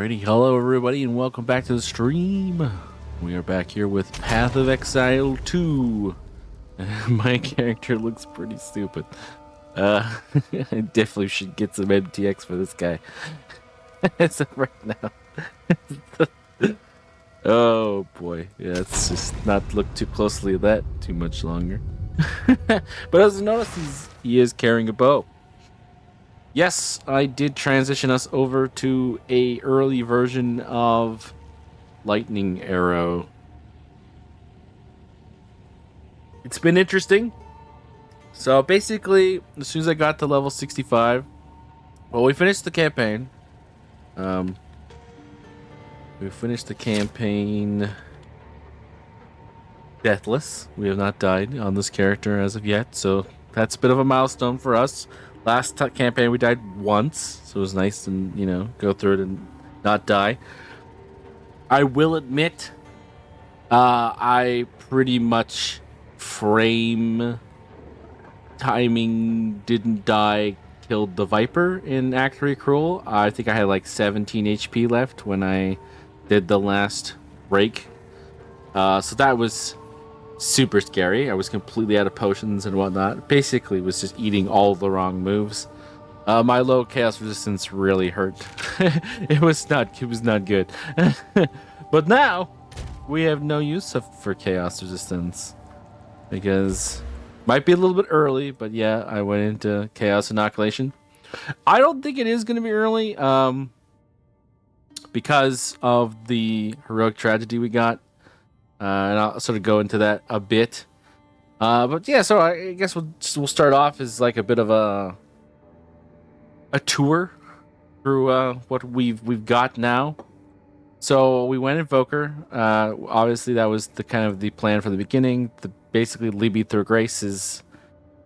Alrighty, hello everybody and welcome back to the stream. We are back here with Path of Exile 2. My character looks pretty stupid. I definitely should get some MTX for this guy. As of right now. Oh boy, yeah, let's just not look too closely at that too much longer. But as you notice, he is carrying a bow. Yes, I did transition us over to a early version of Lightning Arrow. It's been interesting. So basically, as soon as I got to level 65, well, we finished the campaign. We finished the campaign deathless. We have not died on this character as of yet, so that's a bit of a milestone for us. Last campaign we died once, so it was nice to, go through it and not die. I will admit, I pretty much frame timing didn't die, killed the Viper in Act 3 Cruel. I think I had like 17 HP left when I did the last rake. So that was super scary. I was completely out of potions and whatnot. Basically was just eating all the wrong moves. My low chaos resistance really hurt. It was not good. But now we have no use for chaos resistance because might be a little bit early, but yeah, I went into chaos inoculation. I don't think it is going to be early because of the heroic tragedy we got. And I'll sort of go into that a bit. But yeah, so I guess we'll start off as like a bit of a tour through what we've got now. So we went Invoker. Obviously, that was the kind of the plan from the beginning. Basically, Libby through Grace is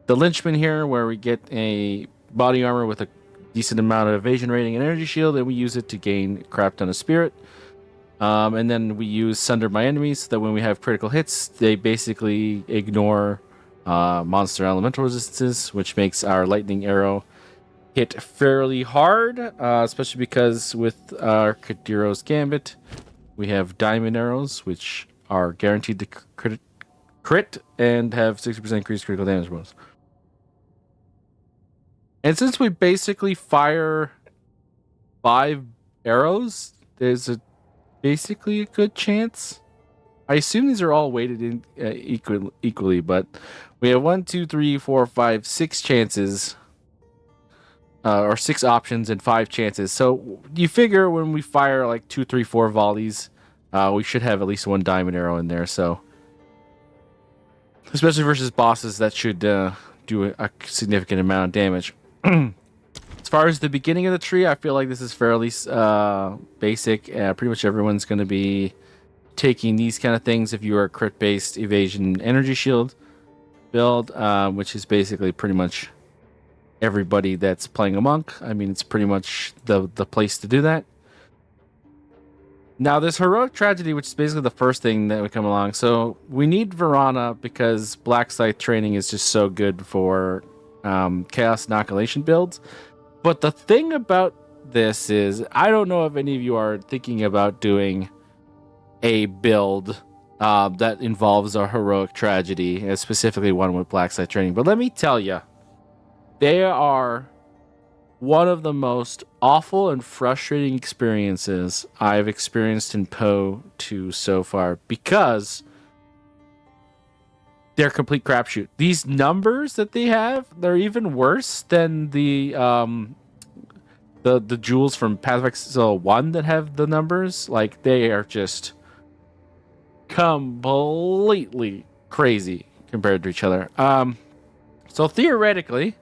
the linchpin here, where we get a body armor with a decent amount of evasion rating and energy shield, and we use it to gain crap ton of spirit. And then we use Sunder My Enemies so that when we have critical hits, they basically ignore monster elemental resistances, which makes our lightning arrow hit fairly hard, especially because with our Kadiro's Gambit, we have diamond arrows, which are guaranteed to crit and have 60% increased critical damage bonus. And since we basically fire 5 arrows, there's basically a good chance. I assume these are all weighted in equally, but we have 1, 2, 3, 4, 5, 6 chances, or 6 options and 5 chances. So you figure when we fire like 2, 3, 4 volleys, we should have at least 1 diamond arrow in there. So especially versus bosses, that should do a significant amount of damage. As far as the beginning of the tree, I feel like this is fairly basic. Pretty much everyone's going to be taking these kind of things if you are a crit-based evasion energy shield build, which is basically pretty much everybody that's playing a monk. I mean, it's pretty much the place to do that. Now, this heroic tragedy, which is basically the first thing that would come along. So we need Verana because Black Scythe training is just so good for chaos inoculation builds. But the thing about this is, I don't know if any of you are thinking about doing a build that involves a heroic tragedy, specifically one with Black Scythe training. But let me tell you, they are one of the most awful and frustrating experiences I've experienced in PoE2 so far, because they're complete crapshoot. These numbers that they have, they're even worse than the jewels from Path of Exile 1 that have the numbers. Like, they are just completely crazy compared to each other. So theoretically,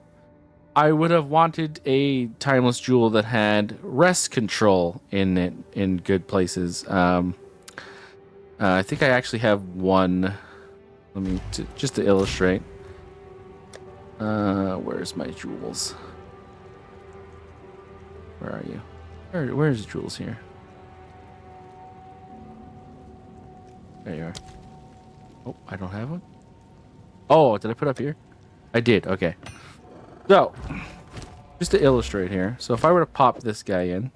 I would have wanted a timeless jewel that had rest control in it in good places. I think I actually have one. Let me just to illustrate. Where's my jewels? Where are you? Where's jewels here? There you are. Oh, I don't have one. Oh, did I put up here? I did. Okay. So, just to illustrate here. So if I were to pop this guy in,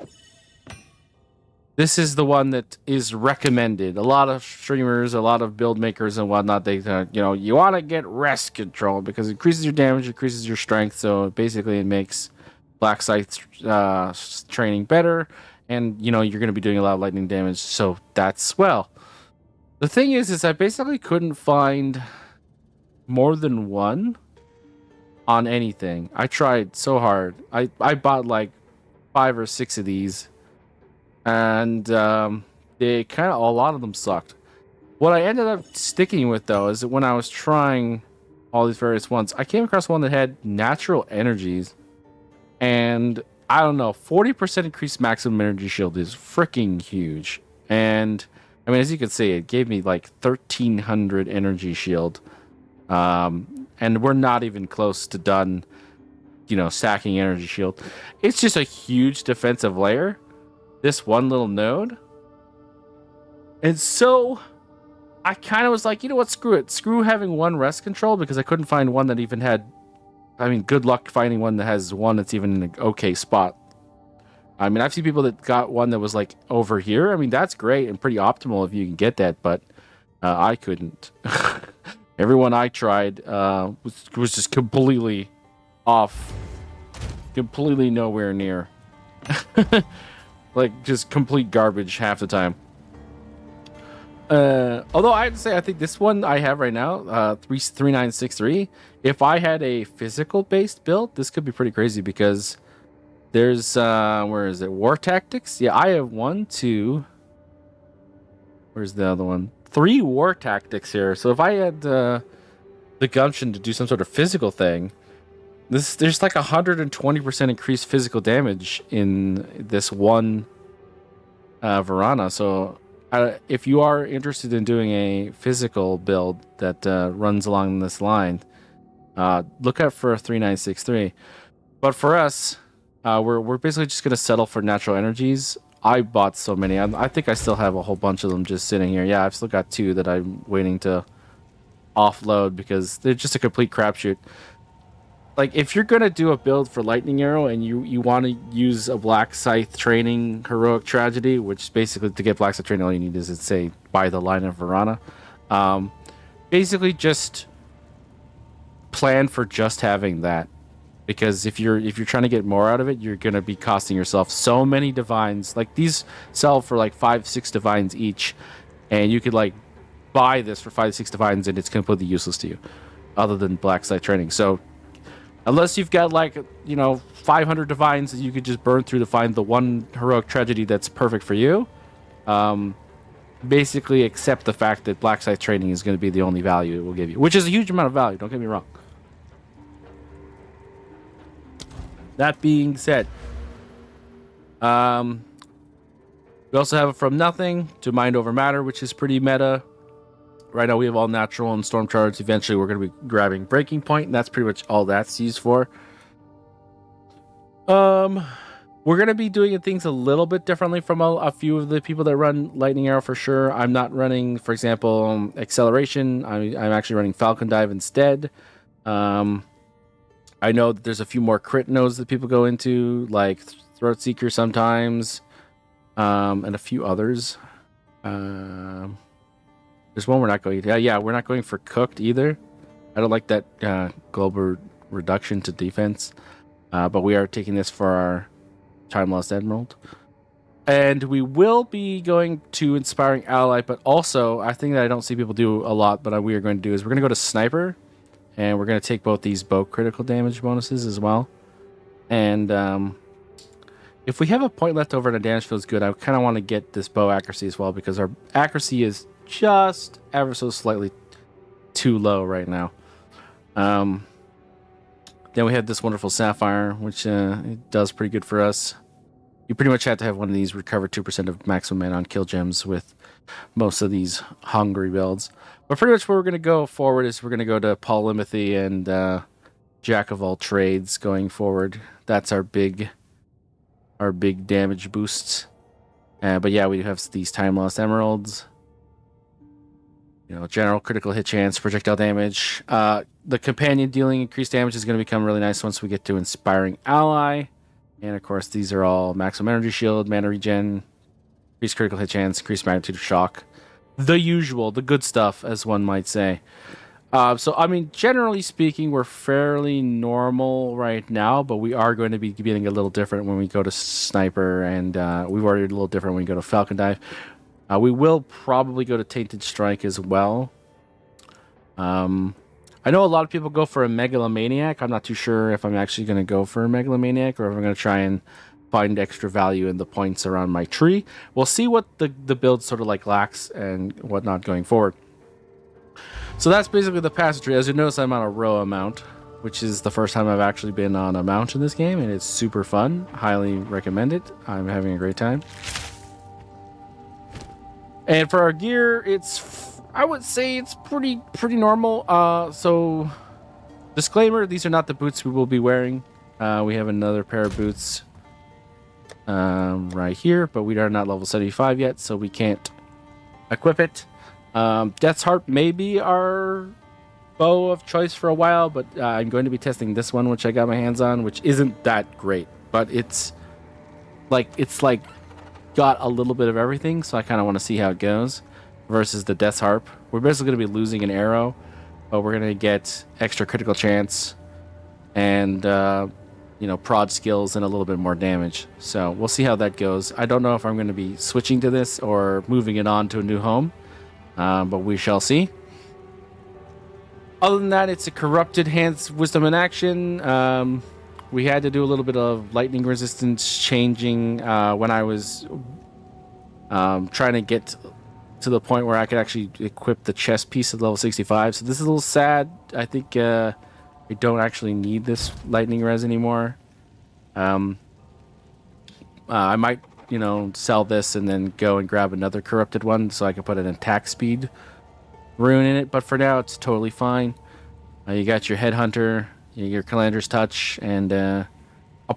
This is the one that is recommended. A lot of streamers, a lot of build makers and whatnot, they you want to get rest control because it increases your damage, increases your strength. So basically, it makes Black Scythe training better, and you're going to be doing a lot of lightning damage. So that's well. The thing is I basically couldn't find more than one on anything. I tried so hard. I bought like 5 or 6 of these, and they kind of a lot of them sucked. What I ended up sticking with though is that when I was trying all these various ones, I came across one that had natural energies, and I don't know, 40% increased maximum energy shield is freaking huge. And I mean, as you can see, it gave me like 1300 energy shield. And we're not even close to done, stacking energy shield. It's just a huge defensive layer, this one little node. And so I kind of was like, you know what, screw it. Screw having one rest control, because I couldn't find one that even had, good luck finding one that has one that's even in an okay spot. I mean, I've seen people that got one that was like over here. I mean, that's great and pretty optimal if you can get that, but I couldn't. Everyone I tried was just completely off, completely nowhere near. Like just complete garbage half the time. Although I have to say, I think this one I have right now, 3963. If I had a physical based build, this could be pretty crazy, because there's where is it? War Tactics? Yeah, I have 1, 2. Where's the other one? 3 War Tactics here. So if I had the gumption to do some sort of physical thing, there's like 120% increased physical damage in this one Varana. So if you are interested in doing a physical build that runs along this line, look out for a 3963. But for us, we're basically just going to settle for natural energies. I bought so many. I think I still have a whole bunch of them just sitting here. Yeah, I've still got 2 that I'm waiting to offload because they're just a complete crapshoot. Like, if you're going to do a build for Lightning Arrow and you want to use a Black Scythe training Heroic Tragedy, which basically to get Black Scythe training, all you need is, say, buy the line of Varana. Basically just plan for just having that. Because if you're trying to get more out of it, you're gonna be costing yourself so many divines. Like, these sell for like 5-6 divines each, and you could like buy this for 5-6 divines, and it's completely useless to you, other than Black Scythe training. So unless you've got like 500 divines that you could just burn through to find the one Heroic Tragedy that's perfect for you, basically accept the fact that Black Scythe training is going to be the only value it will give you, which is a huge amount of value. Don't get me wrong. That being said, we also have From Nothing to Mind Over Matter, which is pretty meta. Right now we have all natural and storm charge. Eventually we're going to be grabbing Breaking Point, and that's pretty much all that's used for. We're going to be doing things a little bit differently from a few of the people that run Lightning Arrow for sure. I'm not running, for example, Acceleration. I'm actually running Falcon Dive instead. I know that there's a few more crit nodes that people go into, like Throat Seeker sometimes, and a few others. There's one we're not going to. Yeah, we're not going for Cooked either. I don't like that global reduction to defense, but we are taking this for our Time Lost Emerald. And we will be going to Inspiring Ally, but also, I think that I don't see people do a lot, but we are going to do is we're going to go to Sniper. And we're going to take both these bow critical damage bonuses as well. And if we have a point left over and a damage feels good, I kind of want to get this bow accuracy as well, because our accuracy is just ever so slightly too low right now. Then we have this wonderful Sapphire, which it does pretty good for us. You pretty much have to have one of these recover 2% of maximum mana on kill gems with most of these hungry builds. But pretty much where we're going to go forward is we're going to go to Polymathy and Jack of all trades going forward. That's our big damage boosts. But yeah, we have these Time Lost Emeralds. General critical hit chance, projectile damage. The companion dealing increased damage is going to become really nice once we get to Inspiring Ally. And of course, these are all maximum energy shield, mana regen, increased critical hit chance, increased magnitude of shock. The usual, the good stuff, as one might say. So, I mean, generally speaking, we're fairly normal right now, but we are going to be getting a little different when we go to Sniper, and we've already a little different when we go to Falcon Dive. We will probably go to Tainted Strike as well. I know a lot of people go for a Megalomaniac. I'm not too sure if I'm actually going to go for a Megalomaniac or if I'm going to try and find extra value in the points around my tree. We'll see what the build sort of like lacks and whatnot going forward. So that's basically the passage tree. As you notice, I'm on a Roa mount, which is the first time I've actually been on a mount in this game, and it's super fun. Highly recommend it. I'm having a great time. And for our gear, I would say it's pretty normal. So disclaimer, these are not the boots we will be wearing. We have another pair of boots right here, but we are not level 75 yet, so we can't equip it. Death's Harp may be our bow of choice for a while, but I'm going to be testing this one, which I got my hands on, which isn't that great, but it's like got a little bit of everything, so I kind of want to see how it goes versus the Death's Harp. We're basically going to be losing an arrow, but we're going to get extra critical chance and prod skills and a little bit more damage. So we'll see how that goes. I don't know if I'm going to be switching to this or moving it on to a new home, but we shall see. Other than that, it's a Corrupted Hands Wisdom in action. We had to do a little bit of lightning resistance changing when I was trying to get to the point where I could actually equip the chest piece at level 65. So this is a little sad. I think I don't actually need this lightning res anymore. I might, sell this and then go and grab another corrupted one so I can put an attack speed rune in it. But for now, it's totally fine. You got your Headhunter, your Calandra's Touch, and a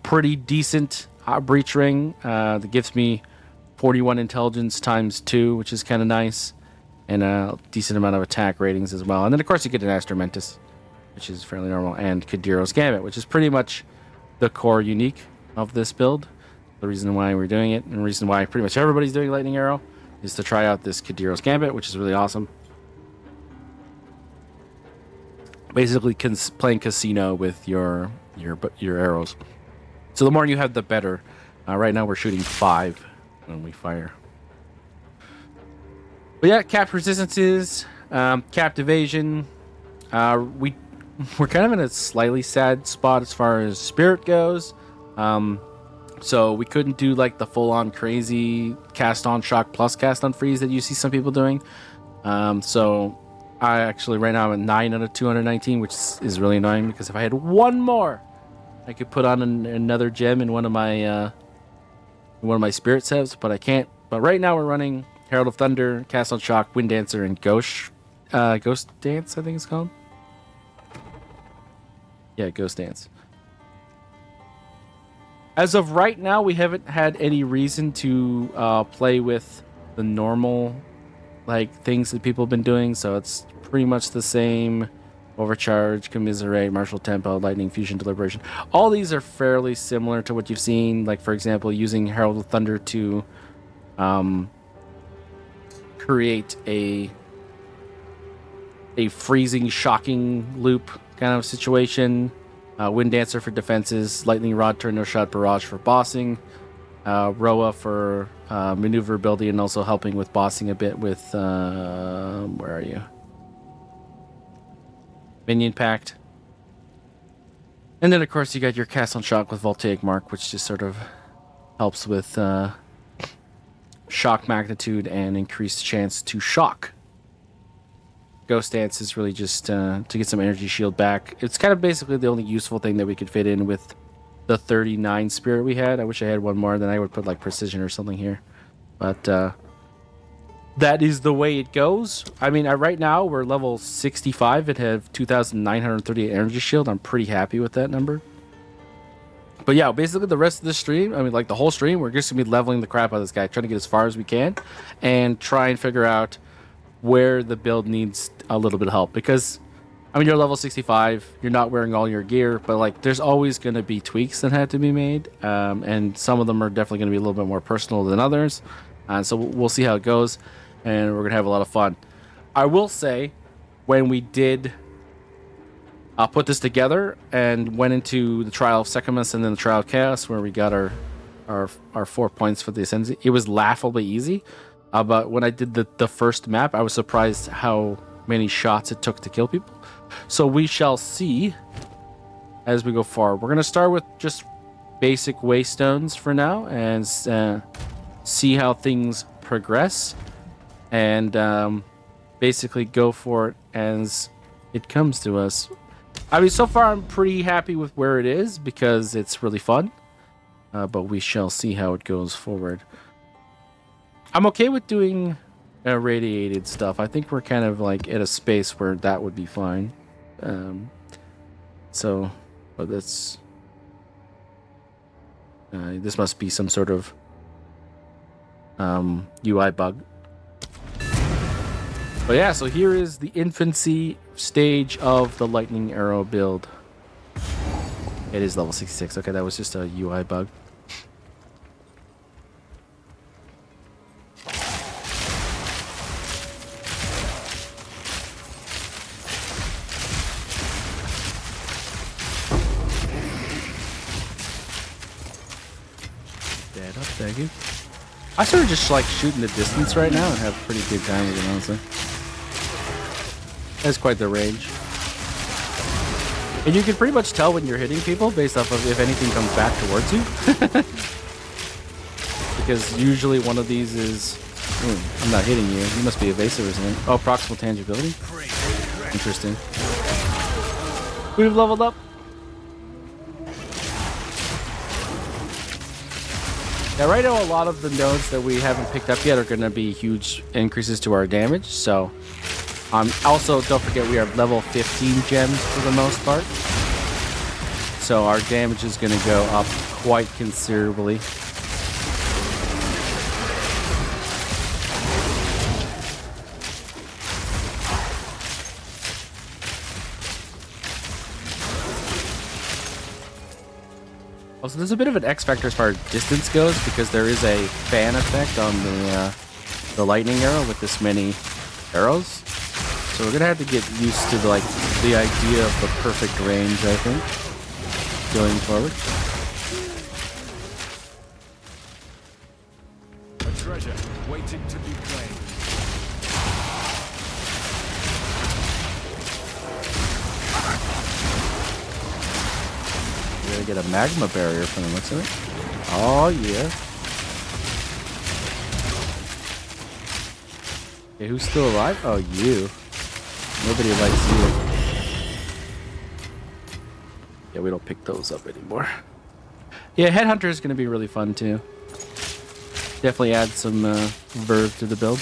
pretty decent breach ring that gives me 41 intelligence times 2, which is kind of nice, and a decent amount of attack ratings as well. And then, of course, you get an Astromentus, which is fairly normal, and Kadiro's Gambit, which is pretty much the core unique of this build. The reason why we're doing it, and the reason why pretty much everybody's doing Lightning Arrow, is to try out this Kadiro's Gambit, which is really awesome. Basically, playing casino with your arrows. So the more you have, the better. Right now, we're shooting 5 when we fire. But yeah, capped resistances, capped evasion. We're kind of in a slightly sad spot as far as spirit goes. So we couldn't do like the full-on crazy cast on shock plus cast on freeze that you see some people doing. So I actually right now I'm at 9 out of 219, which is really annoying because if I had one more, I could put on another gem in one of my spirit saves, but I can't. But right now we're running Herald of Thunder, Cast on Shock, Wind Dancer, and Ghost Dance, I think it's called. Yeah, Ghost Dance. As of right now, we haven't had any reason to play with the normal things that people have been doing, so it's pretty much the same. Overcharge, Commiserate, Martial Tempo, Lightning, Fusion, Deliberation. All these are fairly similar to what you've seen. Like, for example, using Herald of Thunder to create a freezing, shocking loop kind of situation. Wind Dancer for defenses, Lightning Rod, Turn No Shot, Barrage for bossing. Roa for maneuverability and also helping with bossing a bit with... where are you? Minion Pact. And then, of course, you got your Cast on Shock with Voltaic Mark, which just sort of helps with shock magnitude and increased chance to shock. Ghost Dance is really just to get some energy shield back. It's kind of basically the only useful thing that we could fit in with the 39 spirit we had. I wish I had one more, then I would put like Precision or something here. But that is the way it goes. I mean, right now we're level 65 and have 2,938 energy shield. I'm pretty happy with that number. But yeah, basically the rest of the stream, I mean, like the whole stream, we're just gonna be leveling the crap out of this guy, trying to get as far as we can, and try and figure out where the build needs a little bit of help. Because, I mean, you're level 65, you're not wearing all your gear, but like there's always going to be tweaks that have to be made, and some of them are definitely going to be a little bit more personal than others. So we'll see how it goes, and we're gonna have a lot of fun. I will say, when we did put this together and went into the Trial of Secamus and then the Trial of Chaos, where we got our 4 points for the Ascendancy, it was laughably easy. But when I did the first map, I was surprised how many shots it took to kill people. So we shall see as we go forward. We're gonna start with just basic waystones for now and see how things progress, and basically go for it as it comes to us. I mean, so far I'm pretty happy with where it is because it's really fun, but we shall see how it goes forward. I'm okay with doing irradiated stuff. I think we're kind of like at a space where that would be fine. But that's this must be some sort of UI bug. But yeah, so here is the infancy stage of the lightning arrow build. It is level 66. Okay, that was just a UI bug. Dead up, thank you. I sort of just like shooting the distance right now and have a pretty good time with it, honestly. That's quite the range. And you can pretty much tell when you're hitting people based off of if anything comes back towards you. Because usually one of these is... I'm not hitting you. You must be evasive or something. Oh, proximal tangibility? Interesting. We've leveled up. Now, right now, a lot of the nodes that we haven't picked up yet are going to be huge increases to our damage. So, also, don't forget we are level 15 gems for the most part. So, our damage is going to go up quite considerably. Also, there's a bit of an X factor as far as distance goes because there is a fan effect on the lightning arrow with this many arrows. So we're gonna have to get used to the idea of the perfect range, I think, going forward. A treasure waiting to be claimed. We're gonna get a magma barrier from the looks of it. Oh yeah. Okay, who's still alive? Oh, you. Nobody likes you. Yeah, we don't pick those up anymore. Yeah, Headhunter is gonna be really fun too. Definitely add some verve to the build.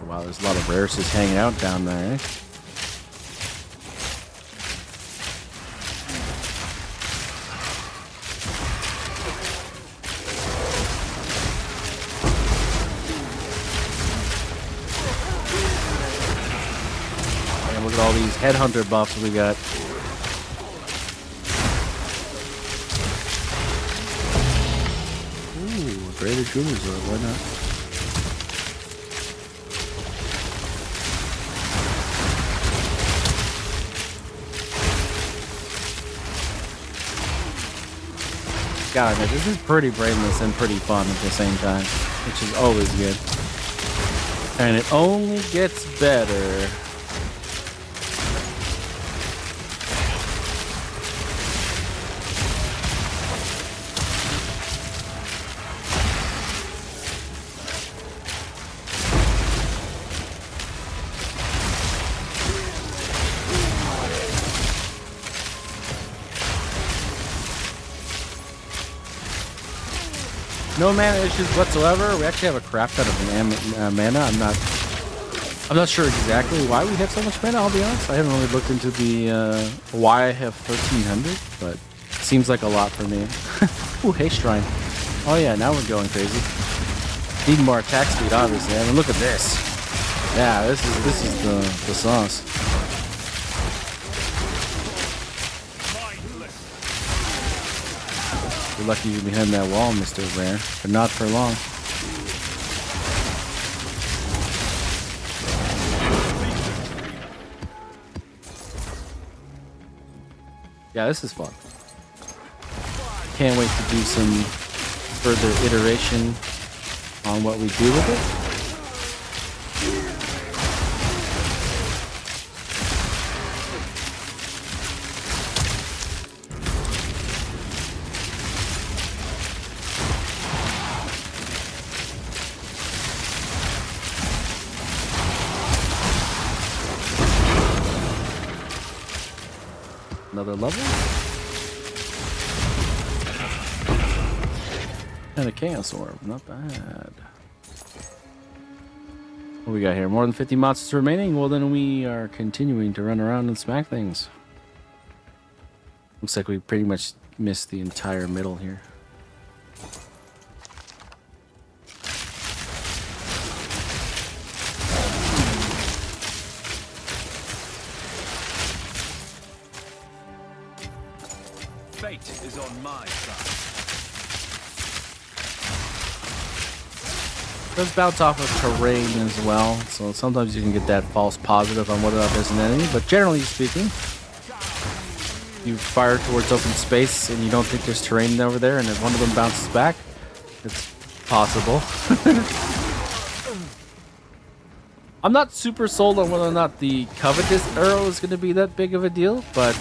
Wow, there's a lot of rares just hanging out down there, eh? And look at all these headhunter buffs we got. Ooh, greater shooters, why not? God, this is pretty brainless and pretty fun at the same time, which is always good. And it only gets better. No mana issues whatsoever. We actually have a crap ton of mana. I'm not sure exactly why we have so much mana, I'll be honest. I haven't really looked into the why I have 1300, but it seems like a lot for me. Ooh, hey Shrine. Oh yeah, now we're going crazy. Need more attack speed, obviously. I mean, look at this. Yeah, this is the sauce. You're lucky you're behind that wall, Mr. Rare, but not for long. Yeah, this is fun. Can't wait to do some further iteration on what we do with it. Another level? And a Chaos Orb. Not bad. What we got here? More than 50 monsters remaining? Well, then we are continuing to run around and smack things. Looks like we pretty much missed the entire middle here. Fate is on my side. It does bounce off of terrain as well, so sometimes you can get that false positive on whether or not there's an enemy, but generally speaking, you fire towards open space and you don't think there's terrain over there, and if one of them bounces back, it's possible. I'm not super sold on whether or not the covetous arrow is going to be that big of a deal, but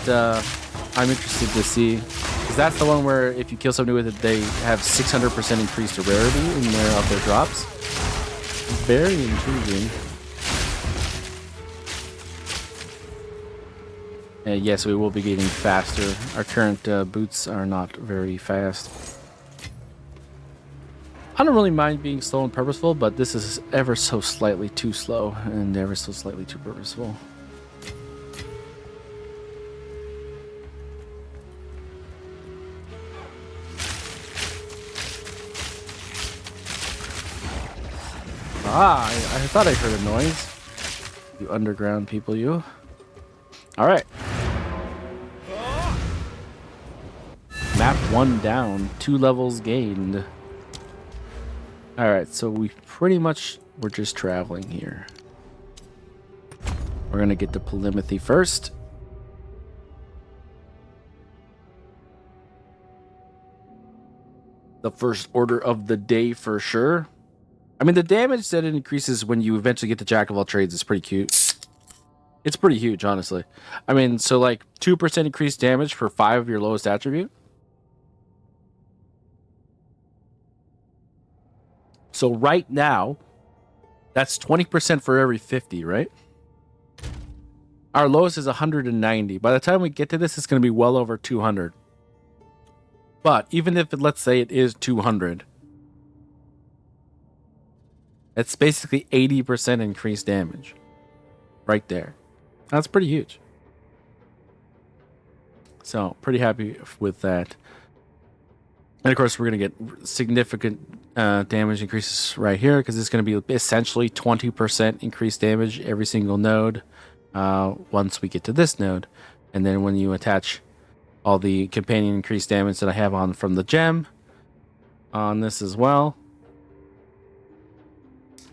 I'm interested to see, because that's the one where if you kill somebody with it, they have 600% increased rarity in their drops. Very intriguing. Yes, we will be getting faster. Our current boots are not very fast. I don't really mind being slow and purposeful, but this is ever so slightly too slow and ever so slightly too purposeful. Ah, I thought I heard a noise. You underground people, you. Alright. Map 1 down. 2 levels gained. Alright, so we pretty much we're just traveling here. We're gonna get to Polymathy first. The first order of the day for sure. I mean, the damage that it increases when you eventually get to Jack of all trades is pretty cute. It's pretty huge, honestly. I mean, so like 2% increased damage for 5 of your lowest attribute. So right now, that's 20% for every 50, right? Our lowest is 190. By the time we get to this, it's going to be well over 200. But even if, let's say it is 200, it's basically 80% increased damage. Right there. That's pretty huge. So, pretty happy with that. And of course, we're going to get significant damage increases right here, because it's going to be essentially 20% increased damage every single node once we get to this node. And then when you attach all the companion increased damage that I have on from the gem on this as well,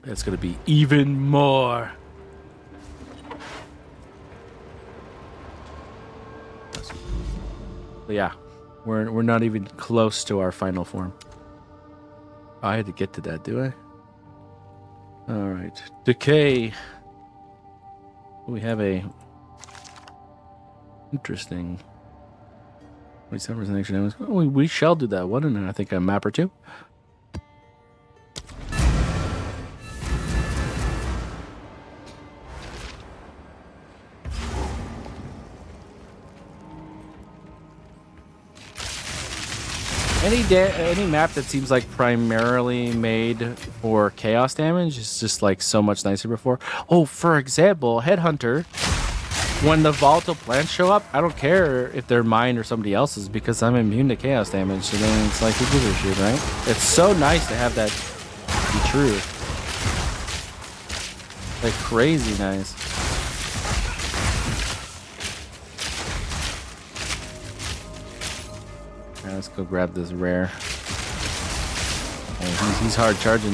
it's going to be even more. But yeah, we're not even close to our final form. Oh, I had to get to that, do I? All right, decay. We have a interesting 27% extra damage. Oh, we shall do that one, and I think a map or two. Any map that seems like primarily made for chaos damage is just like so much nicer before. Oh, for example, Headhunter, when the volatile plants show up, I don't care if they're mine or somebody else's because I'm immune to chaos damage. So then it's like, who gives a shit, right? It's so nice to have that be true. Like crazy nice. Let's go grab this rare. Oh, he's hard charging.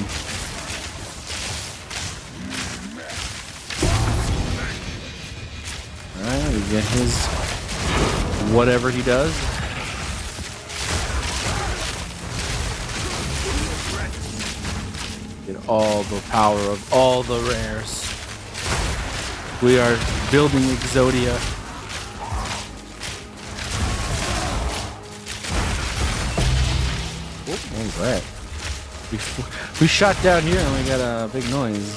Alright, we get his whatever he does. Get all the power of all the rares. We are building Exodia. What was that? We shot down here and we got a big noise.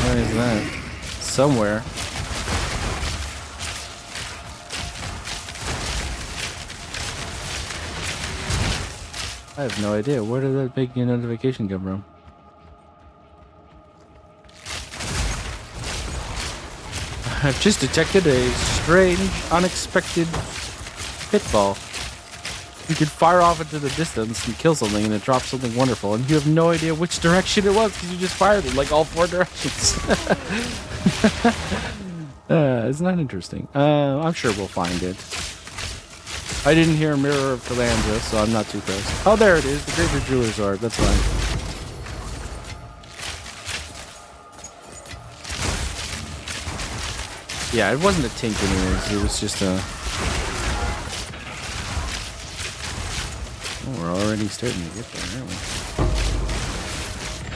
Where is that? Somewhere. I have no idea. Where did that big notification come from? I've just detected a strange, unexpected pitfall. You could fire off into the distance and kill something and it drops something wonderful, and you have no idea which direction it was because you just fired it like all 4 directions. It's not interesting. I'm sure we'll find it. I didn't hear Mirror of Calandra, so I'm not too close. Oh, there it is. The Great Jeweler's Orb. That's fine. Yeah, it wasn't a tink anyways. It was just a... Oh, we're already starting to get there, aren't we?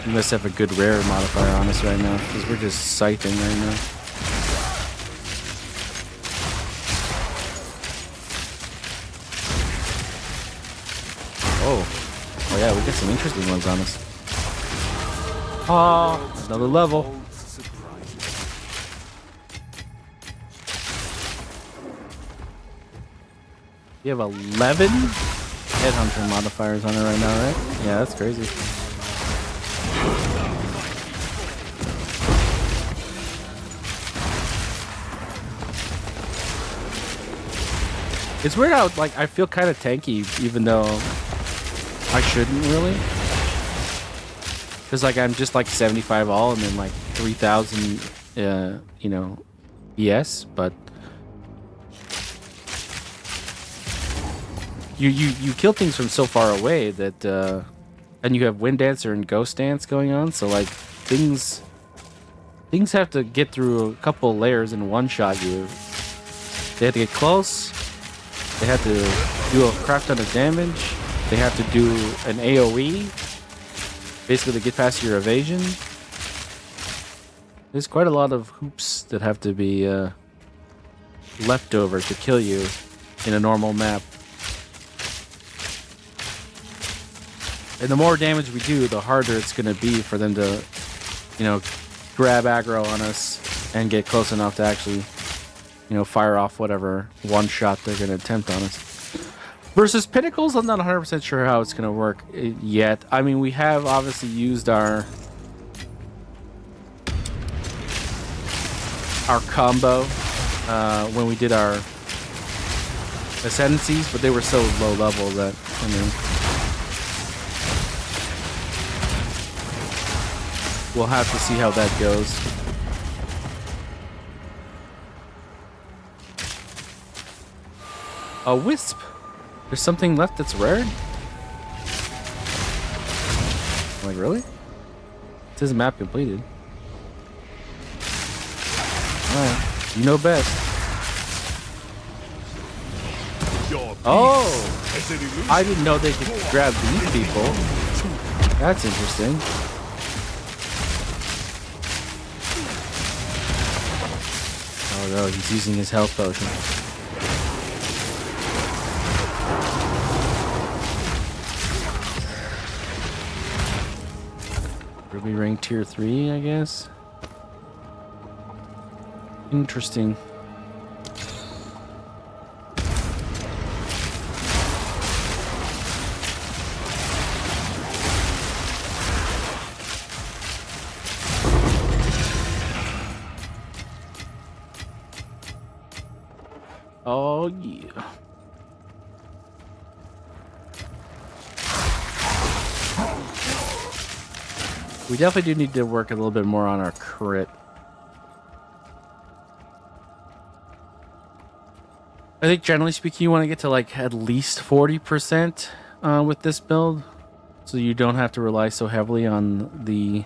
We must have a good rare modifier on us right now, because we're just scything right now. Oh yeah, we got some interesting ones on us. Oh, another level. You have 11 Headhunter modifiers on it right now, right? Yeah, that's crazy. It's weird how, like, I feel kind of tanky, even though I shouldn't really. Because, like, I'm just, like, 75 all and then, like, 3,000, you know, ES, but... You kill things from so far away that, and you have Wind Dancer and Ghost Dance going on, so, like, things have to get through a couple layers in one shot you. They have to get close, they have to do a crap ton of damage, they have to do an AoE, basically to get past your evasion. There's quite a lot of hoops that have to be left over to kill you in a normal map. And the more damage we do, the harder it's going to be for them to, you know, grab aggro on us and get close enough to actually, you know, fire off whatever one shot they're going to attempt on us. Versus Pinnacles, I'm not 100% sure how it's going to work yet. I mean, we have obviously used our combo when we did our Ascendancies, but they were so low level that, I mean... We'll have to see how that goes. A Wisp. There's something left that's rare? Like, really? It says map completed. Alright. You know best. Oh! I didn't know they could grab these people. That's interesting. Oh no, he's using his health potion. Ruby rank tier 3, I guess. Interesting. Oh, yeah. We definitely do need to work a little bit more on our crit. I think generally speaking, you want to get to like at least 40% with this build, so you don't have to rely so heavily on the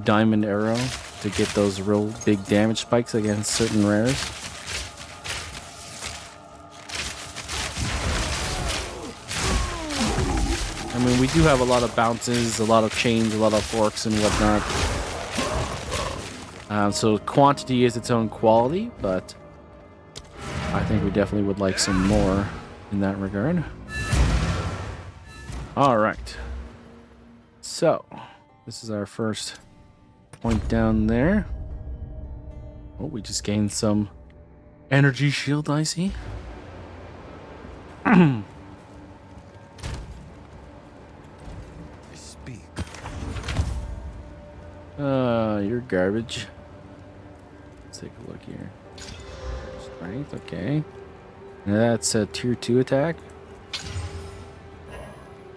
diamond arrow to get those real big damage spikes against certain rares. I mean, we do have a lot of bounces, a lot of chains, a lot of forks and whatnot. So quantity is its own quality, but I think we definitely would like some more in that regard. All right. So this is our first point down there. Oh, we just gained some energy shield, I see. Speak. You're garbage. Let's take a look here. Strength, okay. Now that's a tier 2 attack.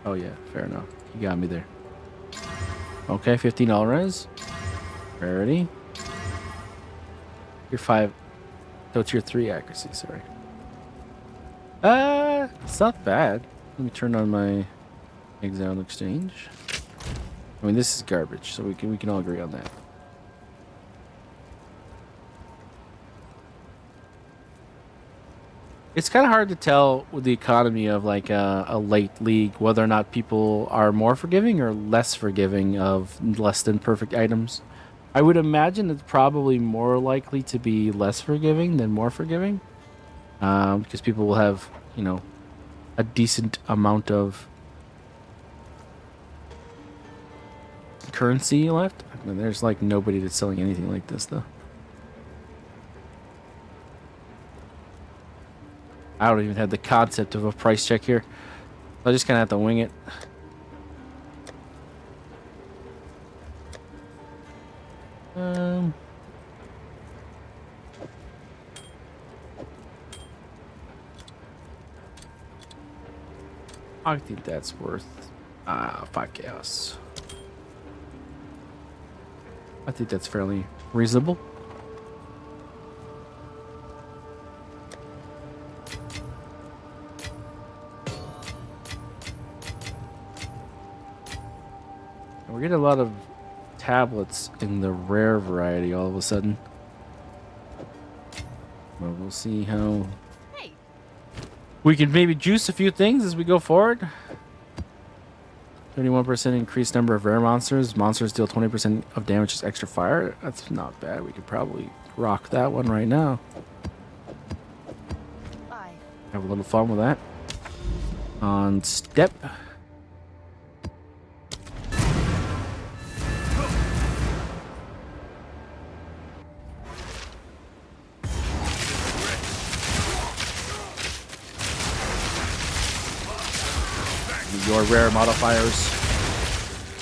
Oh yeah, fair enough. You got me there. Okay, $15 res. Rarity. Tier 5. No, tier 3 accuracy, sorry. It's not bad. Let me turn on my exile exchange. I mean, this is garbage, so we can all agree on that. It's kind of hard to tell with the economy of like a late league whether or not people are more forgiving or less forgiving of less than perfect items. I would imagine it's probably more likely to be less forgiving than more forgiving, because people will have, you know, a decent amount of currency left. I mean, there's like nobody that's selling anything like this though. I don't even have the concept of a price check here. I just kind of have to wing it. I think that's worth 5 chaos. I think that's fairly reasonable. We're getting a lot of tablets in the rare variety all of a sudden. Well, we'll see how we can maybe juice a few things as we go forward. 31% increased number of rare monsters. Monsters deal 20% of damage as extra fire. That's not bad. We could probably rock that one right now. Have a little fun with that. On step. Your rare modifiers.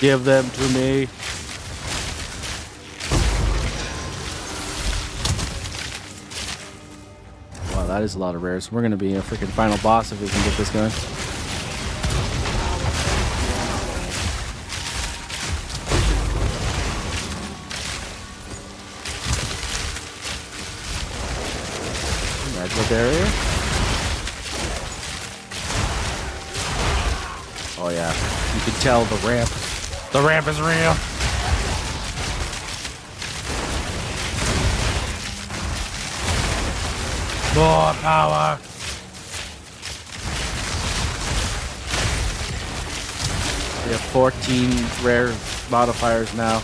Give them to me. Wow, that is a lot of rares. We're going to be a freaking final boss if we can get this going. Magic barrier. Oh yeah, you can tell the ramp. The ramp is real. More power. We have 14 rare modifiers now.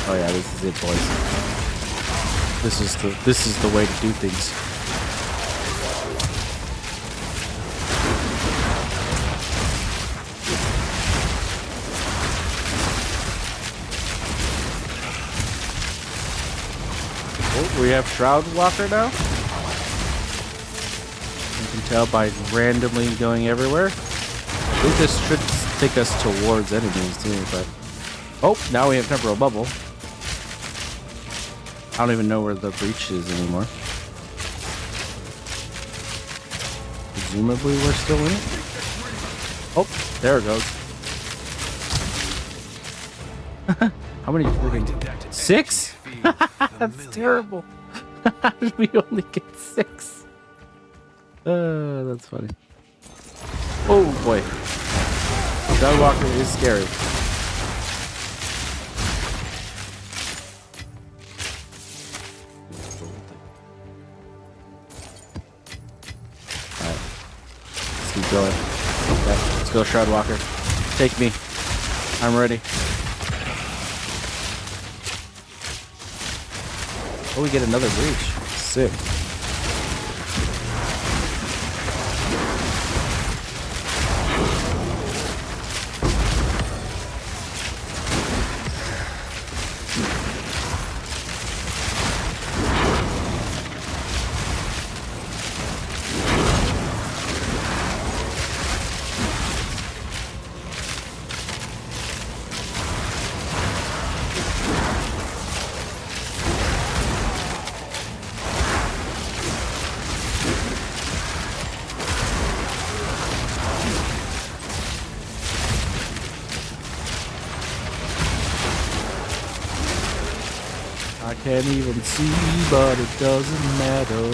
Oh yeah, this is it, boys. This is the way to do things. Oh, we have Shroud Walker now. You can tell by randomly going everywhere. I think this should take us towards enemies too, but Oh, now we have temporal bubble. I don't even know where the breach is anymore. Presumably we're still in it. Oh, there it goes. How many freaking... 6? That's terrible. How did we only get 6? That's funny. Oh boy. Skywalker is scary. Alright. Let's keep going. Okay, let's go, Shroudwalker. Take me. I'm ready. Oh, we get another breach. Sick. I can't even see, but it doesn't matter.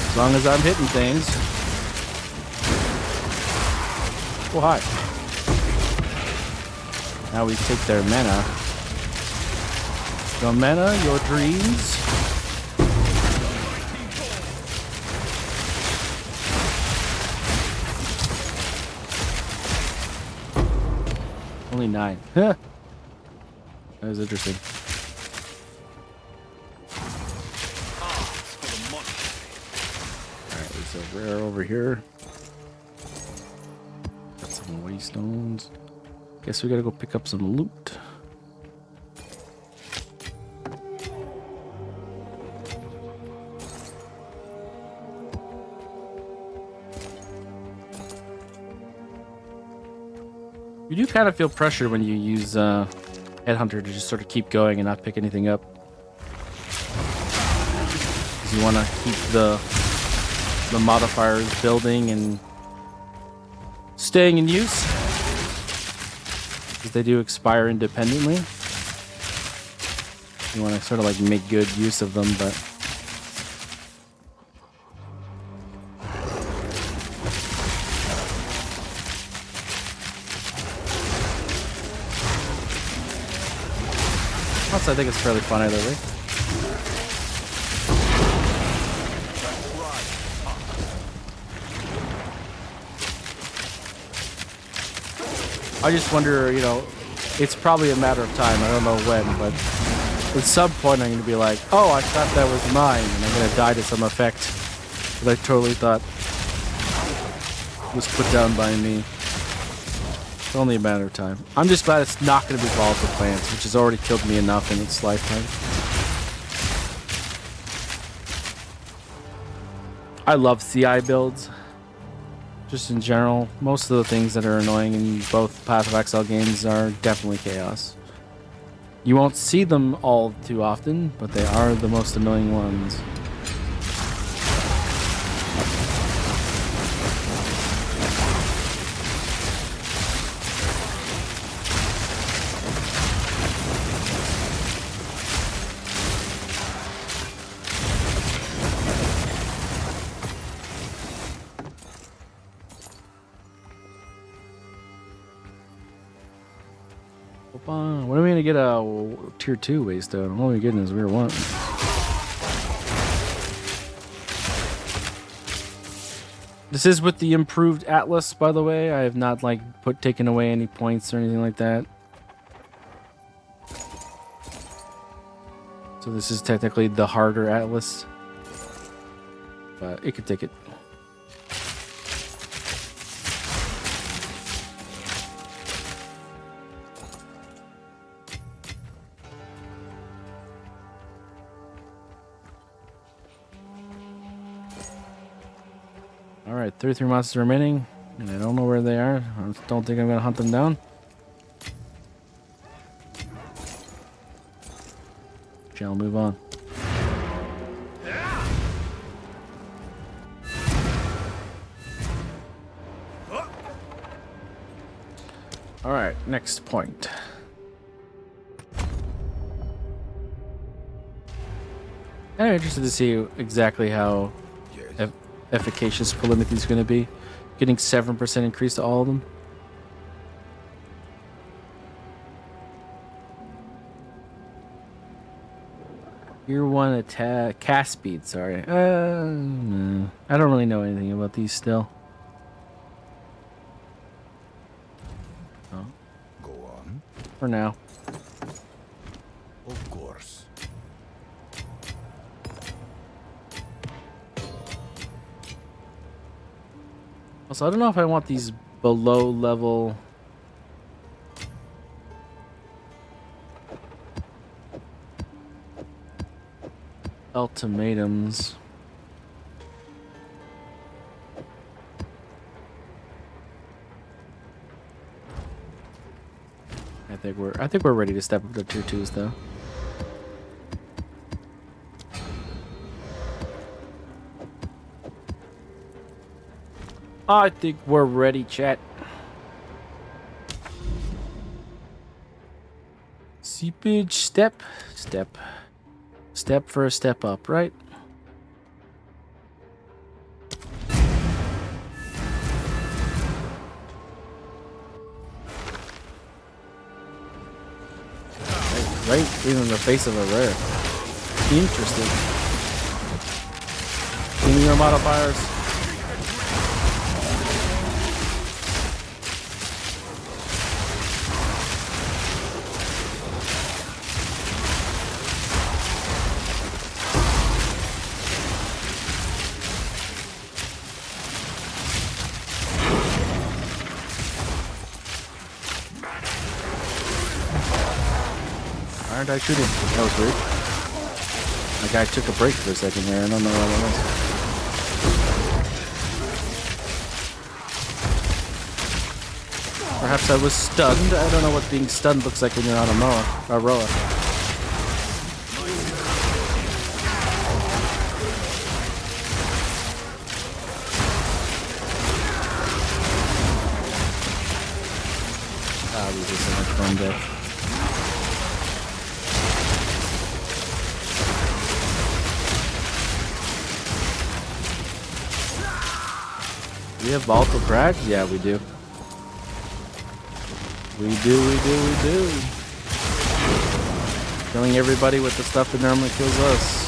As long as I'm hitting things. Oh, hi. Now we take their mana. Your mana, your dreams. Only 9. Huh. That was interesting. Alright, there's a rare over here. Got some waystones. Guess we gotta go pick up some loot. You do kind of feel pressure when you use Headhunter to just sort of keep going and not pick anything up. Because you want to keep the modifiers building and staying in use. Because they do expire independently. You want to sort of like make good use of them, but... Plus, I think it's fairly fun either way. I just wonder, you know, it's probably a matter of time. I don't know when, but at some point I'm going to be like, oh, I thought that was mine, and I'm going to die to some effect that I totally thought was put down by me. It's only a matter of time. I'm just glad it's not going to be volatile plants, which has already killed me enough in its lifetime. I love CI builds. Just in general, most of the things that are annoying in both Path of Exile games are definitely chaos. You won't see them all too often, but they are the most annoying ones. When are we gonna get a tier 2 waystone? All we're getting is we're 1. This is with the improved Atlas, by the way. I have not like taken away any points or anything like that. So this is technically the harder Atlas, but it could take it. Alright, 33 monsters remaining, and I don't know where they are. I don't think I'm going to hunt them down. watching. I'll move on. All right, next point. I'm interested to see exactly how efficacious Polymichy is going to be. Getting 7% increase to all of them. Year 1 attack cast speed. Sorry, no. I don't really know anything about these still. Oh. Go on. For now. Of course. Also, I don't know if I want these below level. Ultimatums. I think we're ready to step up to tier 2s though. I think we're ready, chat. Seepage step for a step up, right? Right in the face of a rare. Interesting. Give me your modifiers. Aren't I shooting? That was weird. My guy took a break for a second there. I don't know what that was. Perhaps I was stunned. I don't know what being stunned looks like when you're on a roa. Ah, these are so much fun deck. We have volatile crack? Yeah, we do. We do. Killing everybody with the stuff that normally kills us.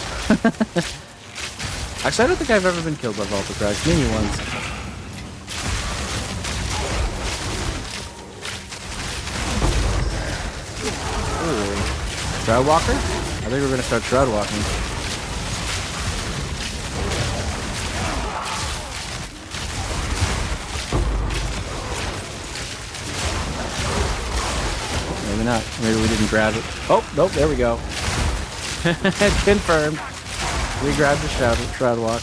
Actually, I don't think I've ever been killed by volatile crack. Maybe once. Ooh. Shroud Walker? I think we're gonna start Shroud Walking. Maybe not. Maybe we didn't grab it. Oh, nope, there we go. Confirmed. We grabbed the Shroud Walk.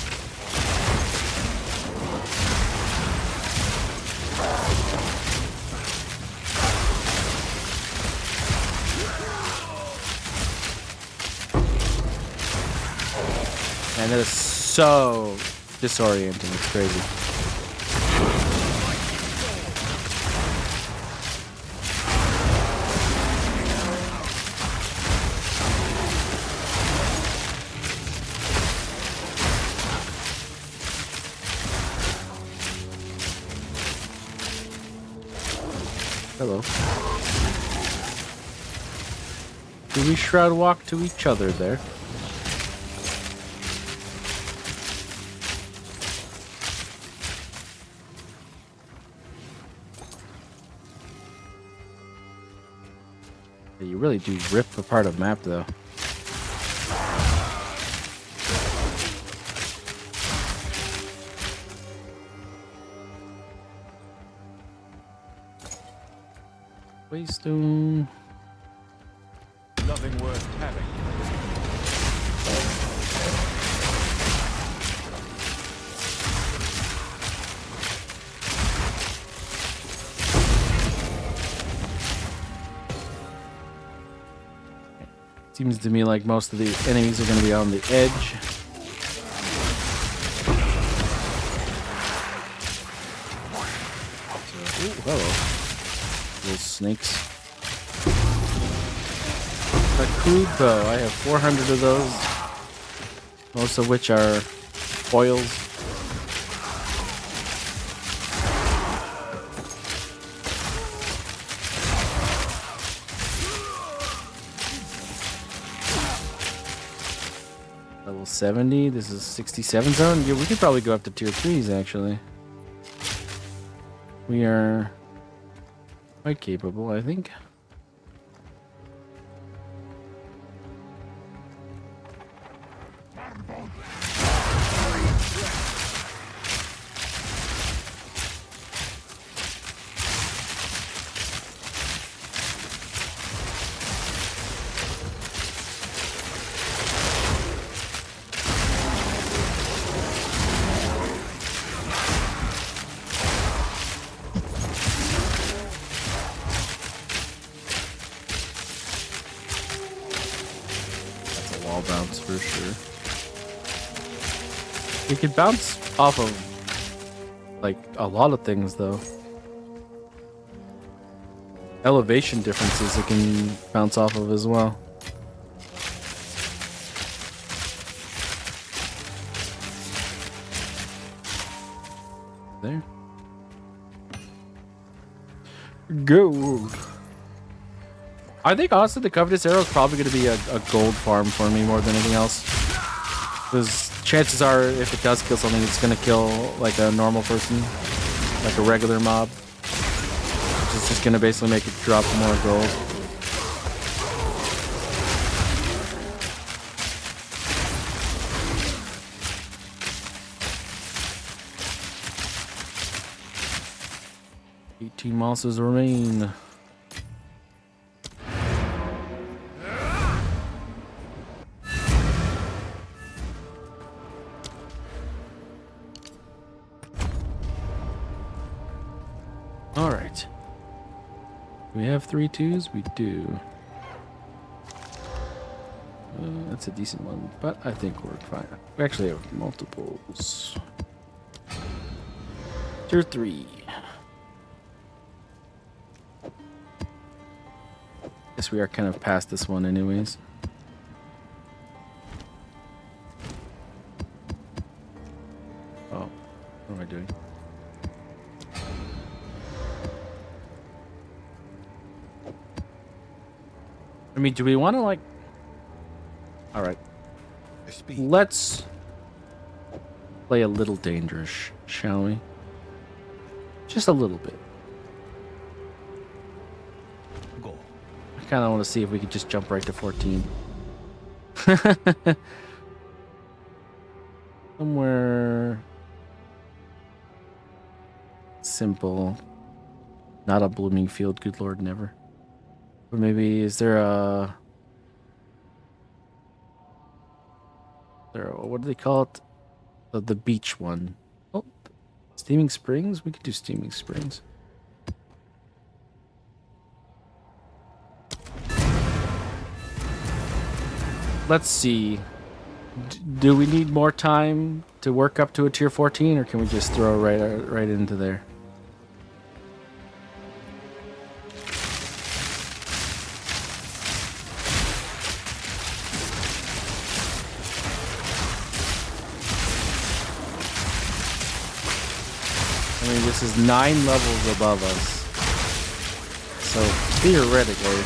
And that is so disorienting. It's crazy. Hello. Do we Shroud Walk to each other there? You really do rip apart a map, though. Waystone. Nothing worth having. Seems to me like most of the enemies are going to be on the edge. Ooh, hello. Little snakes. A crude bow. I have 400 of those. Most of which are foils. Level 70. This is 67 zone. Yeah, we could probably go up to tier 3s actually. We are quite capable, I think. Wall bounce for sure. We could bounce off of like a lot of things though. Elevation differences it can bounce off of as well. There. Gold. I think honestly the Covetous Arrow is probably going to be a gold farm for me more than anything else. Because chances are if it does kill something, it's going to kill like a normal person, like a regular mob. It's just going to basically make it drop more gold. Eighteen monsters remain. Alright. We have 3 2s? We do. That's a decent one, but I think we're fine. We actually have multiples. Tier 3. Guess we are kind of past this one anyways. Oh, what am I doing? I mean, do we want to like... Alright. Let's play a little dangerous, shall we? Just a little bit. Go. I kind of want to see if we could just jump right to 14. Somewhere... simple. Not a blooming field, good lord, never. Or maybe, is there a... what do they call it? The beach one. Oh, Steaming Springs? We could do Steaming Springs. Let's see. Do we need more time to work up to a tier 14, or can we just throw right into there? I mean, this is 9 levels above us. So, theoretically,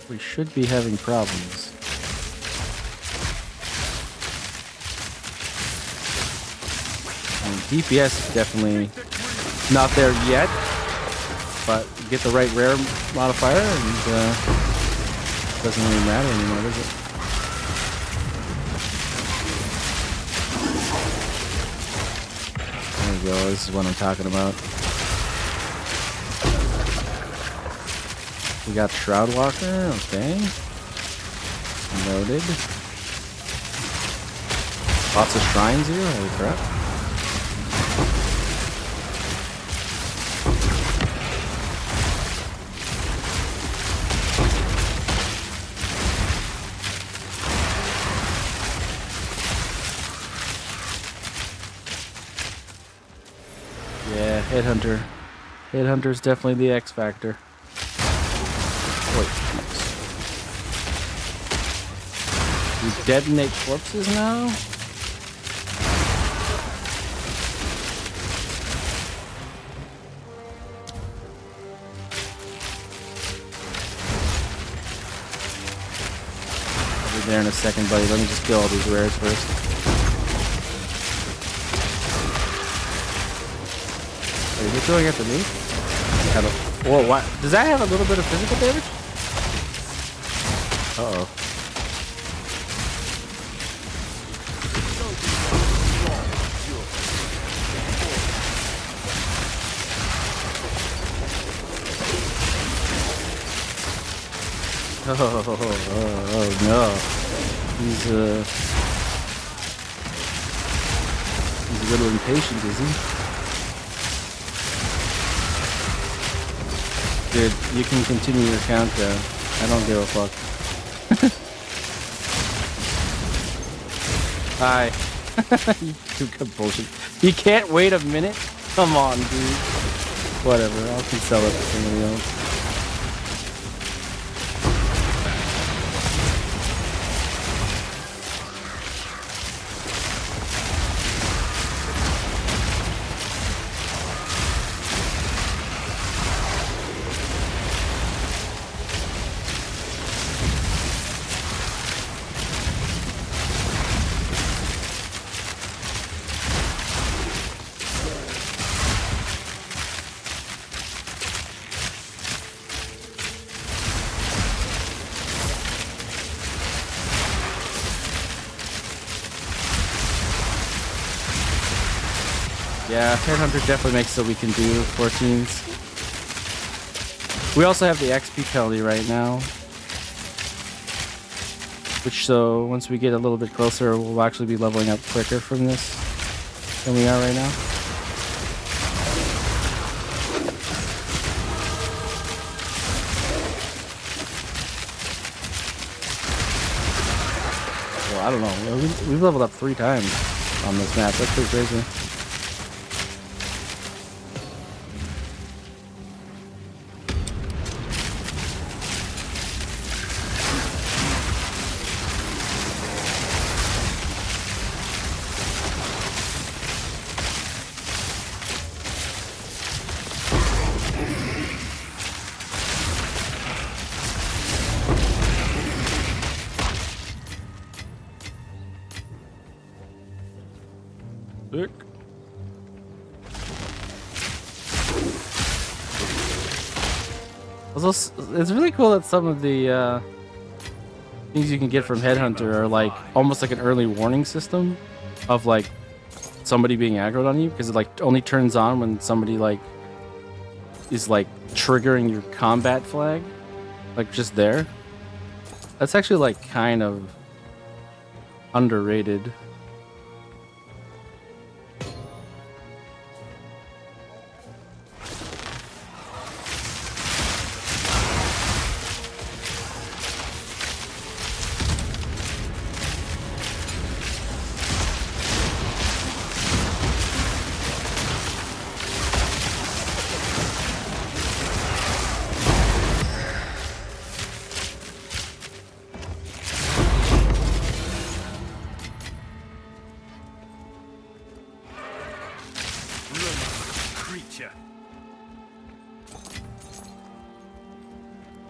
we should be having problems. DPS is definitely not there yet, but get the right rare modifier and it doesn't really matter anymore, does it? There we go, this is what I'm talking about. We got Shroud Walker, okay. Noted. Lots of shrines here, holy crap. Yeah, Headhunter. Headhunter's definitely the X factor. Wait. You detonate corpses now? I'll be there in a second, buddy. Let me just kill all these rares first. Wait, is it going after me? Whoa, what? Does that have a little bit of physical damage? Uh-oh. Oh no. He's a little impatient, is he? Dude, you can continue your countdown. I don't give a fuck. Hi. You good bullshit. You can't wait a minute? Come on, dude. Whatever, I can sell it to somebody else. Yeah, Headhunter definitely makes so we can do 14s. We also have the XP penalty right now. Which, so, once we get a little bit closer, we'll actually be leveling up quicker from this than we are right now. Well, I don't know. We've leveled up 3 times on this map. That's pretty crazy. Sick. Also, it's really cool that some of the things you can get from Headhunter are like almost like an early warning system of like somebody being aggroed on you, because it like only turns on when somebody like is like triggering your combat flag, like just there. That's actually like kind of underrated.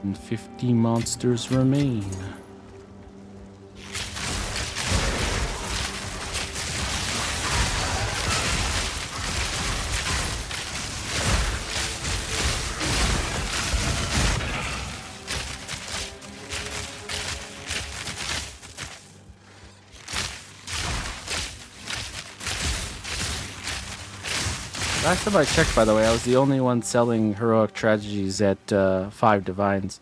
And 50 monsters remain. Last time I checked, by the way, I was the only one selling heroic tragedies at 5 divines.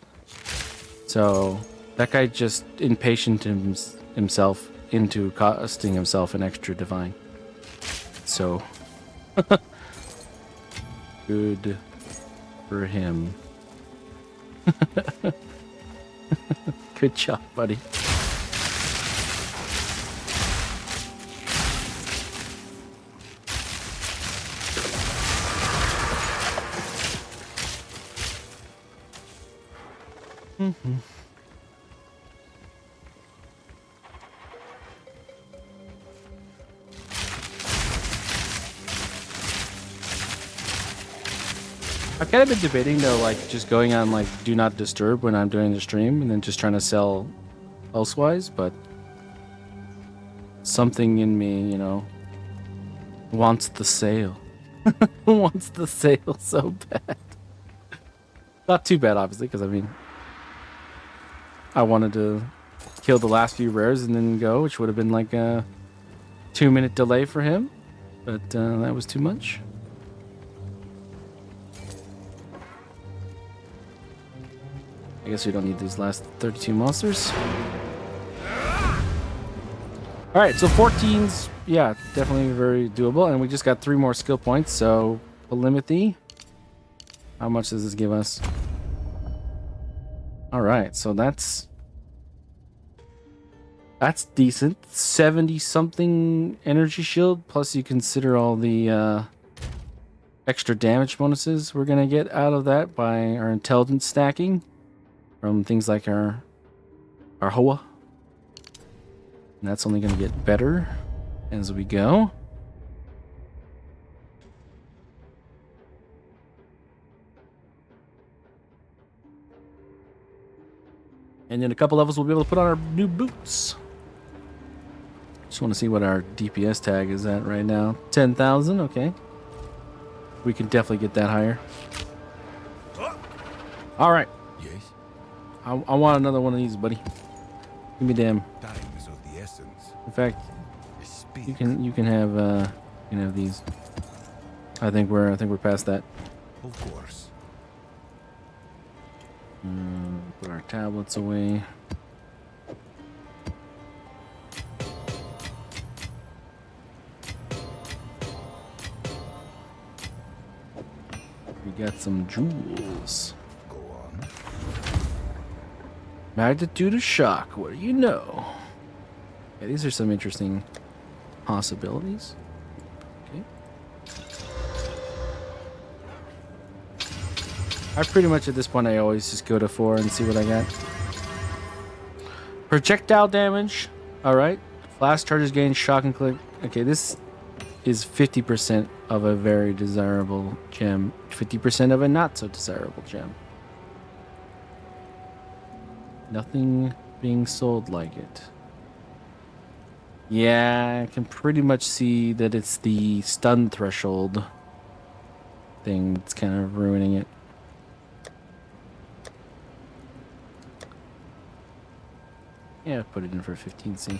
So that guy just impatient himself into costing himself an extra divine. So good for him. Good job, buddy. Mm-hmm. I've kind of been debating though, like just going on like do not disturb when I'm doing the stream, and then just trying to sell elsewise. But something in me, you know, wants the sale. Wants the sale so bad. Not too bad, obviously, because I mean, I wanted to kill the last few rares and then go, which would have been like a 2-minute delay for him, but that was too much. I guess we don't need these last 32 monsters. All right, so 14's, yeah, definitely very doable, and we just got 3 more skill points. So Polymathy, how much does this give us? All right, so that's decent. 70 something energy shield, plus you consider all the extra damage bonuses we're gonna get out of that by our intelligence stacking from things like our Hoa. And that's only going to get better as we go. And in a couple levels, we'll be able to put on our new boots. Just want to see what our DPS tag is at right now. 10,000, okay. We can definitely get that higher. All right. Yes. I want another one of these, buddy. Give me them. Time is of the essence. In fact, Speak. you can have these. I think we're past that. Of course. Put our tablets away. We got some jewels. Go on. Magnitude of shock. What do you know? Yeah, these are some interesting possibilities. Okay. I pretty much at this point I always just go to 4 and see what I got. Projectile damage. All right. Flash charges gain shock and click. Okay, this is 50% of a very desirable gem. 50% of a not so desirable gem. Nothing being sold like it. Yeah, I can pretty much see that it's the stun threshold thing that's kind of ruining it. Yeah, put it in for 15C.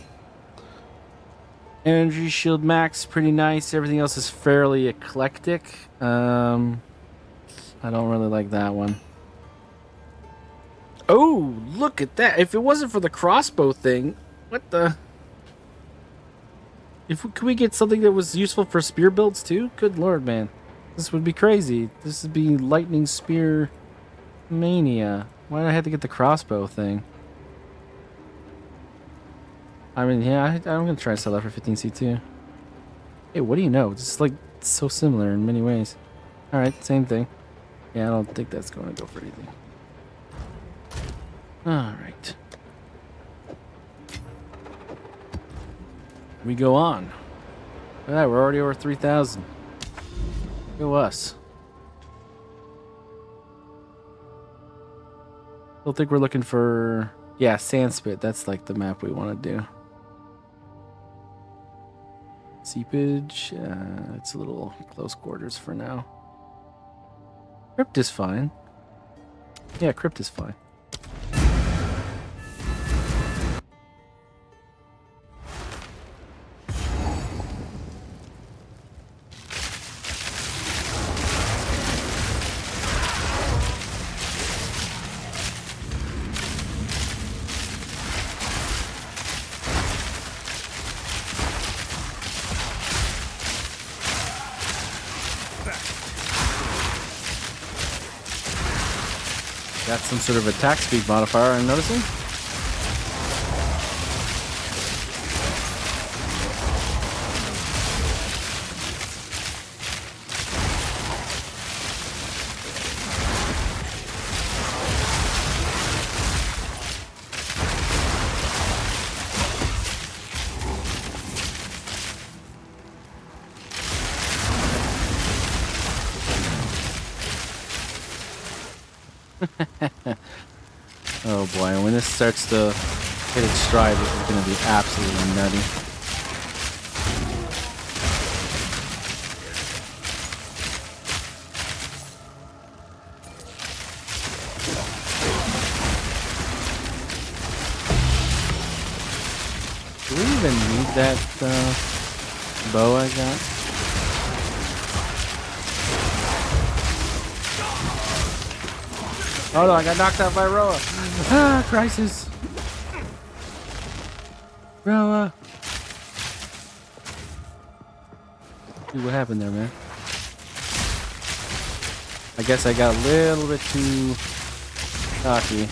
Energy shield max, pretty nice. Everything else is fairly eclectic. I don't really like that one. Oh, look at that. If it wasn't for the crossbow thing, what the... Could we get something that was useful for spear builds too? Good lord, man. This would be crazy. This would be lightning spear mania. Why did I have to get the crossbow thing? I mean, yeah, I'm going to try to sell that for 15C too. Hey, what do you know? It's like so similar in many ways. Alright, same thing. Yeah, I don't think that's going to go for anything. Alright. We go on. Look at that, we're already over 3,000. Go us. Still think we're looking for... Yeah, Sandspit. That's like the map we want to do. Seepage. It's a little close quarters for now. Crypt is fine. Yeah, Crypt is fine. Got some sort of attack speed modifier, I'm noticing. Oh boy, when this starts to hit its stride, this is going to be absolutely nutty. Do we even need that bow I got? Oh no, I got knocked out by Roa. Ah, crisis. Roa. Dude, what happened there, man? I guess I got a little bit too cocky.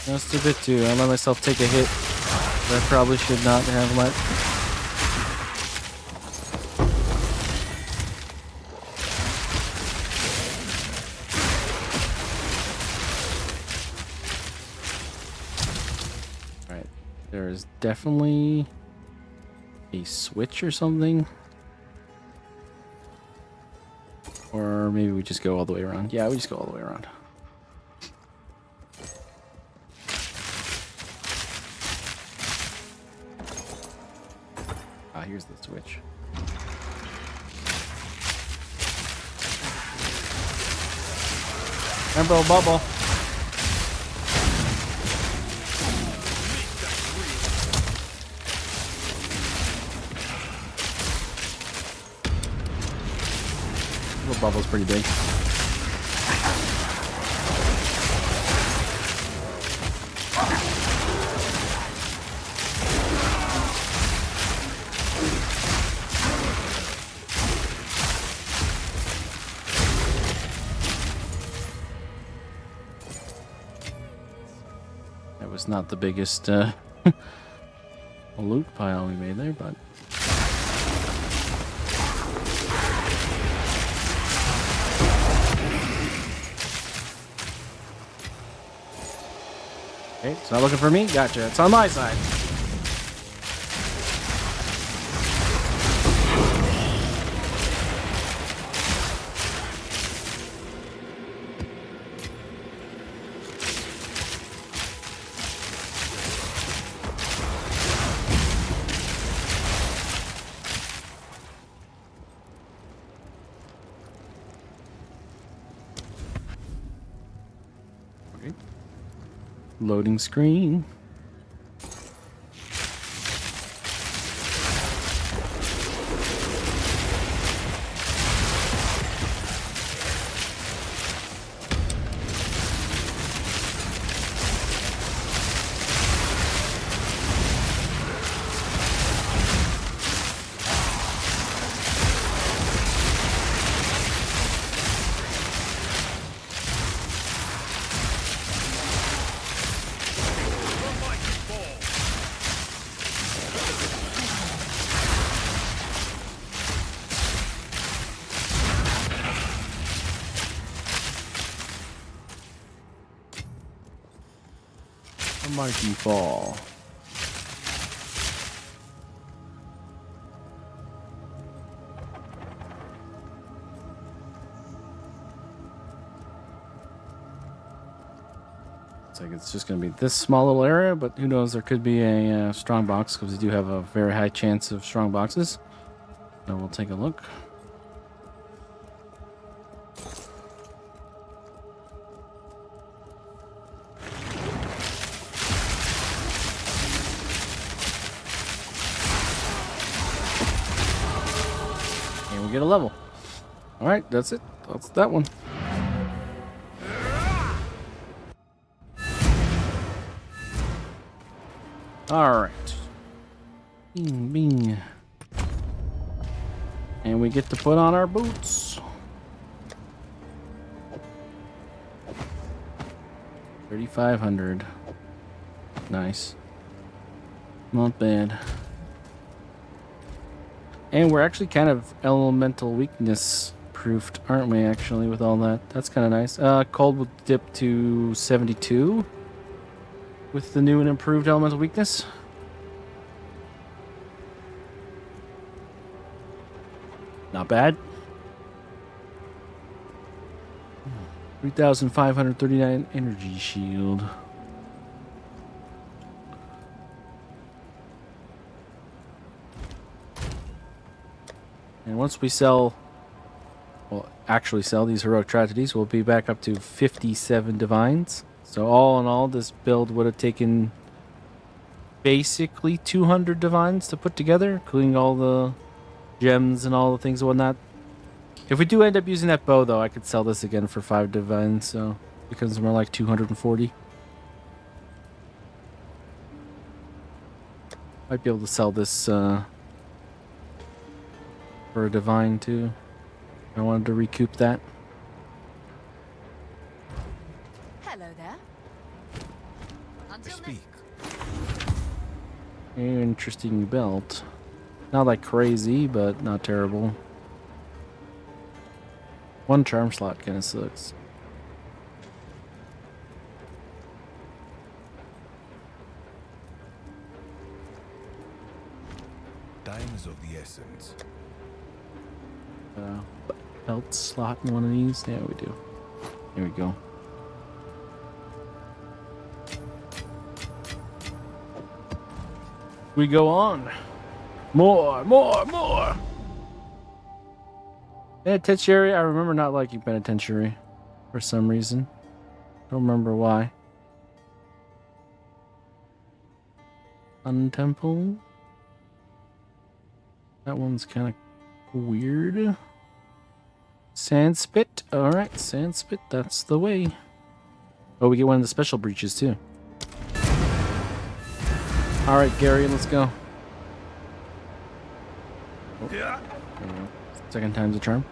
Just a bit too. I let myself take a hit that I probably should not have let. Alright. There is definitely a switch or something. Or maybe we just go all the way around. Yeah, we just go all the way around. Here's the switch. Rainbow bubble. The bubble's pretty big. Was not the biggest loot pile we made there, but okay, it's not looking for me. Gotcha. It's on my side. Loading screen. A mighty fall. Looks like it's just going to be this small little area, but who knows? There could be a strong box because we do have a very high chance of strong boxes. So we'll take a look. Get a level. All right, that's it. That's that one. All right. Bing, bing. And we get to put on our boots. 3,500. Nice. Not bad. And we're actually kind of elemental weakness proofed, aren't we, actually, with all that? That's kind of nice. Cold will dip to 72 with the new and improved elemental weakness. Not bad. 3,539 energy shield. And once we sell, well, actually sell these heroic tragedies, we'll be back up to 57 divines. So all in all, this build would have taken basically 200 divines to put together, including all the gems and all the things and whatnot. If we do end up using that bow, though, I could sell this again for 5 divines, so it becomes more like 240. Might be able to sell this for a divine, too. I wanted to recoup that. Hello there. I Until speak. Interesting belt. Not like crazy, but not terrible. One charm slot kind of sucks. Time is of the essence. Belt slot in one of these? Yeah, we do. Here we go. We go on. More. Penitentiary. I remember not liking penitentiary for some reason. Don't remember why. Untemple. That one's kind of weird. Sandspit. Alright, Sandspit. That's the way. Oh, we get one of the special breaches too. Alright, Gary, let's go. Oh, there we go. Second time's a charm.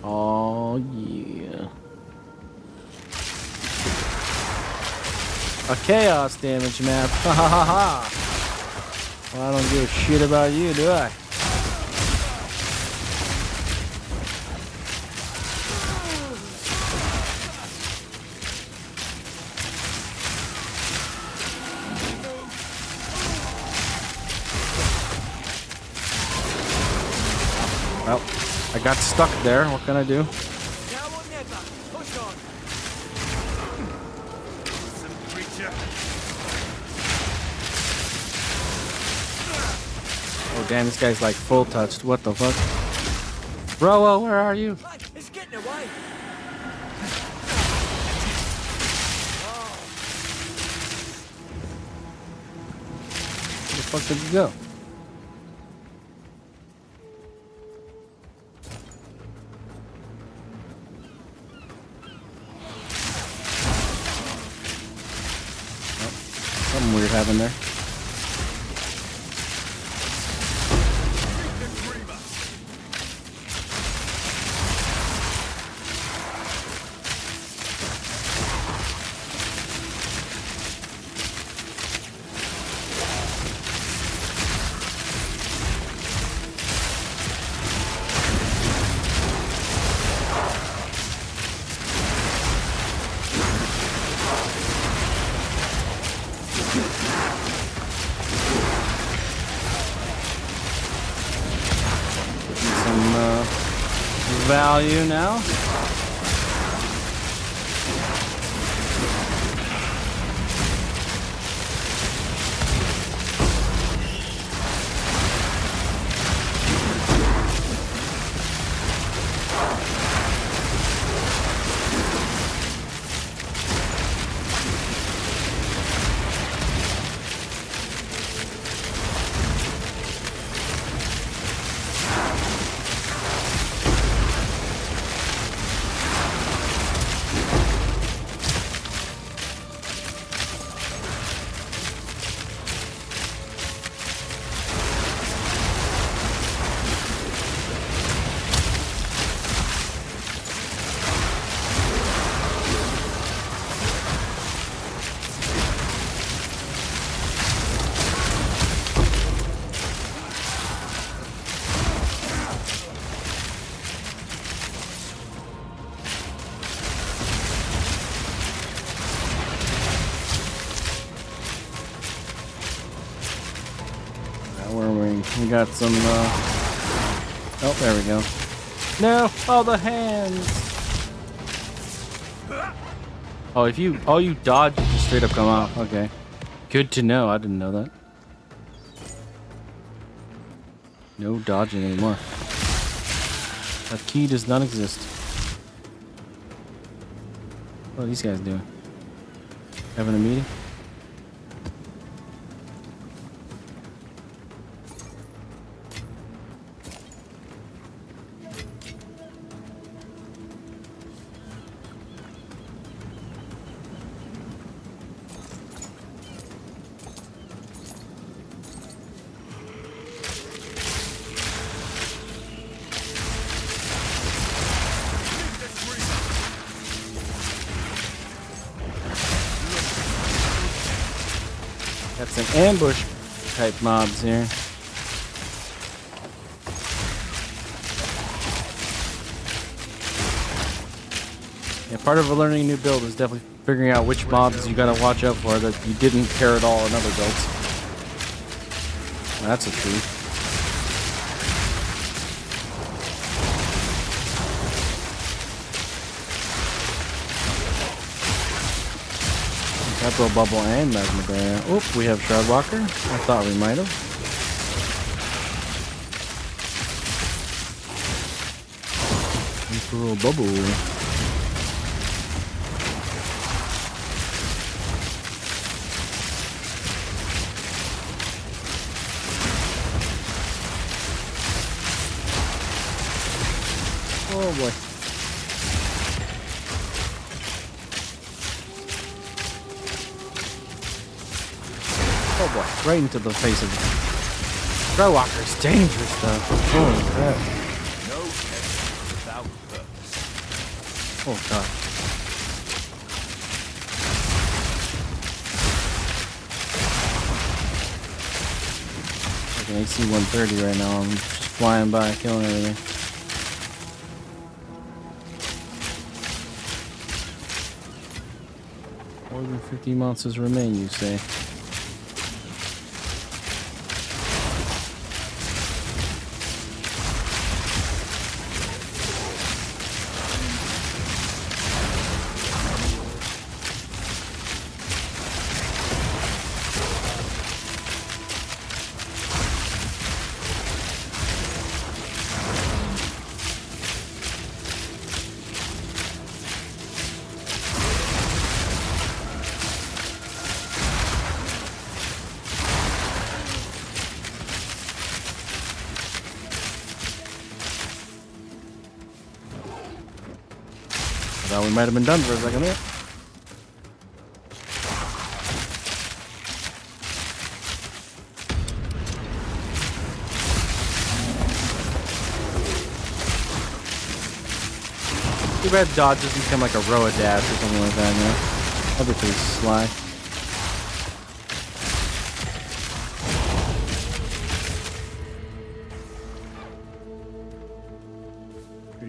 Oh, yeah. A chaos damage map. Ha ha ha ha. Well, I don't give a shit about you, do I? Well, I got stuck there. What can I do? Oh, damn, this guy's like full touched. What the fuck? Bro, where are you? It's getting away. Where the fuck did you go? Something weird happened there. Some value now. We got some, oh, there we go. No! All the hands! Oh, if you dodge, you just straight up come off. Okay. Good to know. I didn't know that. No dodging anymore. That key does not exist. What are these guys doing? Having a meeting? Got some ambush type mobs here. Yeah, part of learning a new build is definitely figuring out which mobs you gotta watch out for that you didn't care at all in other builds. That's a truth. Capital Bubble and Magma Glare. Oop, we have Shroudwalker. I thought we might have. Emperor Bubble. Oh boy. Oh boy, right into the face of it. Shroudwalker's dangerous though. Holy crap. No test without purpose. Oh god. Like an AC 130 right now. I'm just flying by, killing everything. More than 50 monsters remain, you say? Thought we might have been done for a second there. Too bad dodges become like a roa dash or something like that, you know? That'd be pretty sly.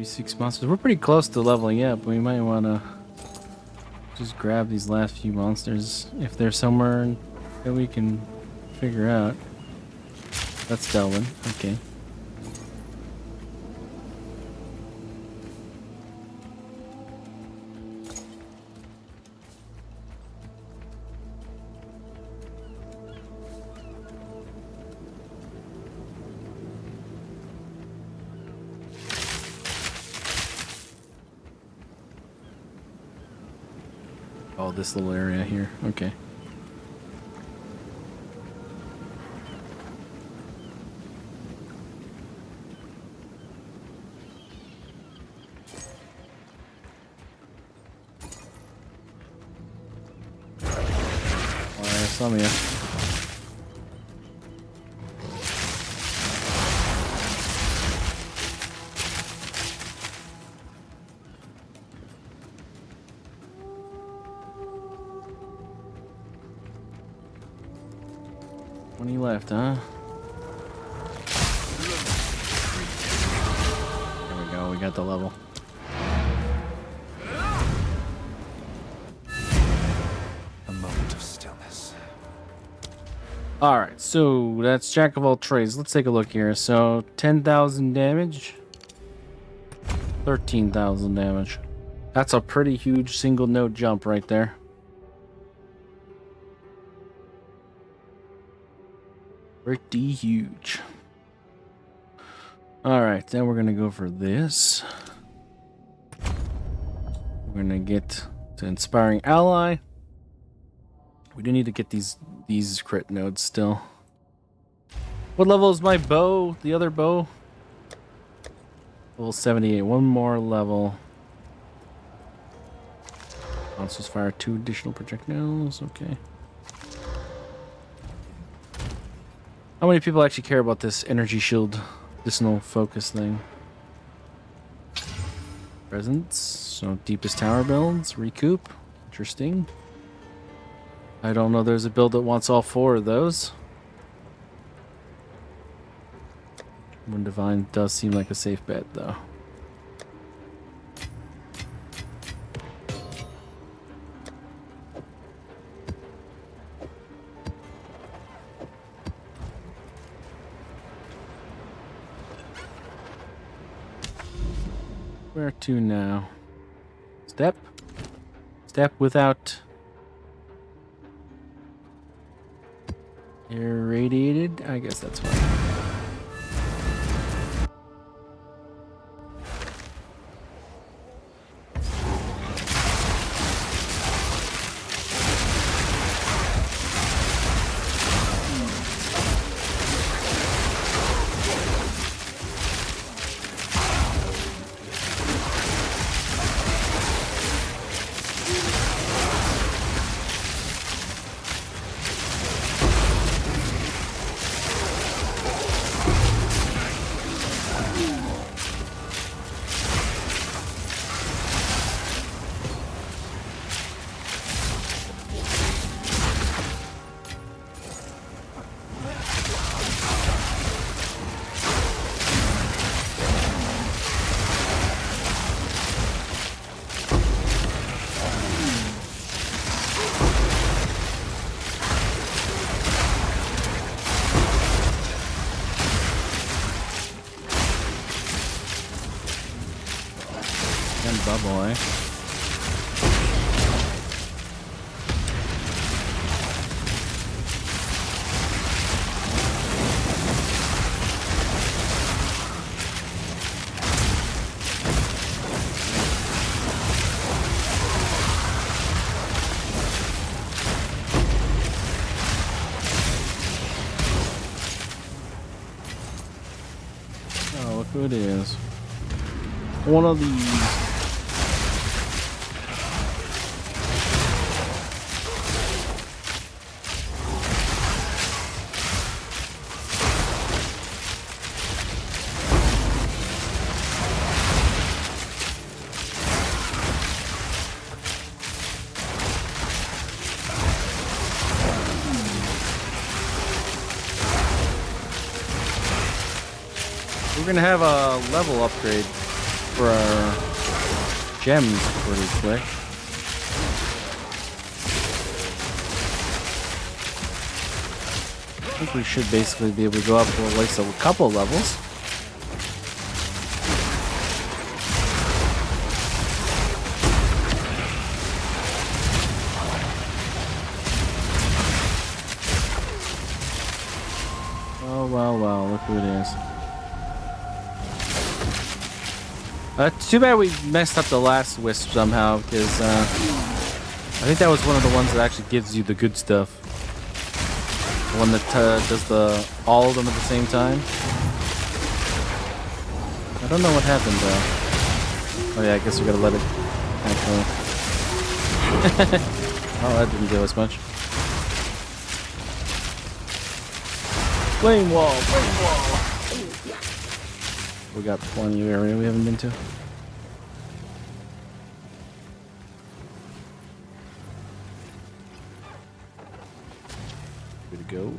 Six monsters. We're pretty close to leveling up. We might want to just grab these last few monsters if they're somewhere that we can figure out. That's Delvin. Okay. Oh, this little area here. Okay. Oh, there's some of you. Left, huh? There we go, we got the level. A moment of stillness. All right, so that's Jack of all trades. Let's take a look here. So 10,000 damage, 13,000 damage. That's a pretty huge single node jump right there. Pretty huge. All right, then we're gonna go for this. We're gonna get to Inspiring Ally. We do need to get these crit nodes still. What level is my bow? The other bow? Level 78. One more level. Monsters fire 2 additional projectiles. Okay. How many people actually care about this energy shield additional focus thing? Presence. So deepest tower builds. Recoup. Interesting. I don't know there's a build that wants all 4 of those. One Divine does seem like a safe bet though. Where to now? Step? Step without... irradiated? I guess that's fine. Bubble, eh? Oh, look who it is. One of these. We're gonna have a level upgrade for our gems pretty quick. I think we should basically be able to go up to at least a couple levels. Oh, well, look who it is. Too bad we messed up the last wisp somehow, because I think that was one of the ones that actually gives you the good stuff. The one that does all of them at the same time. I don't know what happened though. Oh yeah, I guess we gotta let it actually. Oh, that didn't do as much. Flame wall, flame wall. We got plenty of area we haven't been to. Good to go.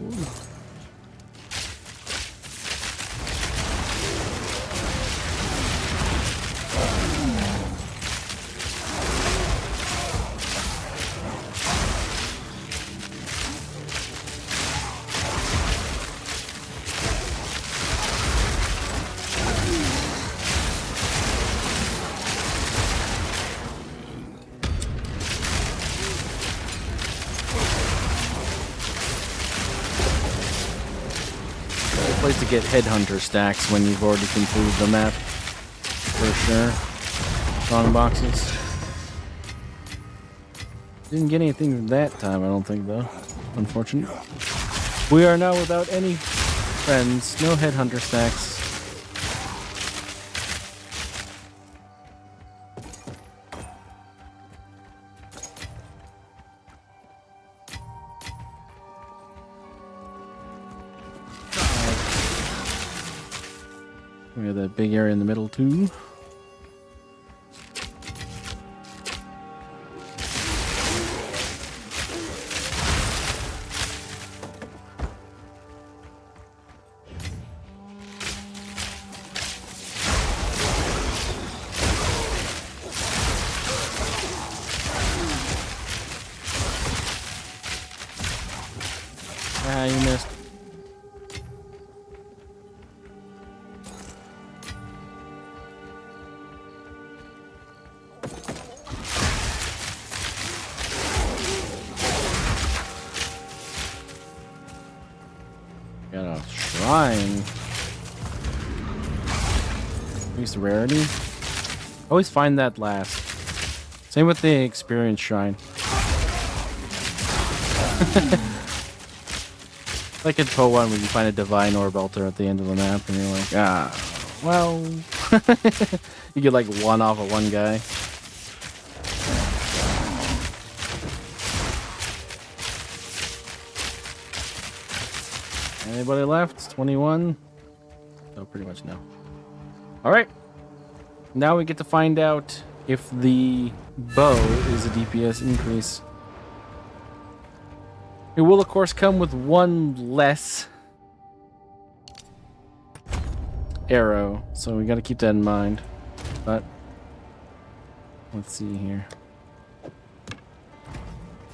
ways to get headhunter stacks when you've already completed the map. For sure. Strong boxes. Didn't get anything that time, I don't think, though. Unfortunate. We are now without any friends. No headhunter stacks. We have that big area in the middle, too. Ah, you missed. Got a shrine. Increase the rarity. Always find that last. Same with the experience shrine. Like in PoE1 when you find a divine orb altar at the end of the map and you're like, well, you get like one off of one guy. Anybody left? 21? Oh, pretty much no. Alright. Now we get to find out if the bow is a DPS increase. It will, of course, come with one less arrow, so we got to keep that in mind. But let's see here.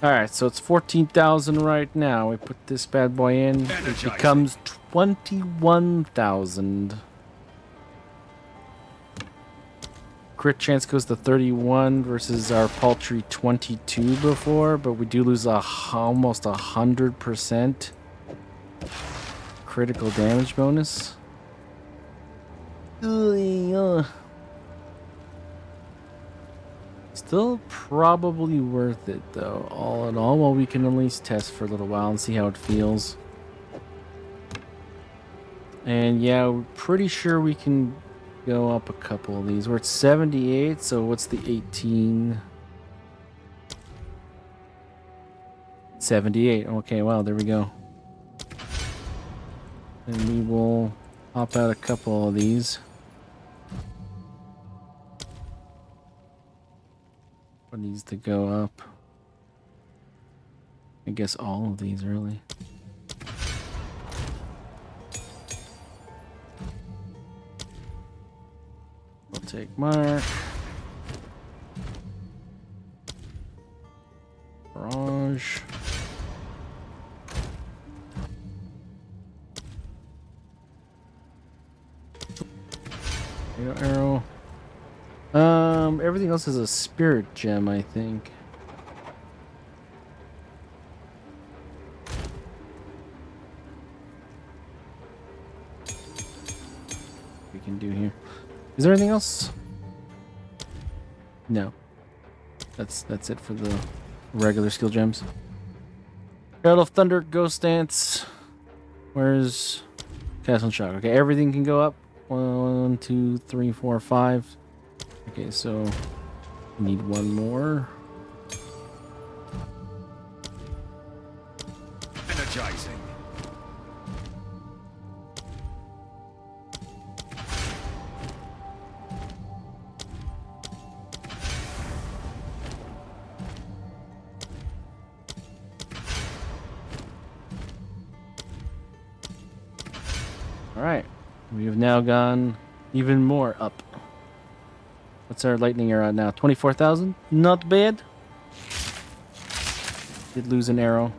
All right, so it's 14,000 right now. We put this bad boy in. It becomes 21,000. Crit chance goes to 31 versus our paltry 22 before, but we do lose almost 100% critical damage bonus. Still probably worth it though, all in all. Well, we can at least test for a little while and see how it feels. And yeah, we're pretty sure we can go up a couple of these. We're at 78, so what's the 18? 78. Okay, wow, there we go. And we will pop out a couple of these. What needs to go up? I guess all of these, really. We'll take Mark. Barrage. Arrow. Everything else is a spirit gem, I think. We can do here. Is there anything else? No. That's it for the regular skill gems. Herald of Thunder, Ghost Dance. Where's Castle and Shock? Okay, everything can go up. 1, 2, 3, 4, 5. Okay, so we need one more. Energizing. All right, we have now gone even more up. What's our lightning arrow at now? 24,000? Not bad. Did lose an arrow.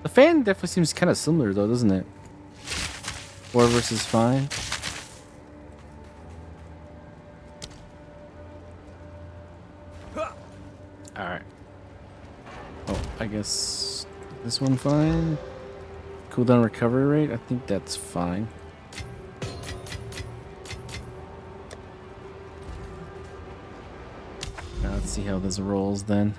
The fan definitely seems kind of similar though, doesn't it? 4 versus 5. Alright. Oh, I guess This one fine. Cooldown recovery rate. I think that's fine. Now let's see how this rolls then.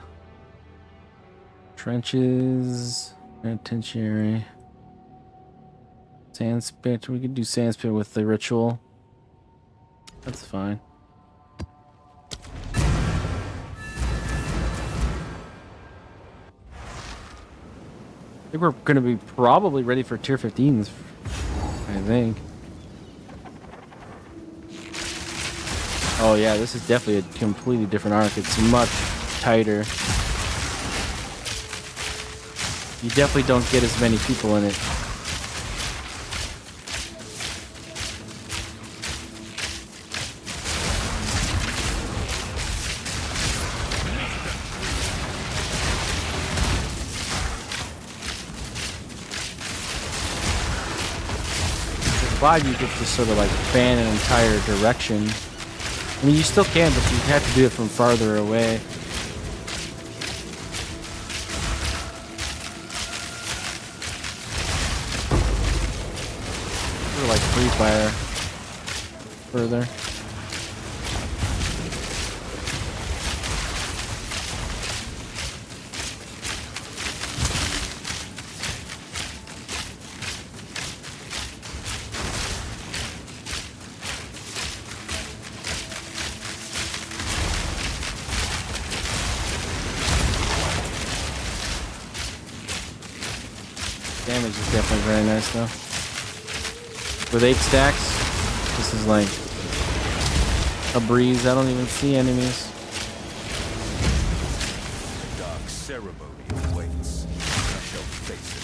Trenches, penitentiary, sandspit. We could do sandspit with the ritual. That's fine. I think we're going to be probably ready for tier 15s. I think. Oh yeah, this is definitely a completely different arc. It's much tighter. You definitely don't get as many people in it. Glad you get to sort of like fan an entire direction. I mean, you still can, but you have to do it from farther away. Or like free fire further. Damage is definitely very nice though. With 8 stacks, this is like a breeze. I don't even see enemies. The dark ceremony awaits. I shall face it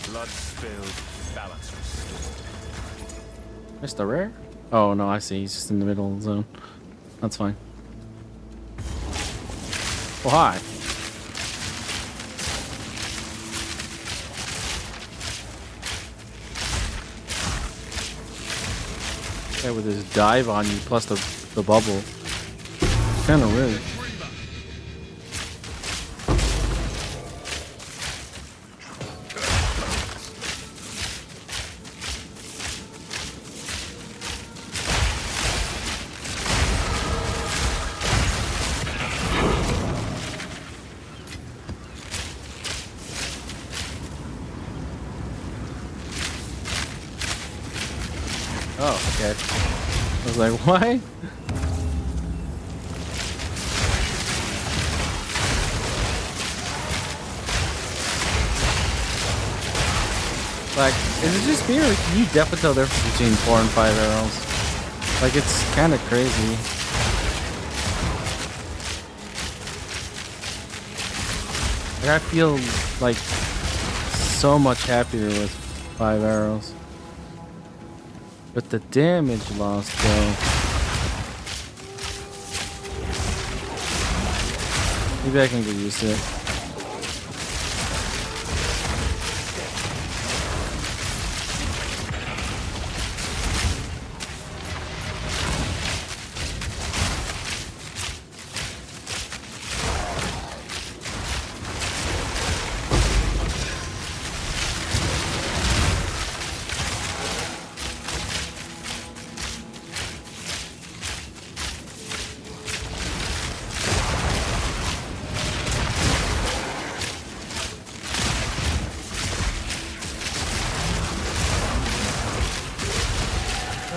with blood spilled, balance restored. Missed the rare? Oh no, I see. He's just in the middle of the zone. That's fine. Oh hi. Yeah, with his dive on you plus the bubble. Kinda rude. Oh, okay. I was like, why? Like, is it just me or can you definitely tell the difference between 4 and 5 arrows? Like, it's kind of crazy. Like, I feel like so much happier with 5 arrows. But the damage loss, though. Maybe I can get used to it.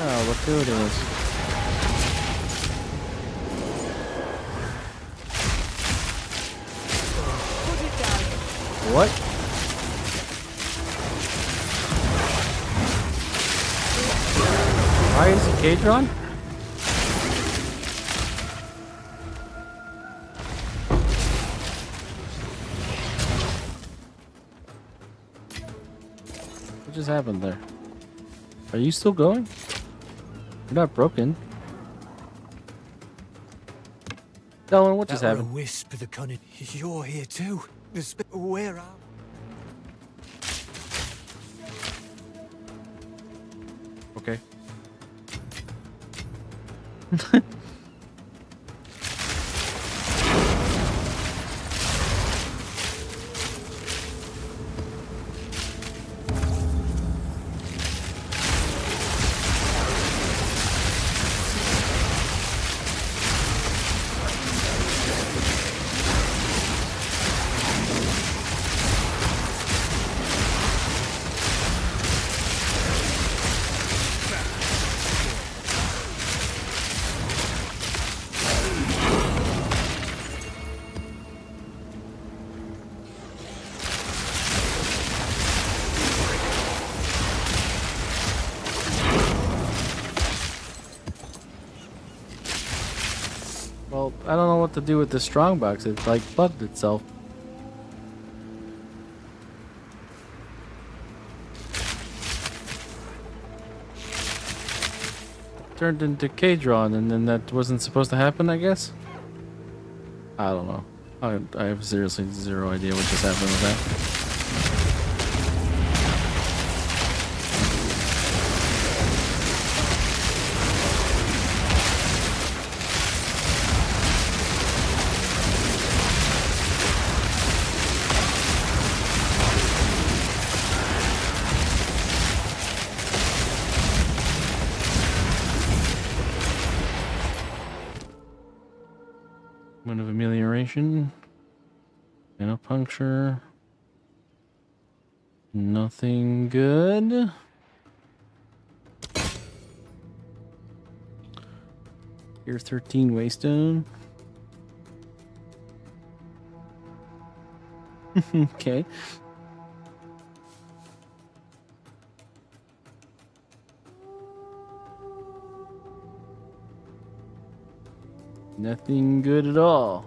Oh, look who it is. Put it down. What? Why is he K-Tron? What just happened there? Are you still going? You're not broken. Dylan, what just That were happened? a wisp of the cunning. You're here too. Where are? Well, I don't know what to do with this strongbox. It like bugged itself. Turned into K-Drawn, and then that wasn't supposed to happen, I guess? I don't know. I have seriously zero idea what just happened with that. One of amelioration. Puncture. Nothing good. Here 13 waystone. Okay. Nothing good at all.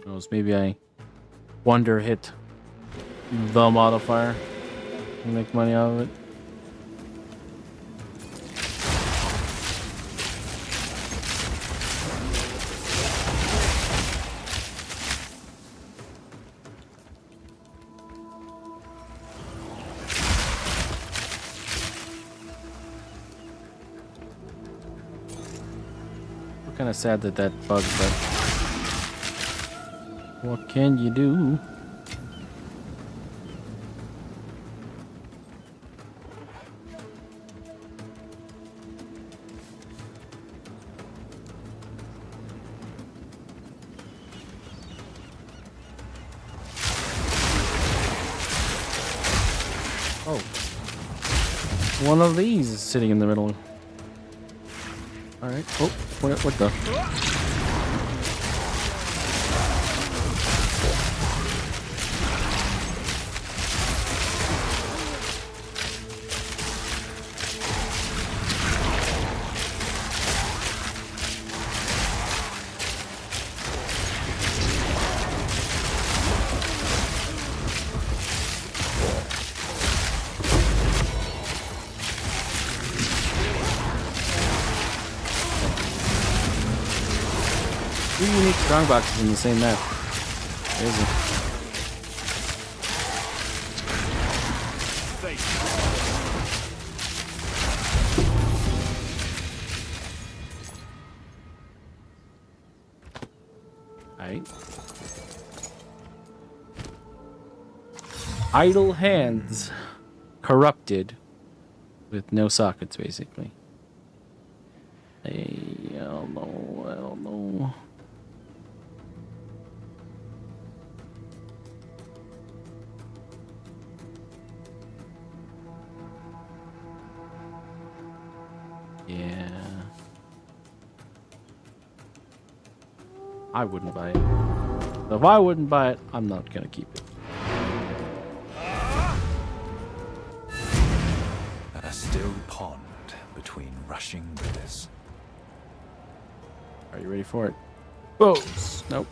Who knows, maybe I wonder hit the modifier and make money out of it. We're kind of sad that that bugged, but what can you do? Oh. One of these is sitting in the middle. Alright. Oh, what the? Two unique strong boxes in the same map. Crazy. Alright. Idle hands. Corrupted. With no sockets, basically. I don't know. Yeah. I wouldn't buy it. If I wouldn't buy it, I'm not gonna keep it. A still pond between rushing rivers. Are you ready for it? Bows. Nope.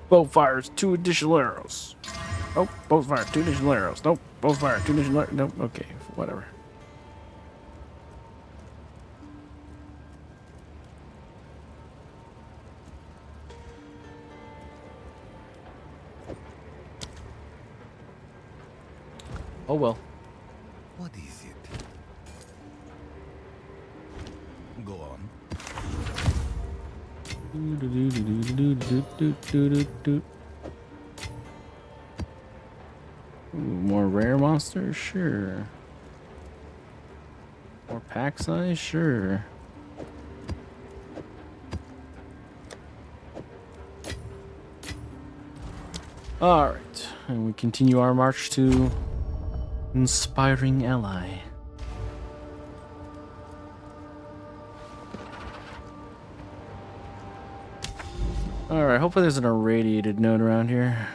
Both fires 2 additional arrows. Oh, both fire 2 additional arrows. Nope, both fire 2 additional arrows. Nope, okay, whatever. Oh well. What is it? Go on. Ooh, more rare monsters? Sure. More pack size? Sure. Alright, and we continue our march to Inspiring Ally. Alright, hopefully there's an irradiated node around here.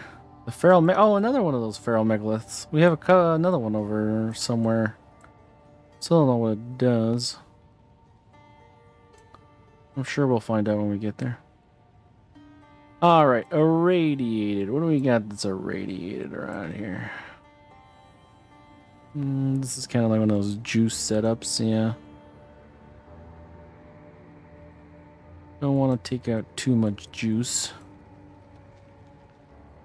The feral oh, another one of those feral megaliths. We have another one over somewhere. Still don't know what it does. I'm sure we'll find out when we get there. Alright, irradiated. What do we got that's irradiated around here? This is kind of like one of those juice setups, yeah. Don't want to take out too much juice.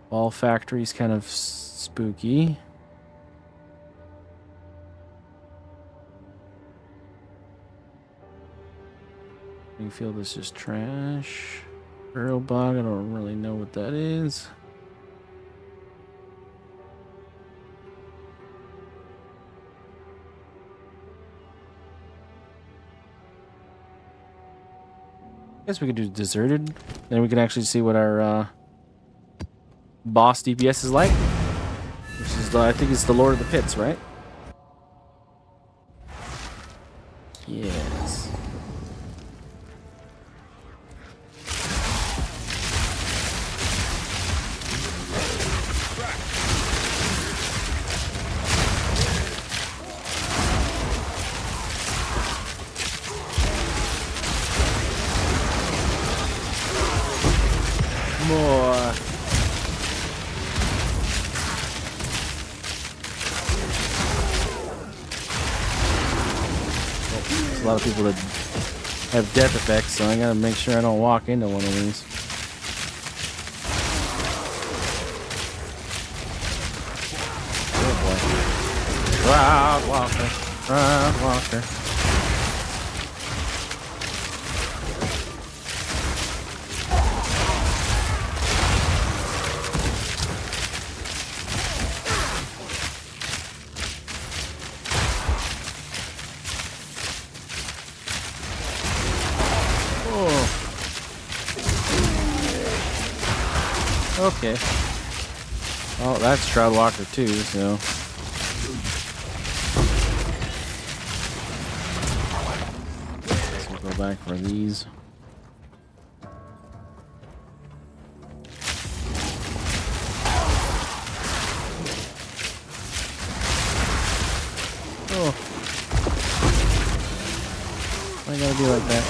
Ball factory's kind of spooky. You feel this is trash. Burial bog, I don't really know what that is. Guess we could do deserted. Then we can actually see what our boss DPS is like. Which is I think it's the Lord of the Pits, right? Yes. More. There's a lot of people that have death effects, so I gotta make sure I don't walk into one of these. Oh boy. Crowd walker. Crowd walker. Okay. Oh, that's Shroud Walker too, so. Let's go back for these. Oh. Why you gotta be like that?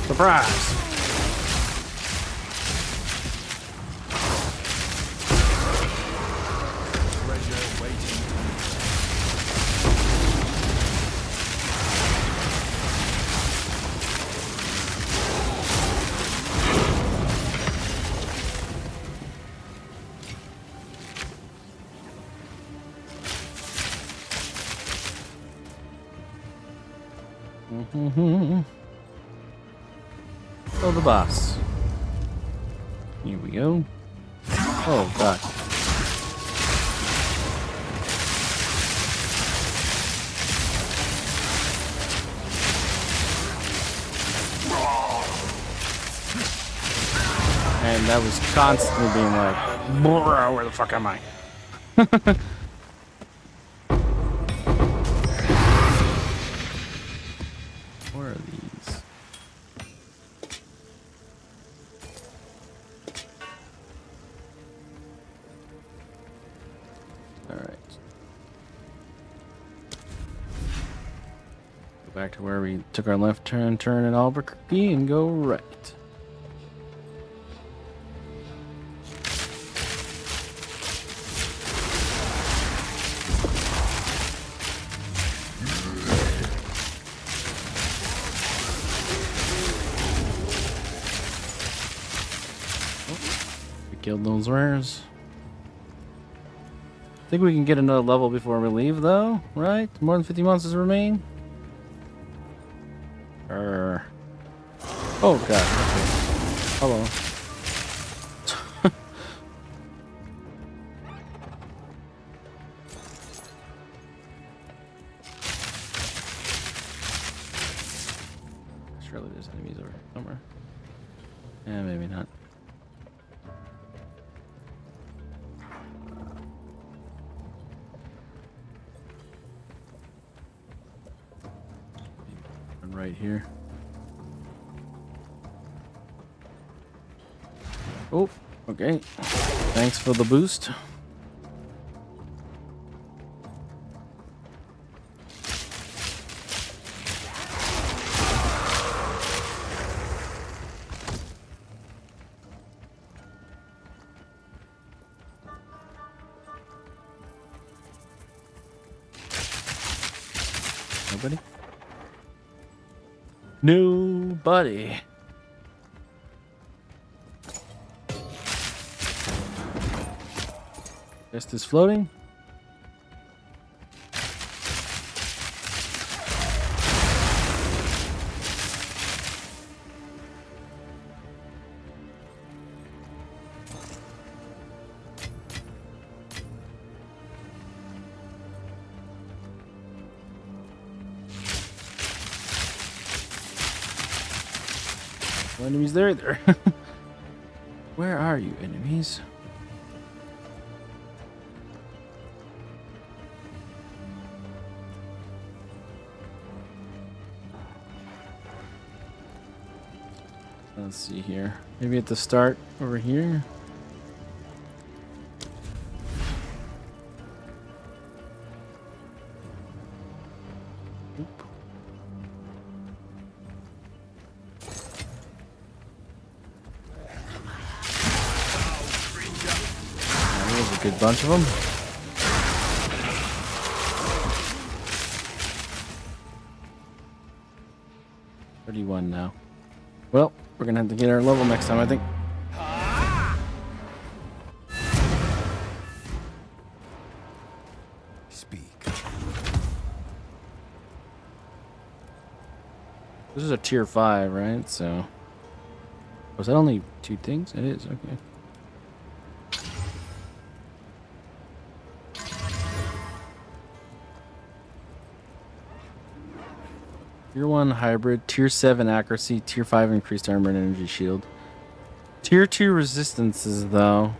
Surprise! Treasure waiting. Oh, the boss. Here we go. Oh, God. And that was constantly being like, "Bro, where the fuck am I?" Where are these? Back to where we took our left turn at Albuquerque, and go right. We killed those rares. I think we can get another level before we leave, though, right? More than 50 monsters remain? Oh, God. Okay. Hello. Surely there's enemies over here somewhere. Yeah, maybe not. Right here. Oh, okay. Thanks for the boost. Nobody? Nobody. Chest is floating. No enemies there either. Where are you, enemies? Let's see here. Maybe at the start over here. Oop. There's a good bunch of them. $31 now. Well, we're gonna have to get our level next time, I think. Speak. This is a tier 5, right? So, was that only 2 things? It is, okay. Tier 1 hybrid, tier 7 accuracy, tier 5 increased armor and energy shield. Tier 2 resistances, though.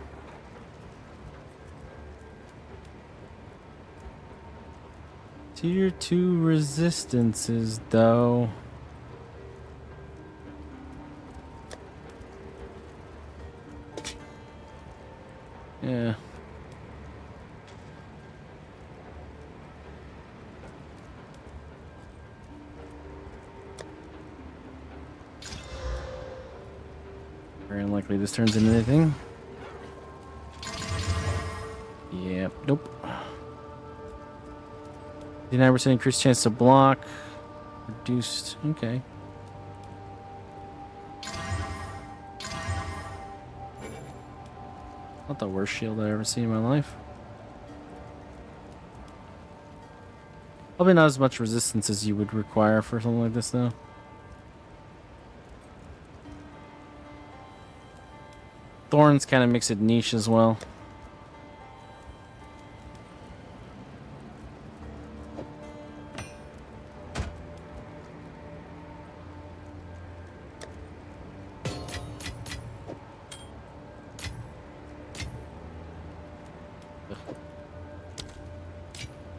Tier 2 resistances, though. Yeah. Very unlikely this turns into anything. Yep, nope. 89% increased chance to block. Reduced, okay. Not the worst shield I've ever seen in my life. Probably not as much resistance as you would require for something like this, though. Thorns kind of makes it niche as well.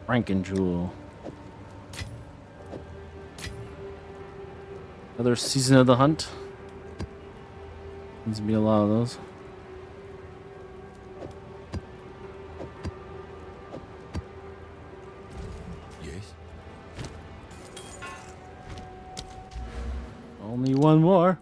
Frankenjewel. Another season of the hunt. Seems to be a lot of those. Yes. Only one more.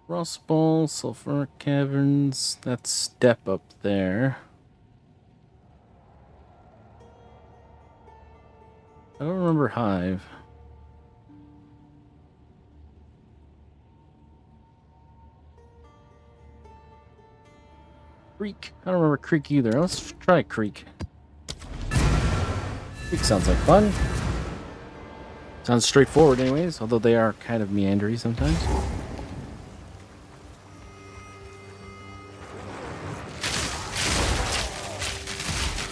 Rust Bowl, Sulfur Caverns. That's step up there. I don't remember Hive. Creek. I don't remember Creek either. Let's try Creek. Creek sounds like fun. Sounds straightforward anyways, although they are kind of meandery sometimes.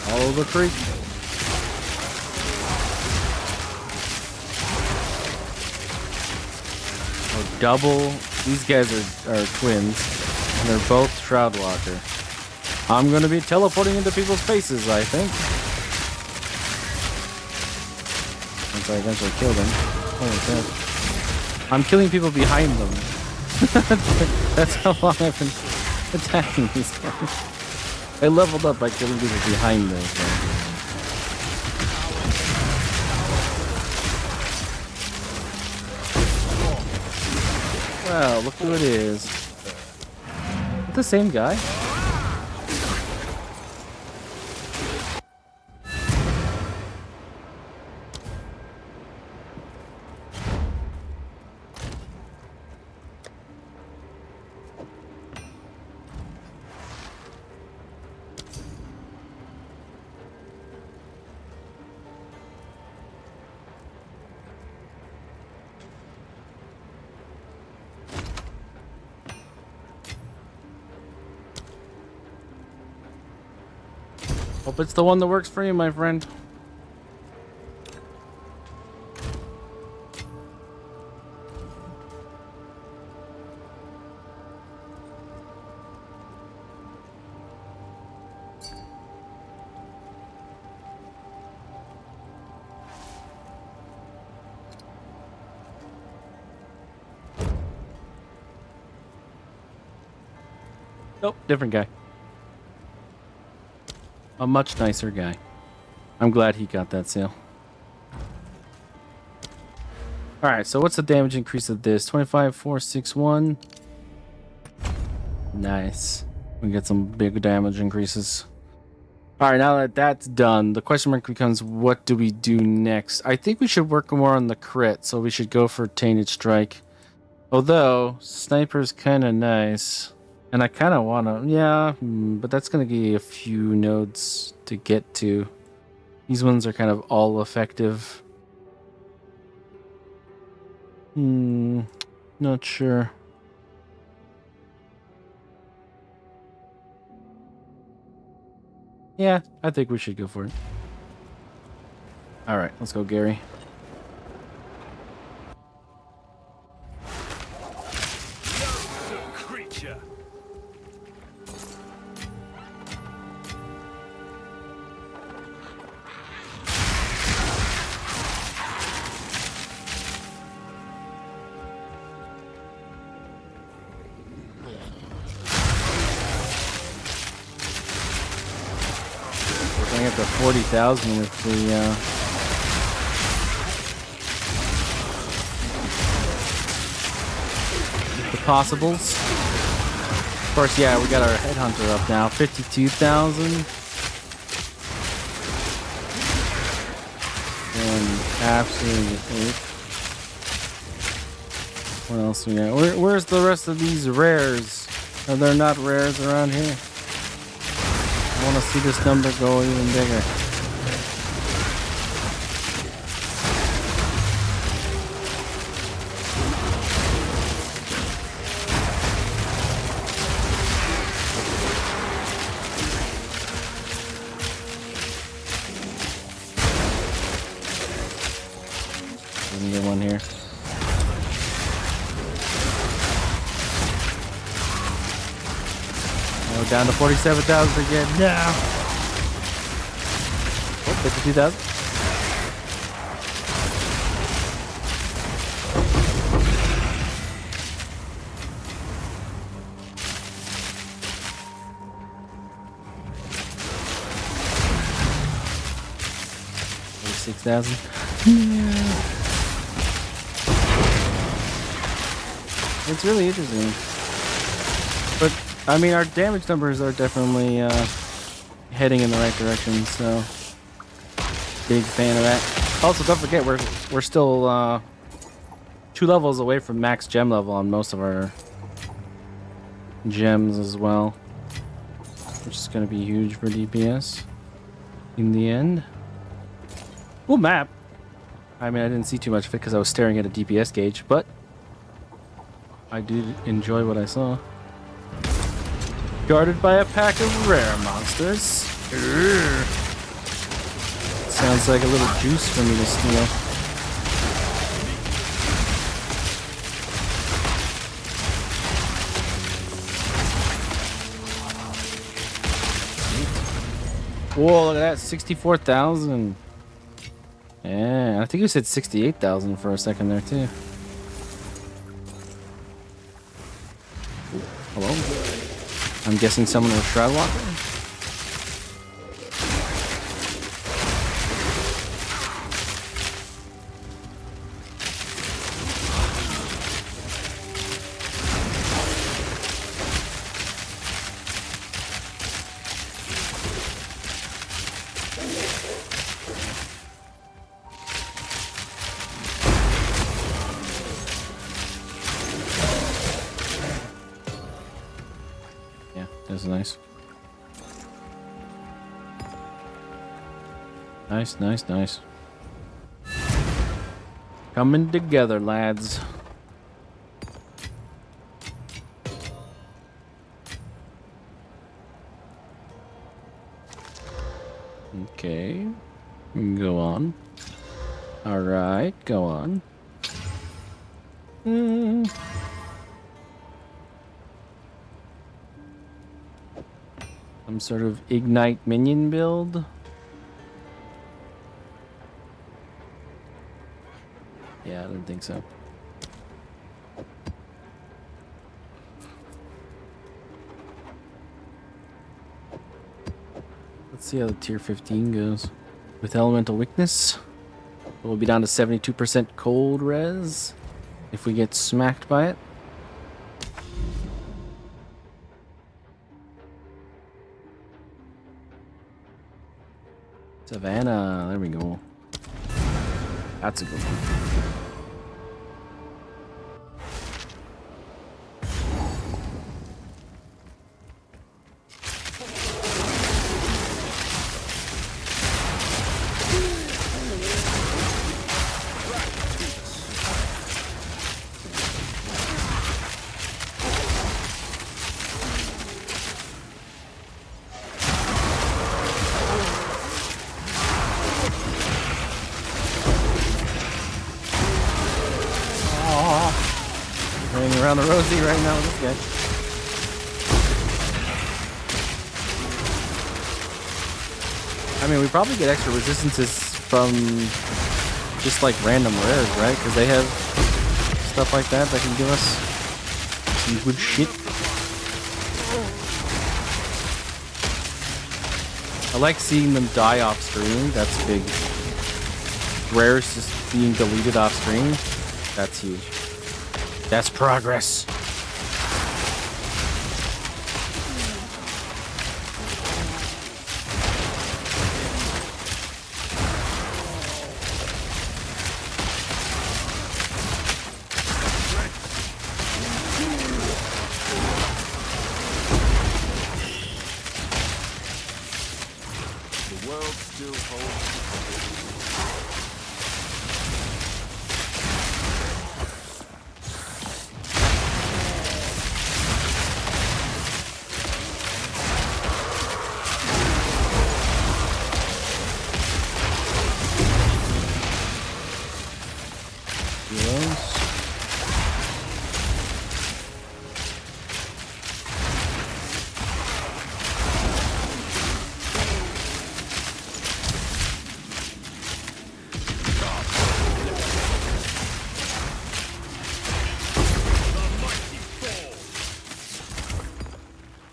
Follow the creek. Oh, double. These guys are twins, and they're both Shroudwalker. I'm going to be teleporting into people's faces, I think. Once I eventually kill them. Holy crap. I'm killing people behind them. That's how long I've been attacking these guys. I leveled up by killing people behind those guys. Wow, look who it is. Is it the same guy? Hope it's the one that works for you, my friend. Nope, different guy. A much nicer guy. I'm glad he got that sale. Alright, so what's the damage increase of this? 25, 4, 6, 1. Nice. We get some big damage increases. Alright, now that that's done, the question mark becomes, what do we do next? I think we should work more on the crit, so we should go for Tainted Strike. Although, Sniper's kind of nice. And I kind of want to, yeah, but that's going to give you a few nodes to get to. These ones are kind of all effective. Not sure. Yeah, I think we should go for it. All right, let's go, Gary. Creature. Bring it to 40,000 with the possibles. Of course, yeah, we got our headhunter up now. 52,000. And absolutely. What else we got? Where's the rest of these rares? Are there not rares around here? I want to see this number go even bigger. Let me get one here. Oh, down to 47,000 again. No. Oh, 52,000. 6,000. It's really interesting. But, I mean, our damage numbers are definitely heading in the right direction, so big fan of that. Also, don't forget, we're still 2 levels away from max gem level on most of our gems as well, which is going to be huge for DPS in the end. Cool map. I mean, I didn't see too much of it because I was staring at a DPS gauge, but I did enjoy what I saw. Guarded by a pack of rare monsters. Urgh. Sounds like a little juice for me to steal. Whoa, look at that, 64,000. Yeah, I think you said 68,000 for a second there too. Hello? I'm guessing someone with Shroudwalker? That's nice. Nice. Coming together, lads. Okay. Go on. Alright, go on. Some sort of ignite minion build. Yeah, I don't think so. Let's see how the tier 15 goes. With elemental weakness, we'll be down to 72% cold res if we get smacked by it. Savannah, there we go. That's a good one. Running around the rosy right now with this guy. I mean, we probably get extra resistances from just like random rares, right? Because they have stuff like that that can give us some good shit. I like seeing them die off screen. That's big. Rares just being deleted off screen. That's huge. That's progress. The world still holds.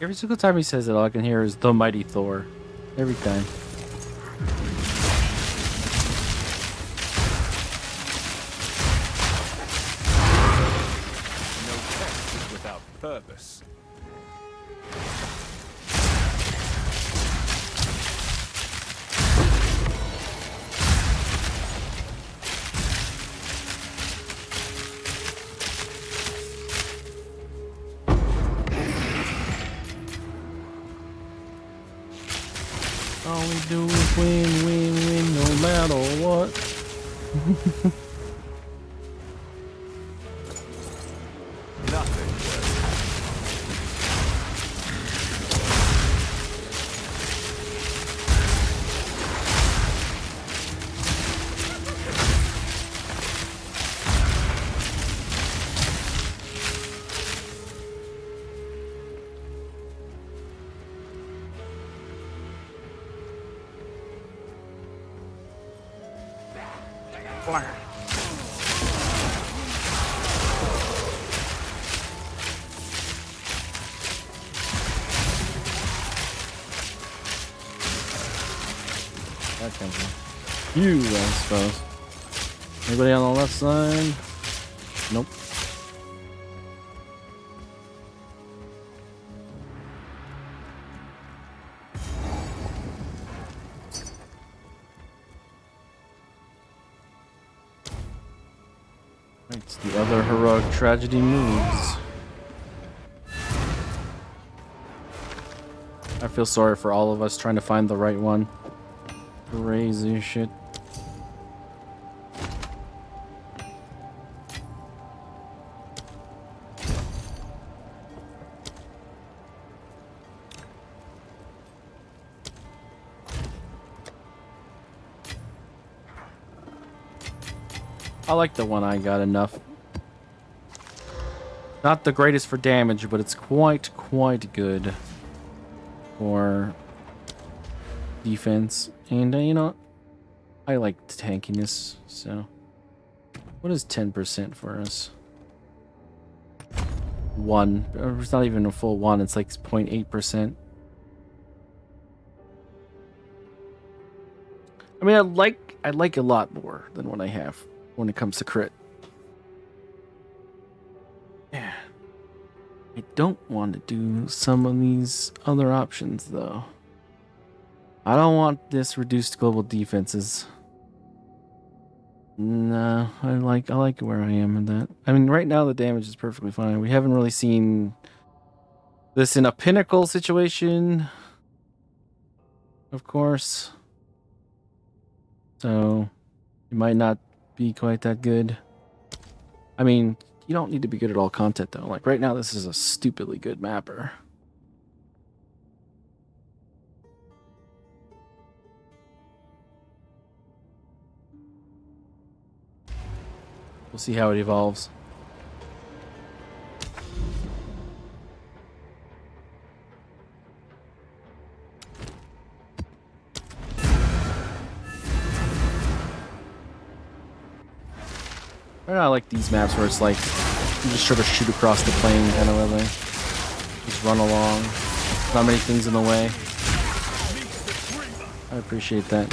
Every single time he says it, all I can hear is the mighty Thor. Every time. purpose. All we do is win, win, win, no matter what. Nothing works. That comes in. You, I suppose. Anybody on the left side? Nope. Right, the other heroic tragedy moves. I feel sorry for all of us trying to find the right one. Crazy shit. I like the one I got enough. Not the greatest for damage, but it's quite good for defense. And you know, I like tankiness, so what is 10% for us? 1. It's not even a full 1, it's like 0.8%. I mean, I like a lot more than what I have when it comes to crit. Yeah. I don't want to do some of these other options though. I don't want this reduced global defenses. No, I like where I am in that. I mean, right now the damage is perfectly fine. We haven't really seen this in a pinnacle situation, of course. So it might not be quite that good. I mean, you don't need to be good at all content though. Like right now, this is a stupidly good mapper. We'll see how it evolves. I like these maps where it's like you just sort of shoot across the plane kind of way. Just run along. Not many things in the way. I appreciate that.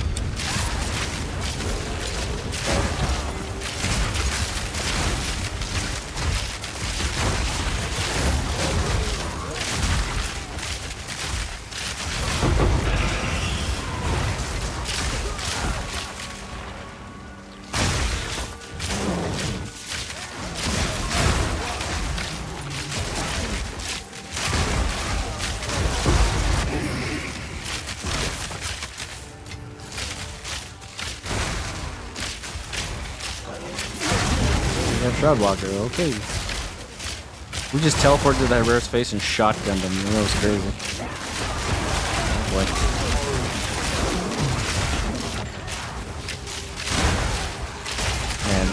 Shroud Walker, okay. We just teleported to that rare's face and shotgunned him. That was crazy. Oh boy. Man,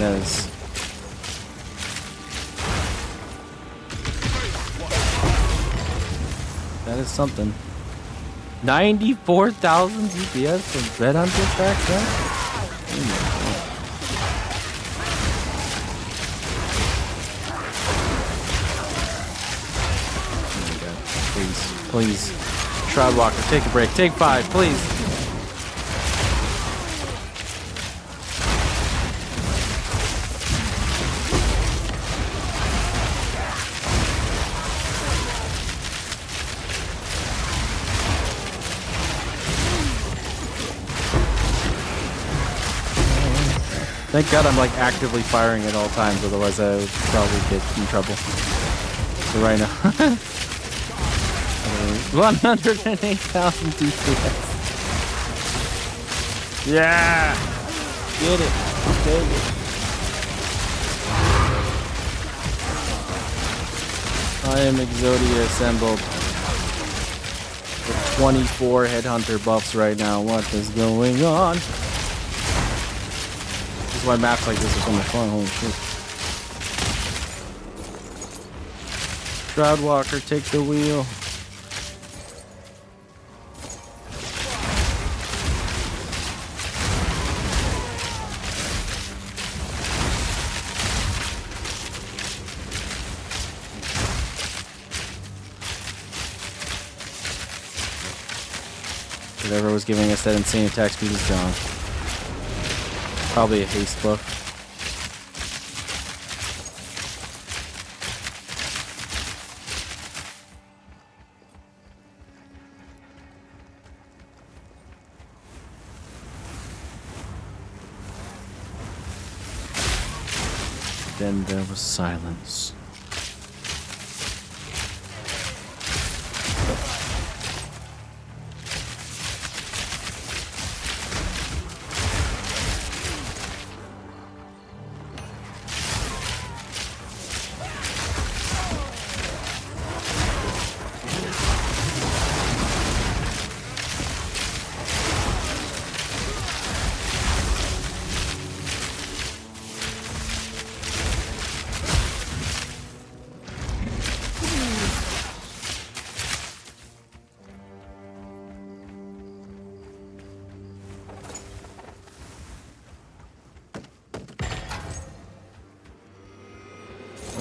that is something. 94,000 DPS from Red Hunter back then? Oh my God. Please. Shroud Walker, take a break. Take 5, please. Thank God I'm like actively firing at all times, otherwise I would probably get in trouble. So right now, 108,000 DPS. Yeah, get it, take it. I am Exodia assembled with 24 headhunter buffs right now. What is going on? This is why maps like this are so much fun. Holy shit. Shroudwalker, take the wheel. Whatever was giving us that insane attack speed is gone. Probably a haste buff. Then there was silence.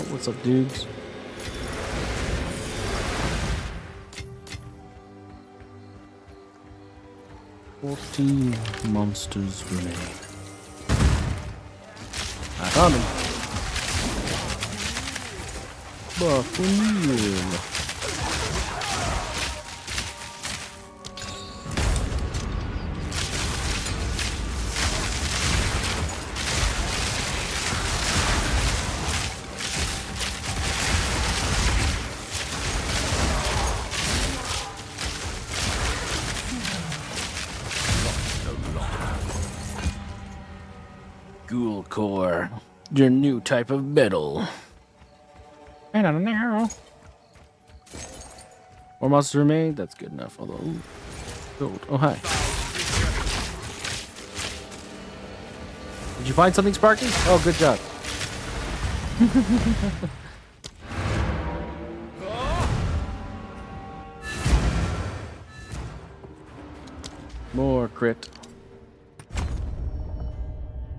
What's up, dudes? "14 monsters remain." I found him. Buff wheel. Ghoul core, your new type of metal. I don't know. More monsters remain. That's good enough. Although, ooh, gold. Oh hi. Did you find something, Sparky? Oh, good job. More crit.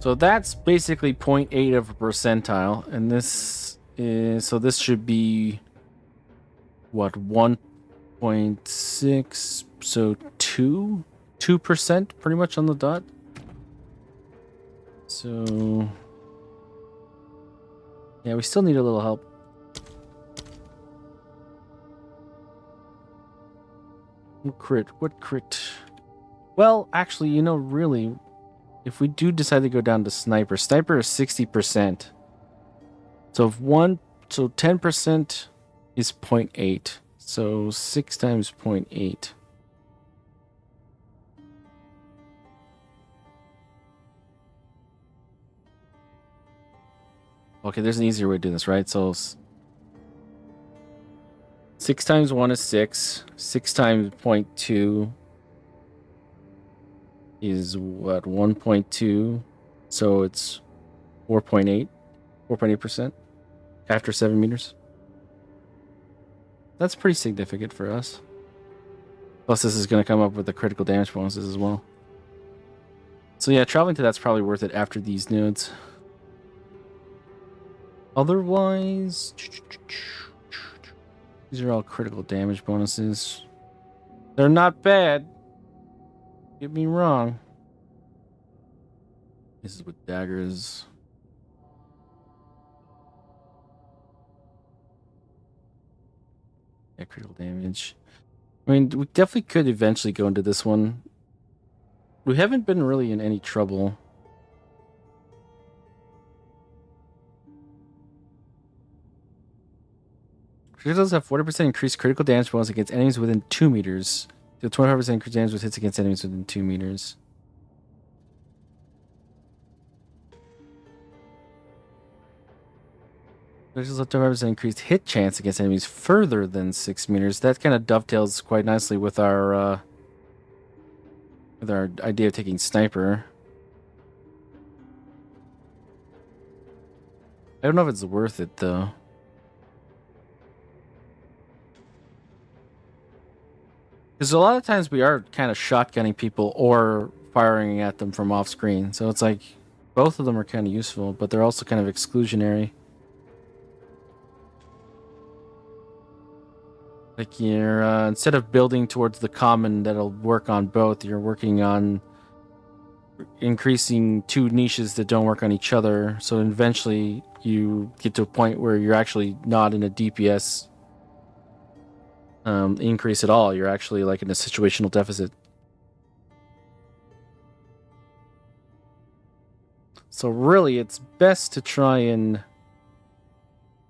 So that's basically 0.8 of a percentile, and this is, so this should be what, 1.6, so 2% pretty much on the dot. So yeah, we still need a little help. What crit? Well, actually, you know, really, if we do decide to go down to sniper is 60%. So if 10% is 0.8. So 6 times 0.8. Okay, there's an easier way to do this, right? So 6 times 1 is 6. 6 times 0.2 is what, 1.2, so it's 4.8% after 7 meters. That's pretty significant for us. Plus this is going to come up with the critical damage bonuses as well. So yeah, traveling to that's probably worth it after these nodes. Otherwise, these are all critical damage bonuses. They're not bad. Get me wrong. This is with daggers. Yeah, critical damage. I mean, we definitely could eventually go into this one. We haven't been really in any trouble. Projectiles have 40% increased critical damage bonus against enemies within 2 meters. Deal 25% increased damage with hits against enemies within 2 meters. Projectiles have 25% increased hit chance against enemies further than 6 meters. That kind of dovetails quite nicely with our idea of taking sniper. I don't know if it's worth it though. Because a lot of times we are kind of shotgunning people or firing at them from off screen. So it's like both of them are kind of useful, but they're also kind of exclusionary. Like you're instead of building towards the common that'll work on both, you're working on increasing two niches that don't work on each other. So eventually you get to a point where you're actually not in a DPS increase at all. You're actually like in a situational deficit. So really, it's best to try and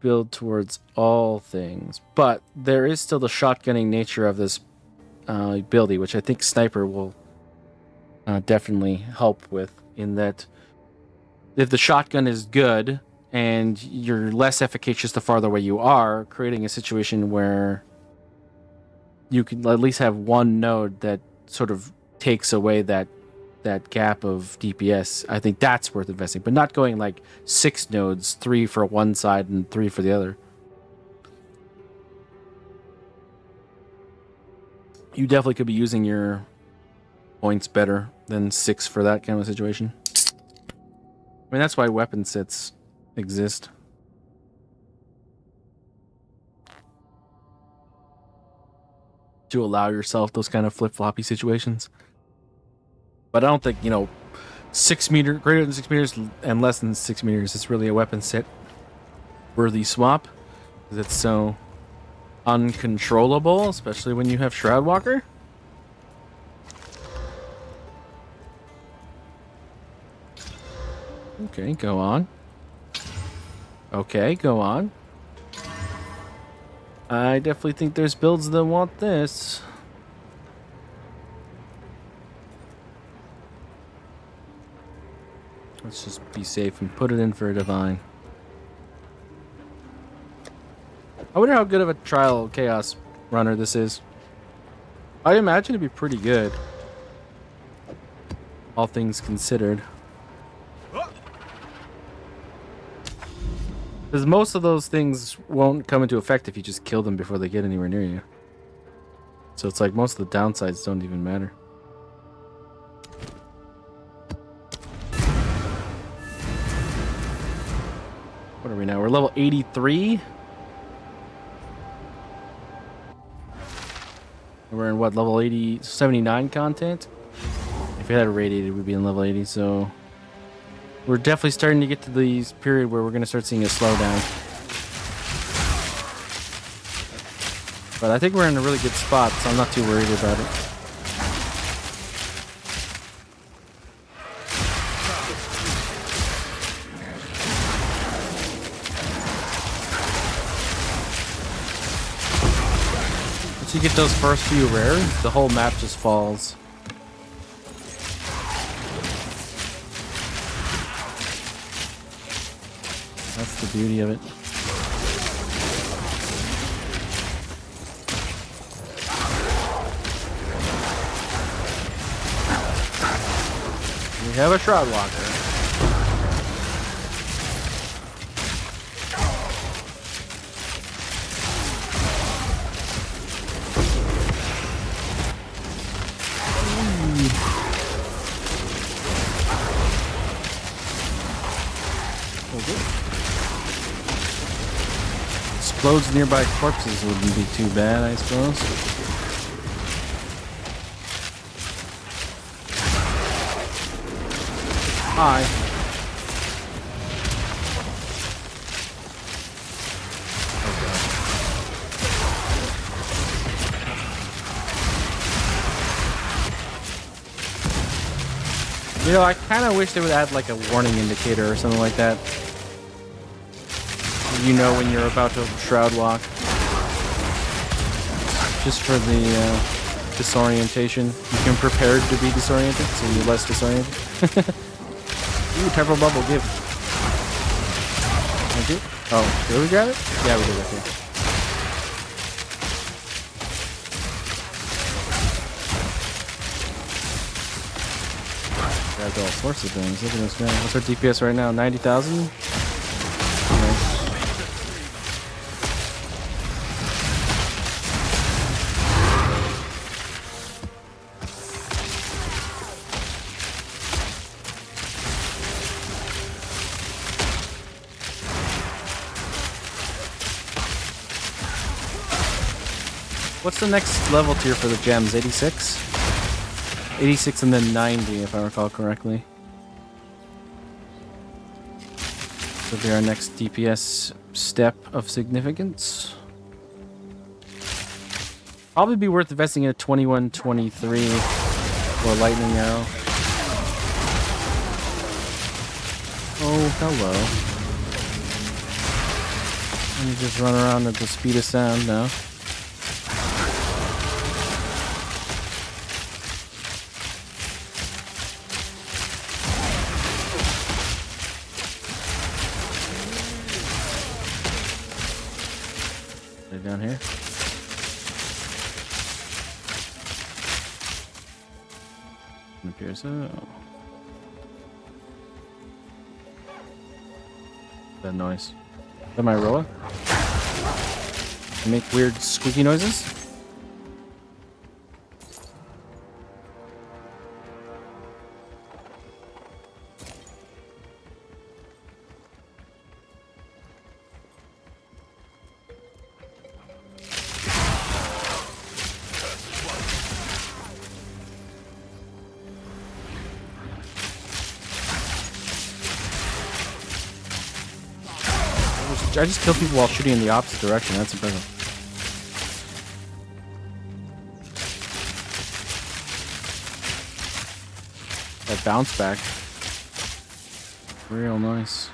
build towards all things. But there is still the shotgunning nature of this ability, which I think Sniper will definitely help with, in that if the shotgun is good and you're less efficacious the farther away you are, creating a situation where you can at least have one node that sort of takes away that gap of DPS. I think that's worth investing, but not going like 6 nodes, 3 for one side and 3 for the other. You definitely could be using your points better than 6 for that kind of situation. I mean, that's why weapon sets exist. To allow yourself those kind of flip-floppy situations. But I don't think, 6 meter, greater than 6 meters and less than 6 meters is really a weapon set worthy swap. Because it's so uncontrollable, especially when you have Shroudwalker. Okay, go on. Okay, go on. I definitely think there's builds that want this. Let's just be safe and put it in for a divine. I wonder how good of a trial chaos runner this is. I imagine it'd be pretty good. All things considered. Because most of those things won't come into effect if you just kill them before they get anywhere near you. So it's like most of the downsides don't even matter. What are we now? We're level 83? We're in what, level 80, 79 content? If we had it radiated, we'd be in level 80, so... We're definitely starting to get to the period where we're going to start seeing a slowdown. But I think we're in a really good spot, so I'm not too worried about it. Once you get those first few rares, the whole map just falls. That's the beauty of it. We have a Shroudwalker. Explodes nearby corpses wouldn't be too bad, I suppose. Hi. I kind of wish they would add like a warning indicator or something like that. When you're about to shroud walk. just for the disorientation. You can prepare to be disoriented, so you're less disoriented. Ooh, temporal bubble, give. Thank you. Oh, did we grab it? Yeah, we did. Okay. Grabbed all sorts of things. Look at this guy. What's our DPS right now? 90,000? Nice. What's the next level tier for the gems? 86? 86 and then 90, if I recall correctly. So be our next DPS step of significance. Probably be worth investing in a 2123 or lightning arrow. Oh, hello. Let me just run around at the speed of sound now. Down here. It appears so. That noise. Is that my roller? They make weird squeaky noises? I just kill people while shooting in the opposite direction. That's impressive. That bounce back. Real nice.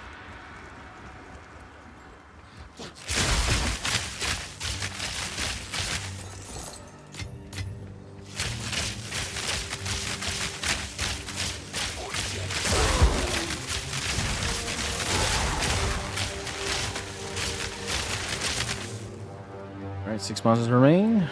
Alright, 6 monsters remain.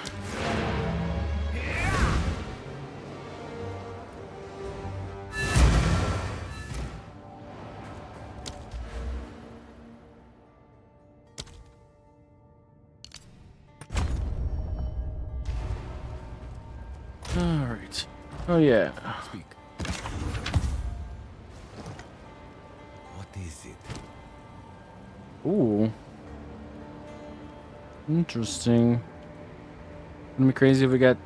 Alright. Oh yeah. Speak. What is it? Ooh. Interesting. Wouldn't be crazy if we got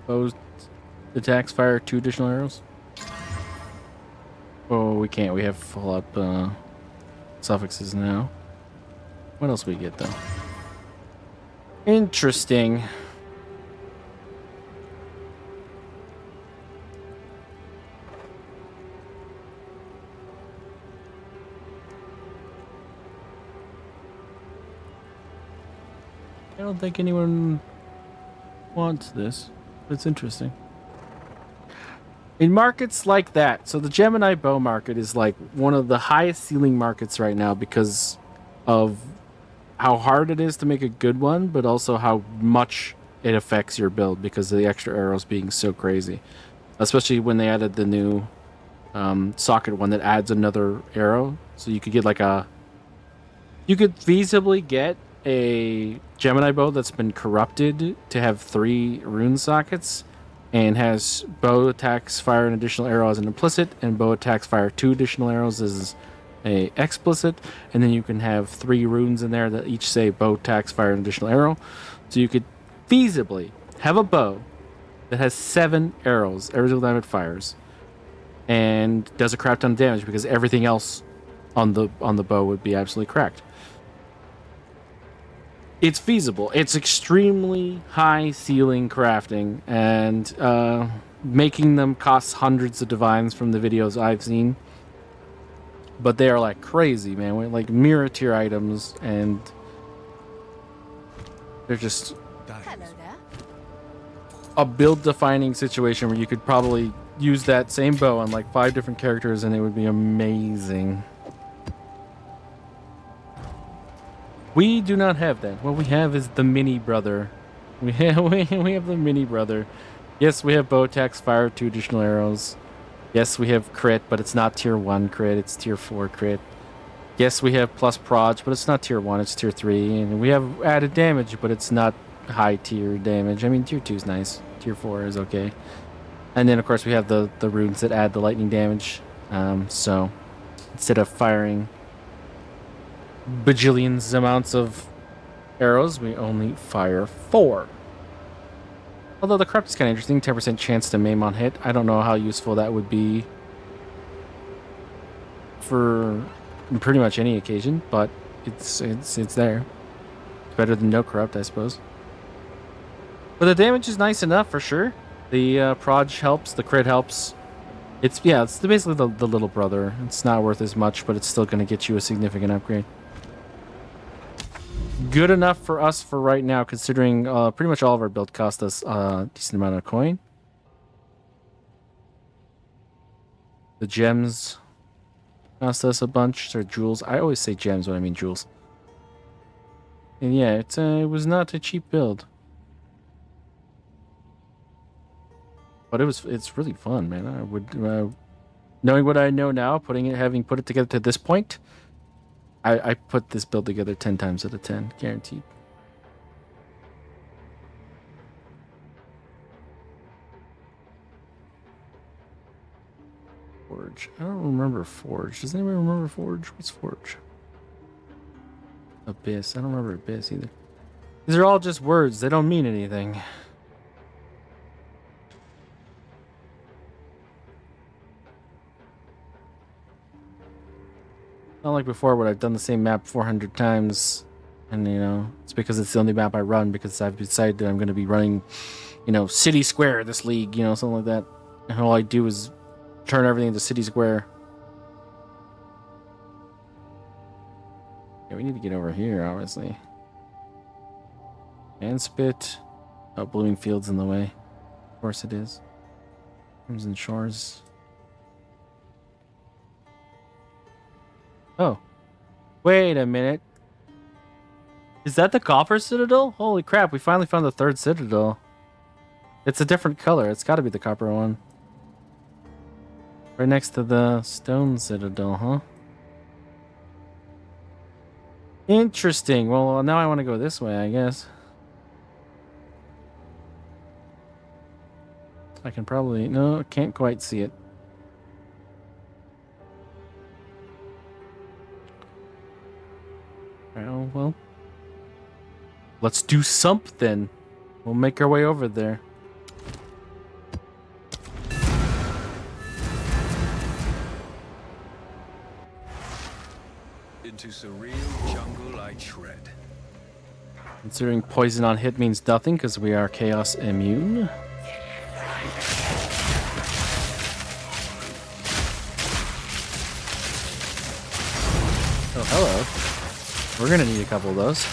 bows attacks fire 2 additional arrows. Oh, we can't. We have full up suffixes now. What else we get though? Interesting. I don't think anyone wants this, but it's interesting. In markets like that, so the Gemini bow market is like one of the highest ceiling markets right now because of how hard it is to make a good one, but also how much it affects your build because of the extra arrows being so crazy. Especially when they added the new socket one that adds another arrow. So you could get like a... You could feasibly get a Gemini bow that's been corrupted to have 3 rune sockets and has bow attacks fire an additional arrow as an implicit and bow attacks fire 2 additional arrows as a explicit, and then you can have 3 runes in there that each say bow attacks fire an additional arrow. So you could feasibly have a bow that has 7 arrows every single time it fires and does a crap ton of damage because everything else on the bow would be absolutely cracked. It's feasible. It's extremely high ceiling crafting, and making them costs hundreds of divines from the videos I've seen. But they are like crazy, man. We're like mirror tier items, and they're just... Hello there. a build defining situation where you could probably use that same bow on like 5 different characters and it would be amazing. We do not have that. What we have is the mini brother. We have the mini brother. Yes, we have bow attacks, fire 2 additional arrows. Yes, we have crit, but it's not tier 1 crit, it's tier 4 crit. Yes, we have plus proj, but it's not tier 1, it's tier 3. And we have added damage, but it's not high tier damage. I mean, tier 2 is nice. Tier 4 is okay. And then, of course, we have the runes that add the lightning damage. So, instead of firing bajillions amounts of arrows, we only fire 4. Although the corrupt is kind of interesting, 10% chance to maim on hit. I don't know how useful that would be for pretty much any occasion, but it's there. It's better than no corrupt, I suppose. But the damage is nice enough for sure. The proj helps, the crit helps. It's basically the little brother. It's not worth as much, but it's still going to get you a significant upgrade. Good enough for us for right now, considering pretty much all of our build cost us a decent amount of coin. The gems cost us a bunch, or jewels. I always say gems when I mean jewels. And yeah, it was not a cheap build. But it's really fun, man. I would, knowing what I know now, having put it together to this point, I put this build together 10 times out of 10, guaranteed. Forge. I don't remember Forge. Does anybody remember Forge? What's Forge? Abyss. I don't remember Abyss either. These are all just words. They don't mean anything. Not like before where I've done the same map 400 times and, it's because it's the only map I run because I've decided that I'm going to be running, City Square this league, something like that. And all I do is turn everything into City Square. Yeah, we need to get over here, obviously. And spit. Oh, Blooming Fields in the way. Of course it is. Crimson Shores. Oh, wait a minute. Is that the Copper Citadel? Holy crap, we finally found the 3rd Citadel. It's a different color. It's got to be the copper one. Right next to the Stone Citadel, huh? Interesting. Well, now I want to go this way, I guess. I can probably... No, I can't quite see it. Well, let's do something. We'll make our way over there. Into surreal jungle I tread. Considering poison on hit means nothing because we are chaos immune. Oh, hello. We're gonna need a couple of those.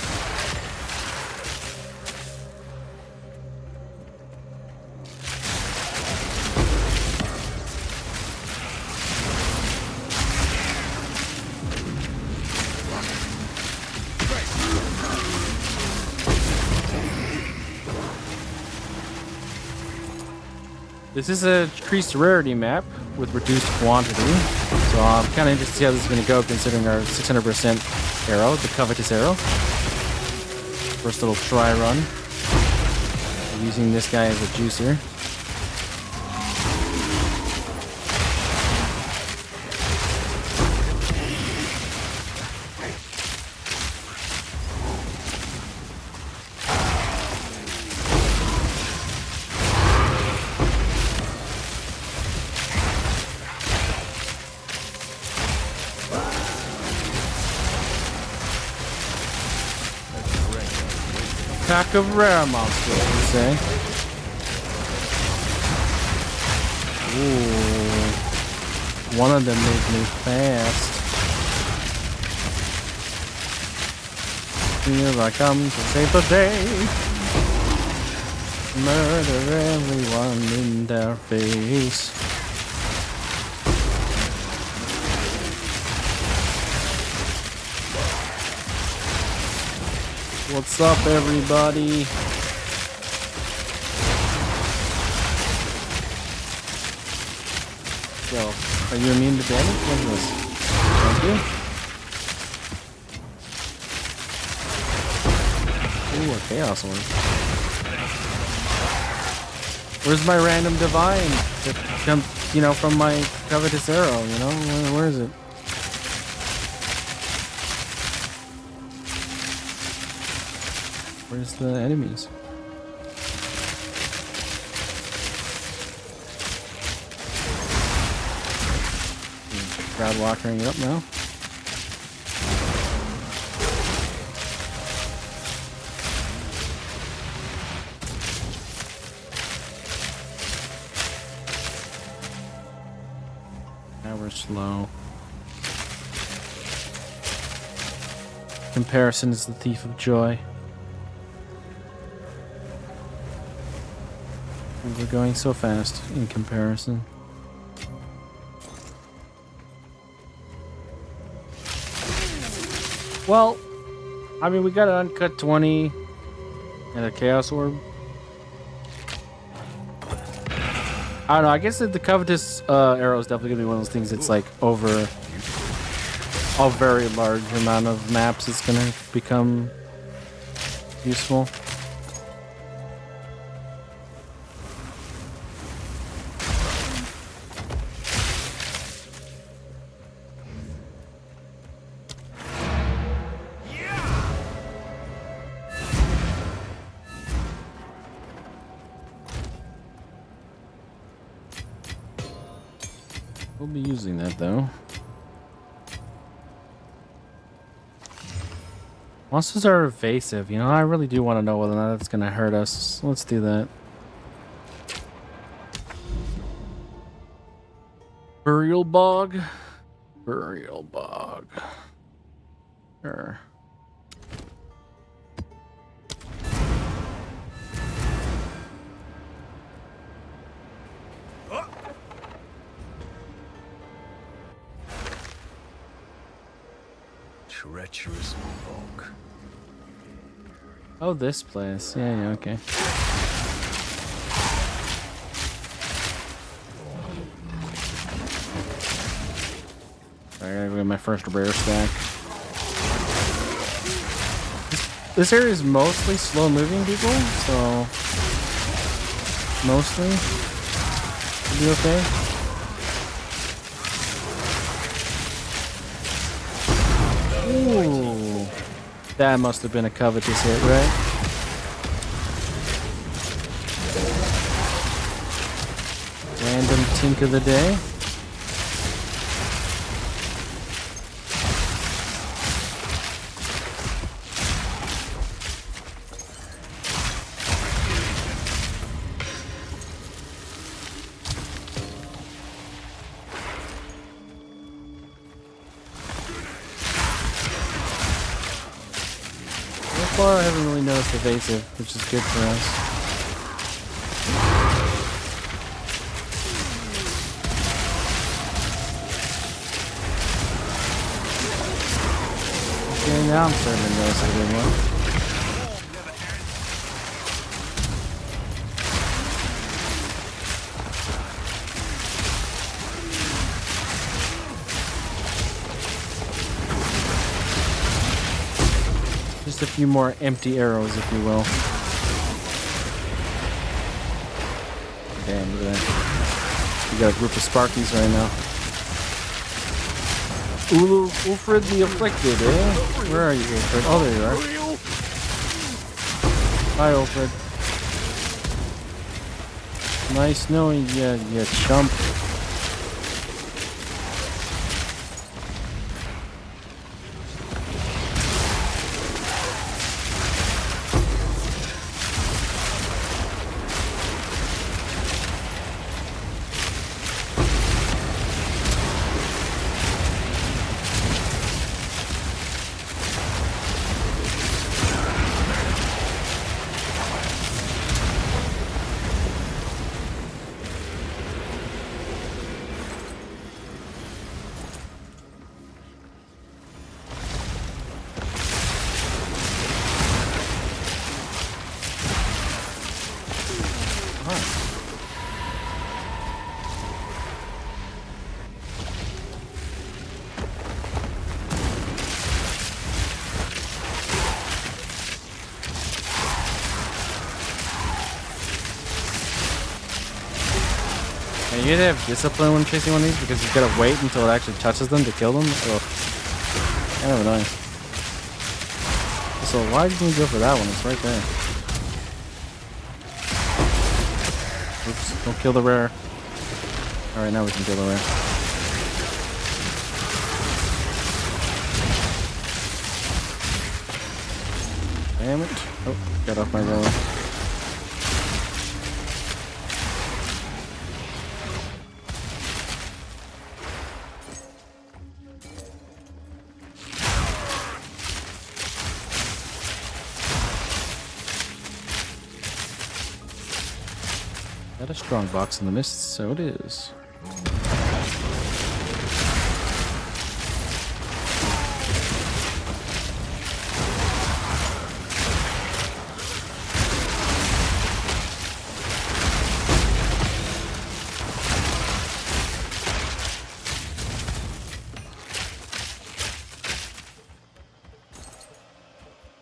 This is a increased rarity map with reduced quantity, so I'm kind of interested to see how this is going to go considering our 600% arrow, the covetous arrow. First little try run. Using this guy as a juicer. Pack of rare monsters, you say? Ooh. One of them made me fast. Here I come to save the day. Murder everyone in their face. What's up, everybody? Yo, are you immune to damage? What is this? Thank you. Ooh, a chaos orb. Where's my random divine that comes, you know, from my covetous arrow? You know, where is it? Where's the enemies? Crowd walking up now. Now we're slow. Comparison is the thief of joy. We're going so fast in comparison. Well, I mean, we got an uncut 20 and a chaos orb. I don't know. I guess that the covetous arrow is definitely gonna be one of those things that's like over a very large amount of maps. It's gonna become useful. We'll be using that though. Monsters are evasive, you know. I really do want to know whether or not that's gonna hurt us. Let's do that. Burial bog. Burial bog. Sure. Treacherous bog. Oh, this place. Yeah, okay. I gotta go get my first rare stack. This area is mostly slow moving people, so mostly it'll be okay. Ooh, that must have been a covetous hit, right? Random tink of the day. So far, I haven't really noticed evasive, which is good for us. Okay, now I'm starting to notice it a bit more. Just a few more empty arrows, if you will. Damn, look at that. We got a group of Sparkies right now. Ulfred the Afflicted, eh? Where are you, Ulfred? Oh, there you are. Hi, Ulfred. Nice knowing you, you chump. You need to have discipline when chasing one of these because you gotta wait until it actually touches them to kill them. Ugh. Kind of annoying. So why did you go for that one? It's right there. Oops, don't kill the rare. Alright, now we can kill the rare. Damn it. Oh, got off my roller. Got a strong box in the mist, so it is.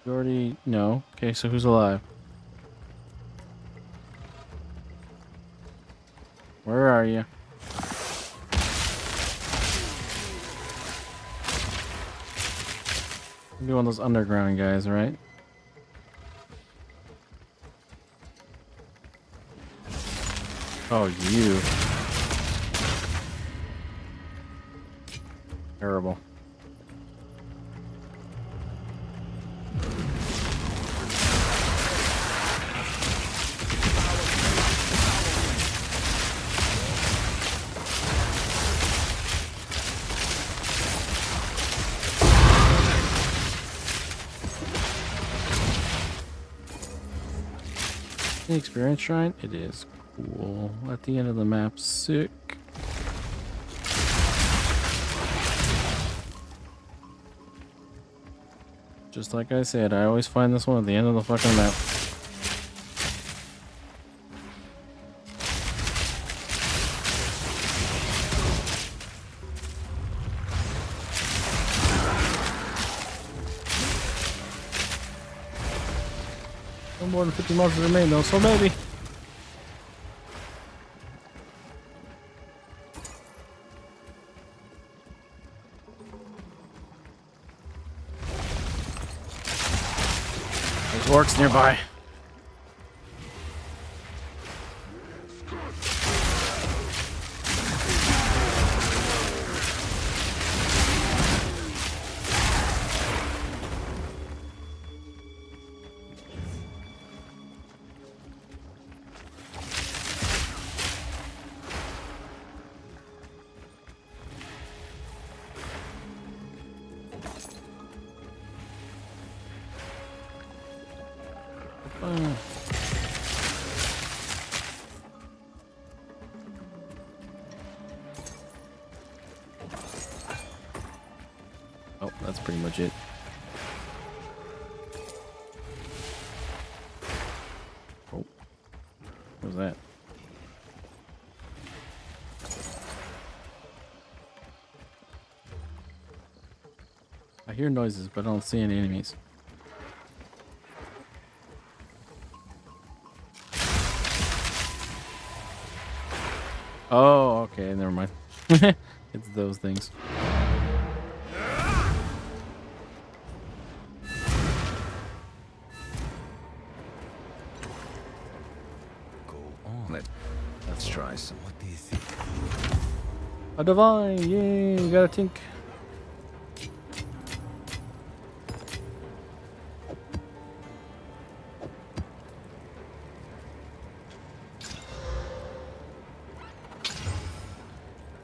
You already know. Okay, so who's alive? Where are you? You're one of those underground guys, right? Oh, you. Terrible. The experience shrine? It is cool. At the end of the map, sick. Just like I said, I always find this one at the end of the fucking map. No more than 50 monsters remain though, so maybe. There's orcs nearby. Oh, that's pretty much it. Oh, what was that? I hear noises, but I don't see any enemies. Oh, okay, never mind. It's those things. Go on. Let's try some. What is it? A divine! Yay, we got a tink.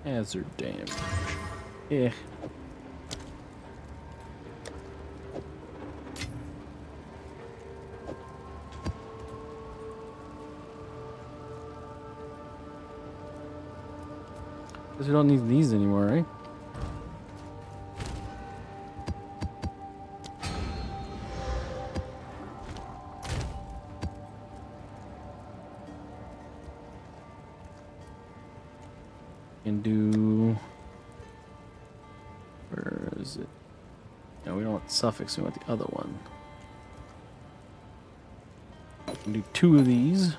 Hazard damage. Yeah. Guess we don't need these anymore, right? Can do. Where is it? No, we don't want suffix, we want the other one. We can do 2 of these.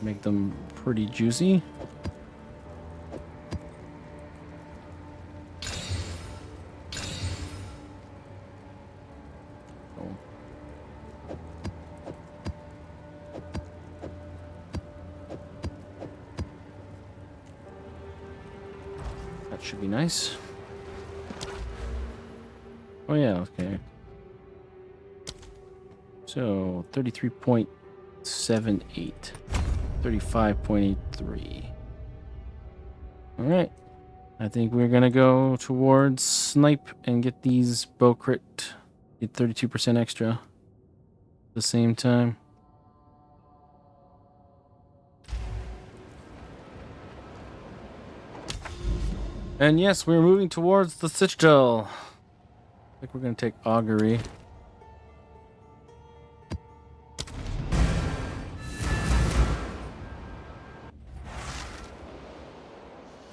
Make them pretty juicy. Oh. That should be nice. Oh yeah, okay. So 33.78, 35.83. All right. I think we're gonna go towards snipe and get these bow crit. Get 32% extra at the same time. And yes, we're moving towards the citadel. I think we're gonna take augury.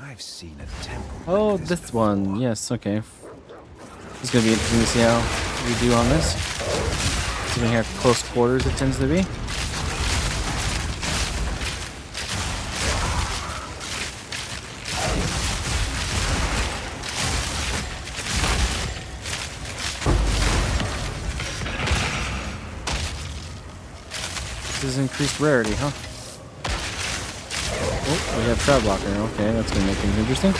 I've seen a temple. Oh, like this before. one. Yes, okay. It's gonna be interesting to see how we do on this. Considering how close quarters it tends to be. This is increased rarity, huh? Oh, we have trap blocker. Okay, that's gonna make things interesting.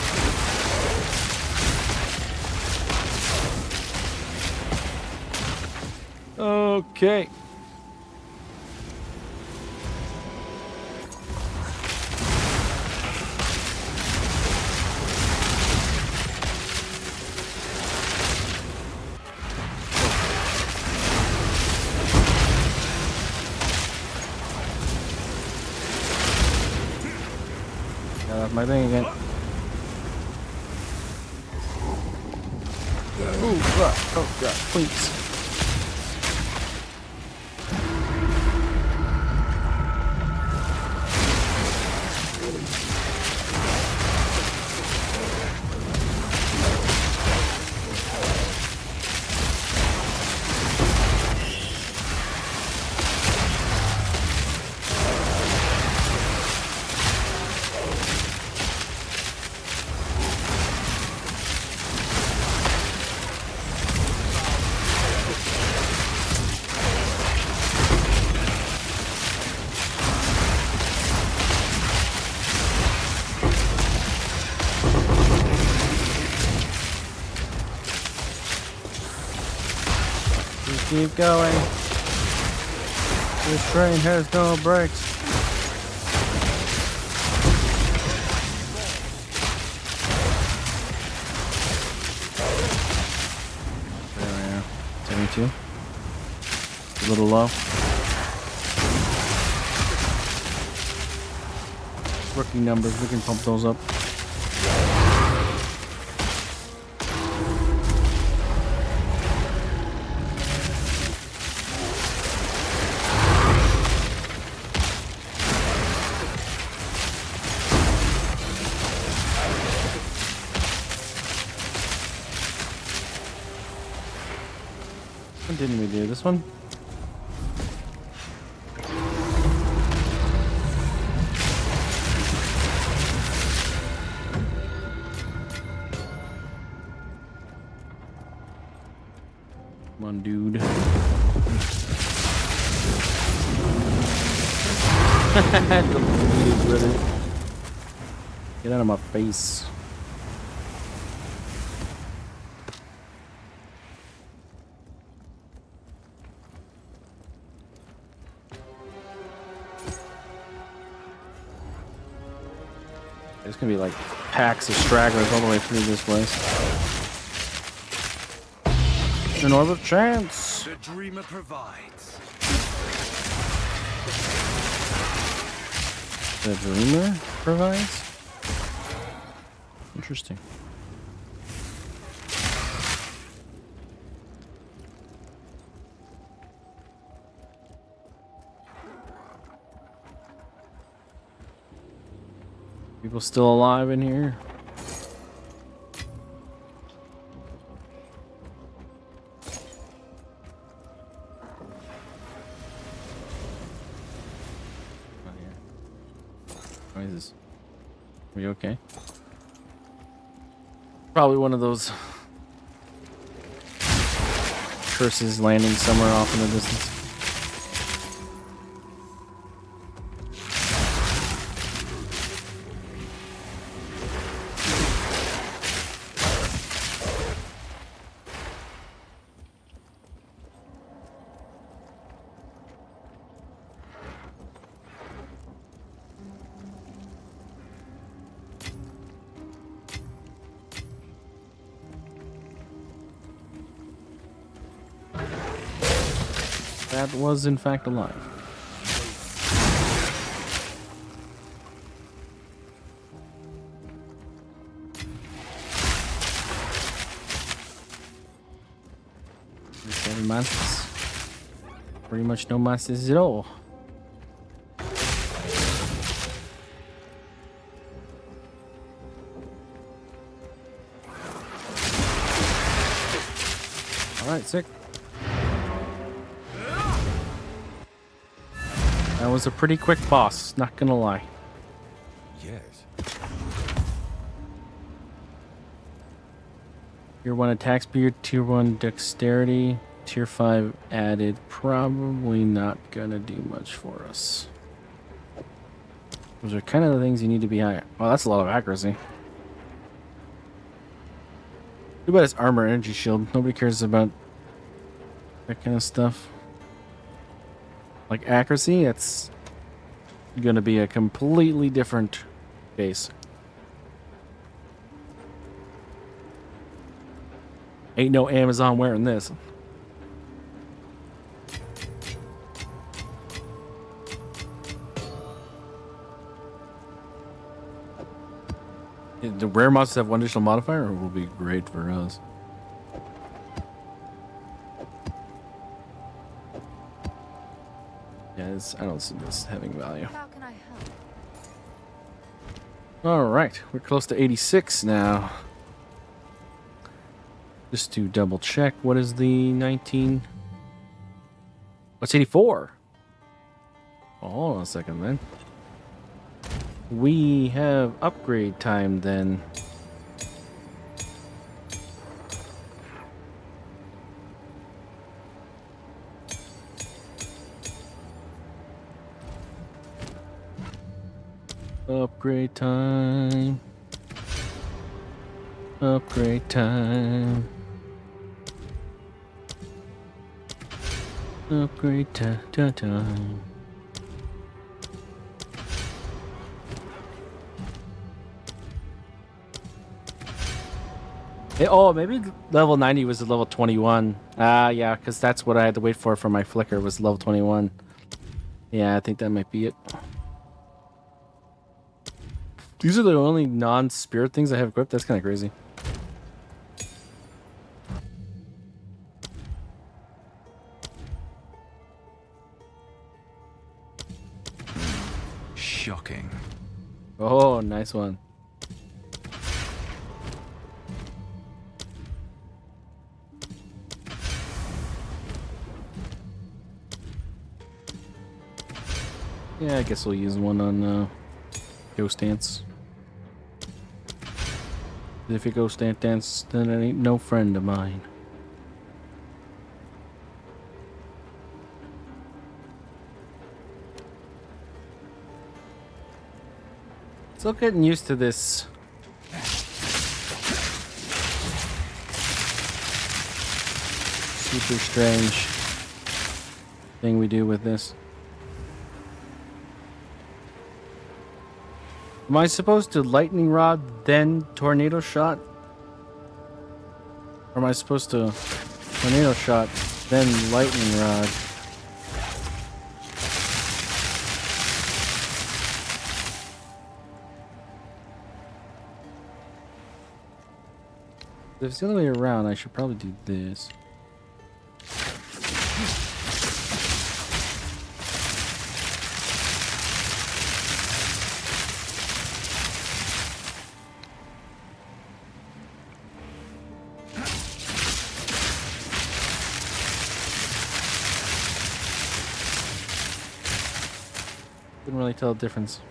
Okay. Got off my thing again. Ooh, oh god, please. Keep going. This train has no brakes. There we are. 72. A little low. Rookie numbers, we can pump those up. What didn't we do? This one? Come on, dude. Deleted, brother. Get out of my face. There's gonna be like packs of stragglers all the way through this place. An orb of chance. The dreamer provides. The dreamer provides. Interesting. People still alive in here? Not here. noises? Are you okay? Probably one of those curses landing somewhere off in the distance. That was in fact alive. Seven months. Pretty much no monsters at all. Alright, sick. That was a pretty quick boss, not gonna lie. Yes. Tier 1 attack speed, Tier 1 dexterity, Tier 5 added. Probably not gonna do much for us. Those are kind of the things you need to be higher. Well, that's a lot of accuracy. Too bad it's armor, energy shield. Nobody cares about that kind of stuff. Like accuracy, it's gonna be a completely different base. Ain't no Amazon wearing this. The rare monsters have one additional modifier, or will be great for us. Yes, I don't see this having value. How can I help? All right, we're close to 86 now. Just to double check, what is the 19? What's 84? Oh, hold on a second then. We have upgrade time then. Upgrade time. Upgrade time. Upgrade time. Hey, oh, maybe level 90 was level 21. Yeah, because that's what I had to wait for my flicker was level 21. Yeah, I think that might be it. These are the only non-spirit things I have equipped. That's kind of crazy. Shocking. Oh, nice one. Yeah, I guess we'll use one on Ghost Dance. If it goes dance, then it ain't no friend of mine. Still getting used to this. Super strange thing we do with this. Am I supposed to lightning rod, then tornado shot? Or am I supposed to tornado shot, then lightning rod? If it's the other way around, I should probably do this. Couldn't really tell the difference.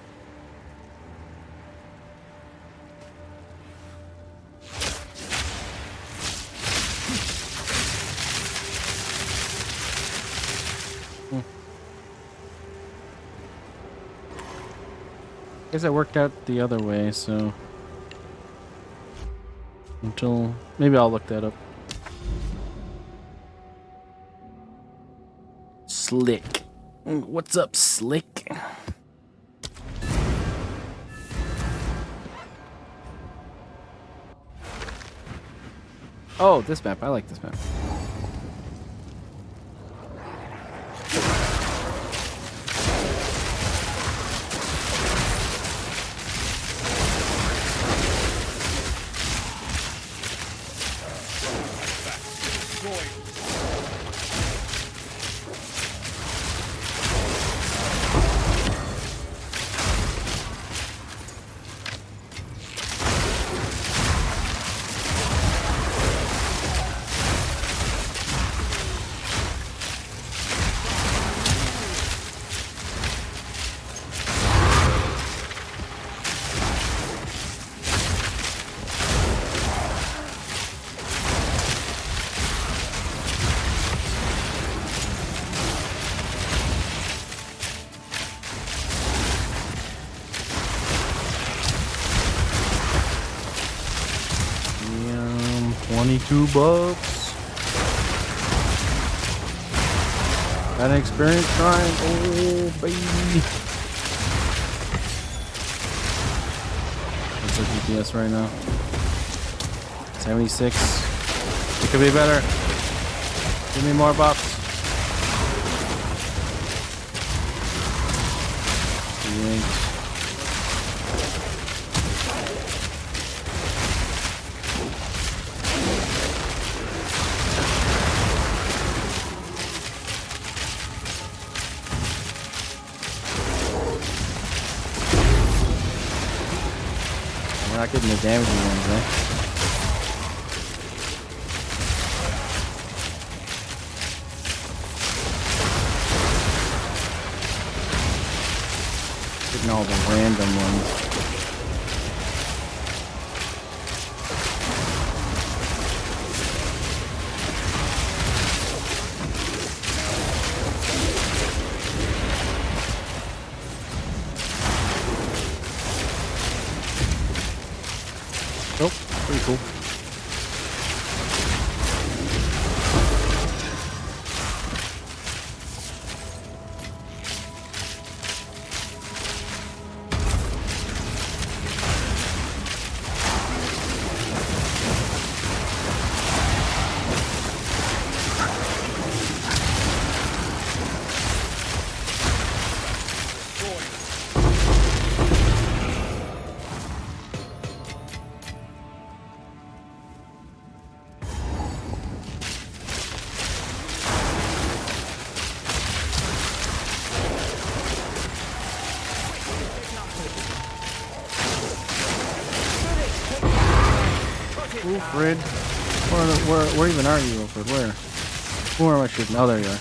guess it worked out the other way, so until maybe I'll look that up. Slick. What's up, Slick? Oh, this map. I like this map. Damn, $22. Got an experience shrine. Oh, baby. What's our GPS right now? 76. It could be better. Give me more buffs. We're not getting the damaging ones, eh? Getting all the random ones. Nope, pretty cool. Wilfred. Where even are you, Wilfred? Where? Who am I shooting? Oh, there you are.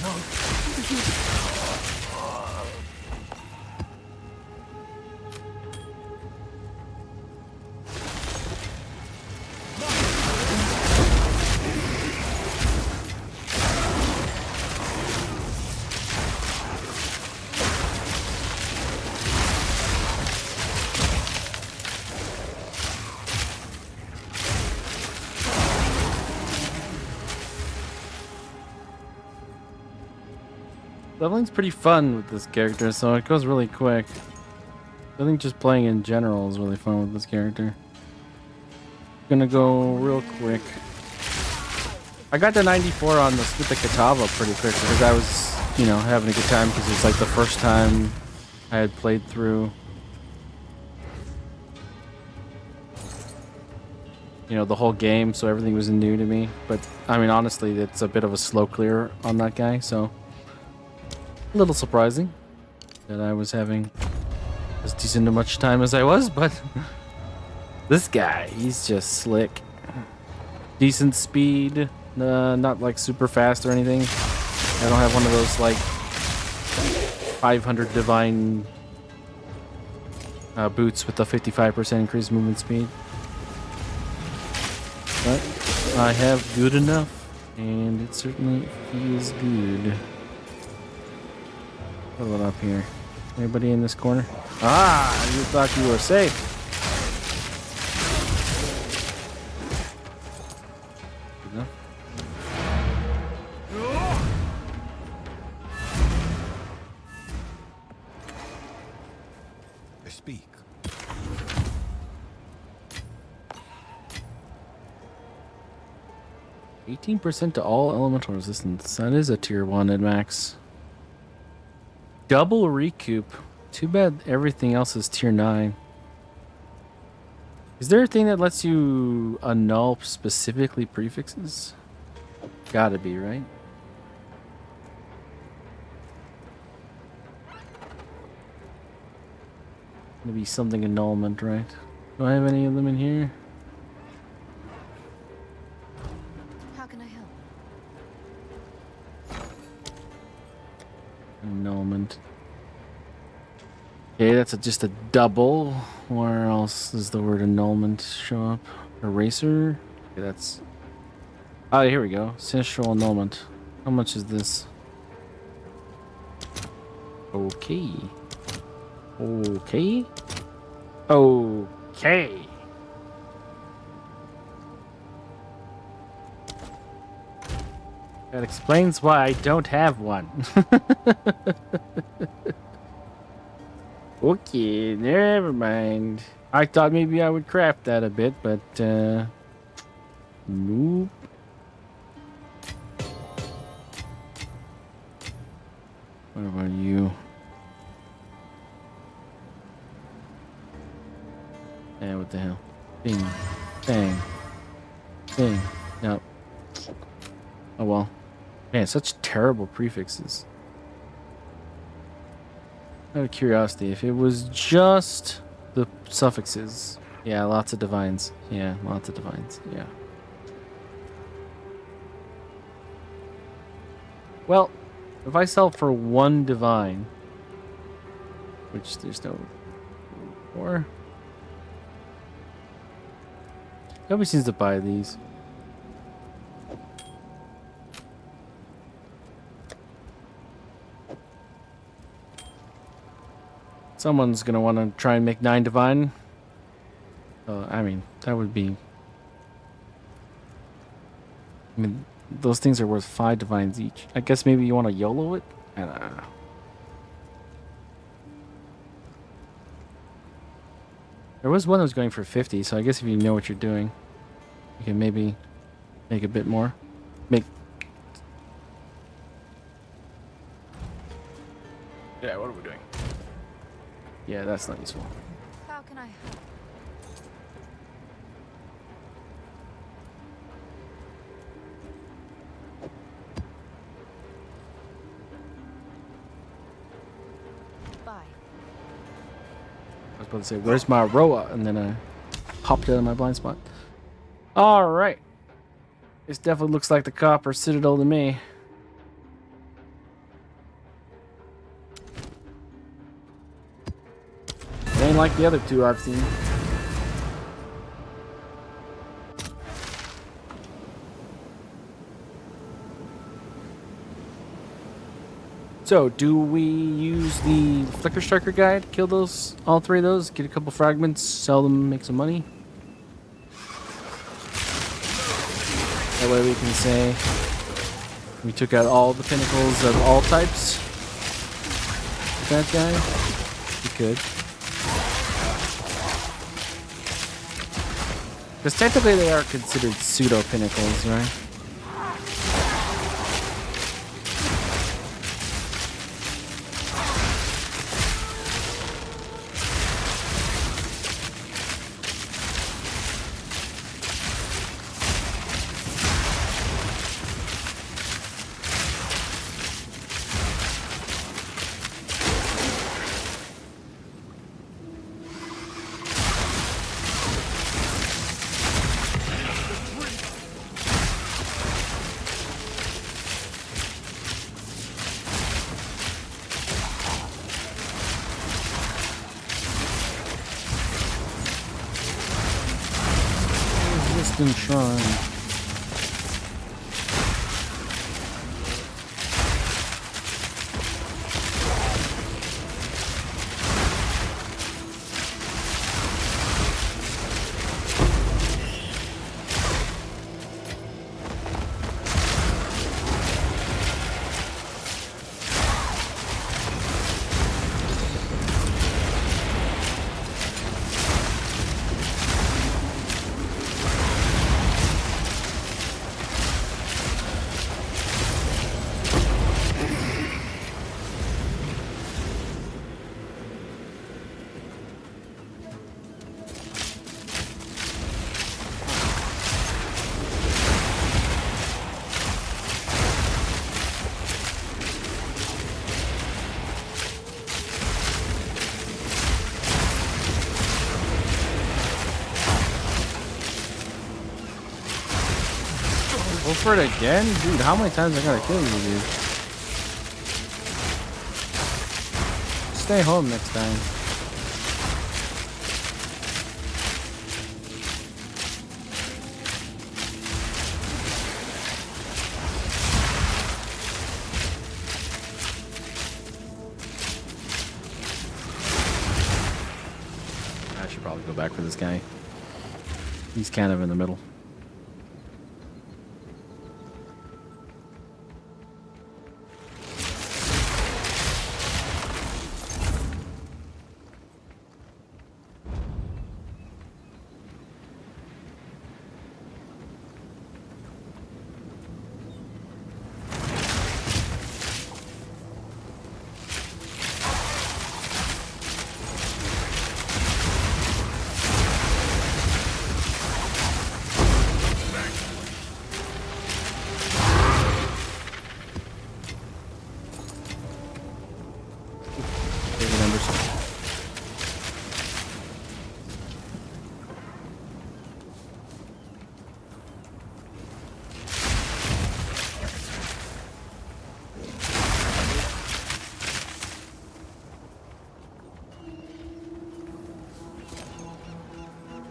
Leveling's pretty fun with this character, so it goes really quick. I think just playing in general is really fun with this character. Gonna go real quick. I got to 94 on this with the Katava pretty quick because I was, you know, having a good time because it's like the first time I had played through, you know, the whole game, so everything was new to me. But I mean, honestly, it's a bit of a slow clear on that guy, so a little surprising that I was having as decent much time as I was, but this guy, he's just slick. Decent speed, not like super fast or anything. I don't have one of those like 500 divine boots with the 55% increased movement speed. But I have good enough, and it certainly feels good. Pull it up here. Anybody in this corner? Ah, you thought you were safe. Good enough. I speak. 18% to all elemental resistance. That is a tier 1 at max. Double recoup. Too bad everything else is tier 9. Is there a thing that lets you annul specifically prefixes? Gotta be, right? Maybe something annulment, right? Do I have any of them in here? How can I help? Annulment. Okay, that's just a double. Where else does the word annulment show up? Eraser? Okay, that's... Oh, here we go. Sinistral annulment. How much is this? Okay. Okay. Okay. That explains why I don't have one. Okay, never mind. I thought maybe I would craft that a bit, but nope. What about you? And what the hell? Bing, bang, bing. No. Oh well. Man, such terrible prefixes. Out of curiosity, if it was just the suffixes, yeah, lots of divines. Yeah, lots of divines. Yeah. Well, if I sell for one divine, which there's no more, nobody seems to buy these. Someone's gonna want to try and make 9 divine. I mean, that would be... I mean, those things are worth 5 divines each. I guess maybe you want to YOLO it? I don't know. There was one that was going for 50, so I guess if you know what you're doing, you can maybe make a bit more. Yeah, what are we doing? Yeah, that's not useful. How can I help? Bye. I was about to say, where's my Roa? And then I popped out of my blind spot. Alright. This definitely looks like the Copper Citadel to me. It ain't like the other two I've seen. So, do we use the Flicker Striker guide? Kill those, all 3 of those, get a couple fragments, sell them, make some money? That way we can say we took out all the pinnacles of all types. That guy? We could. Because technically they are considered pseudo pinnacles, right? Resistant Shrine. Go for it again? Dude, how many times I gotta kill you, dude? Stay home next time. I should probably go back for this guy. He's kind of in the middle.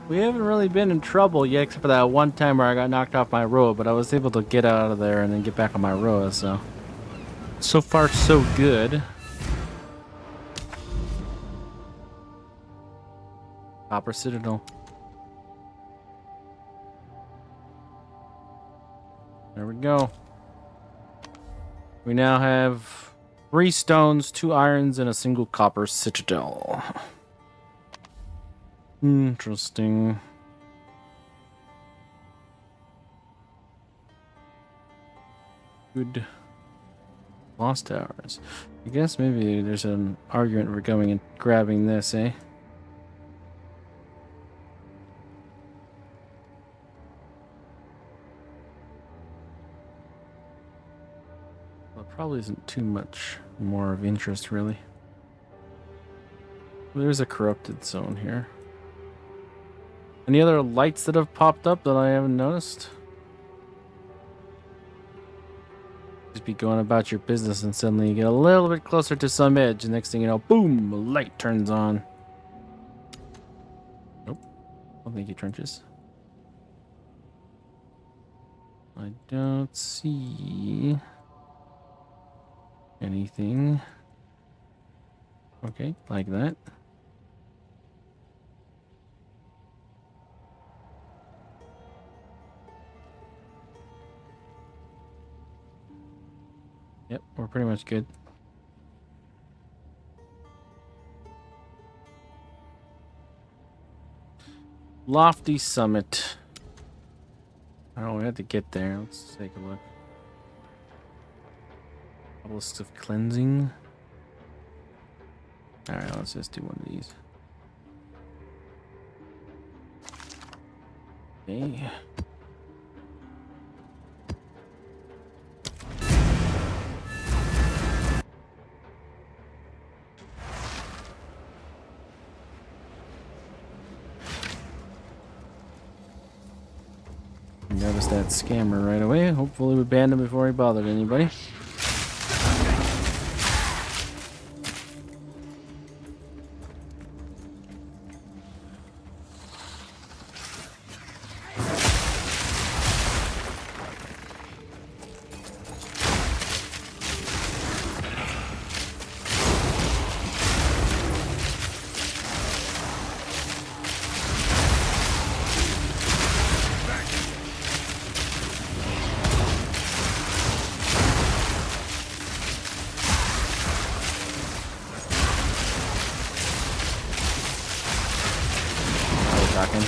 We haven't really been in trouble yet, except for that one time where I got knocked off my row, but I was able to get out of there and then get back on my row, so far so good. Copper Citadel. There we go. We now have 3 stones, 2 irons, and a single copper citadel. Interesting. Good. Lost towers. I guess maybe there's an argument for going and grabbing this, eh? Well, it probably isn't too much more of interest, really. There's a corrupted zone here. Any other lights that have popped up that I haven't noticed? Just be going about your business and suddenly you get a little bit closer to some edge and next thing you know, boom, a light turns on. Nope. Oh, thank you, trenches. I don't see anything. Okay, like that. Yep, we're pretty much good. Lofty Summit. Oh, we have to get there. Let's take a look. Obelisk of Cleansing. Alright, let's just do one of these. Okay. Noticed that scammer right away. Hopefully we banned him before he bothered anybody.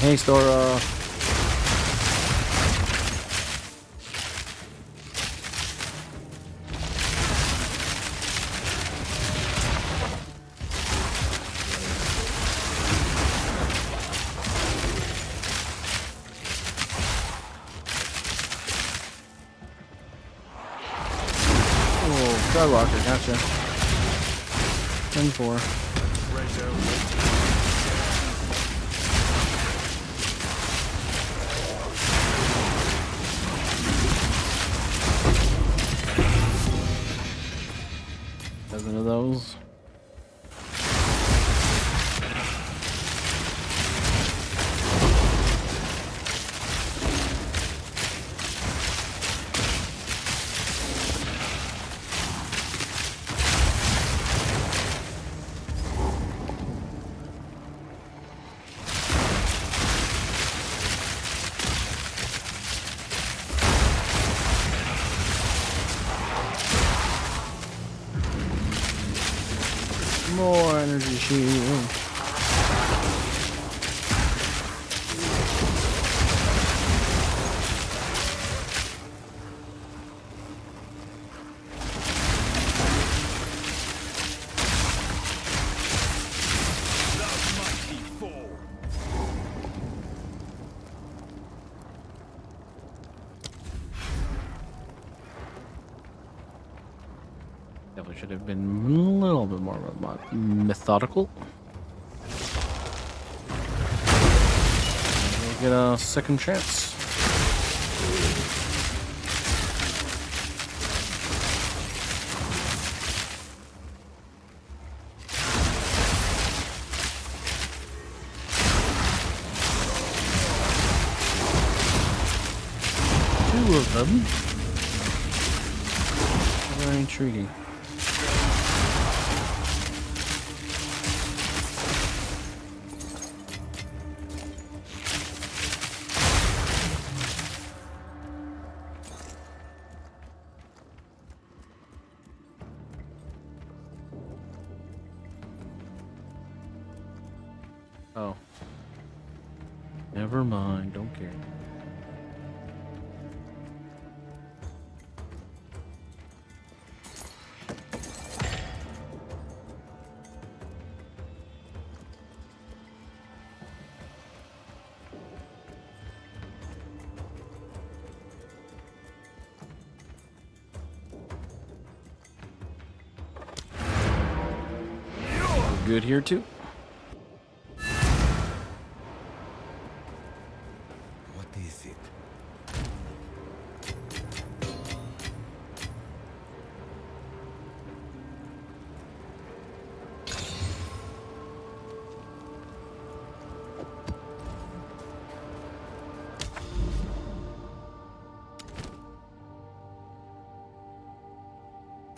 Hey, Stora. Oh, Skywalker, gotcha. 10-4. those. More energy shield. Definitely should have been a little bit more methodical. We'll get a second chance. Two of them. Very intriguing. Oh. Never mind, don't care. Good here too. What is it?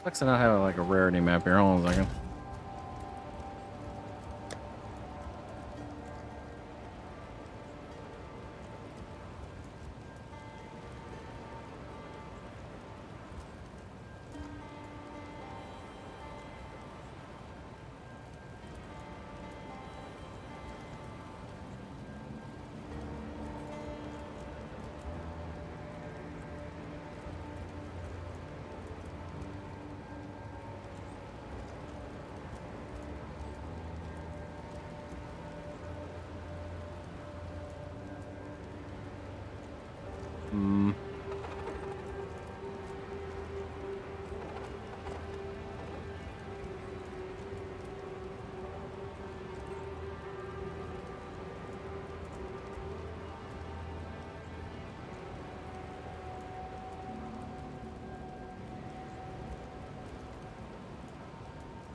Sucks to not have like a rarity map here. Hold on a second.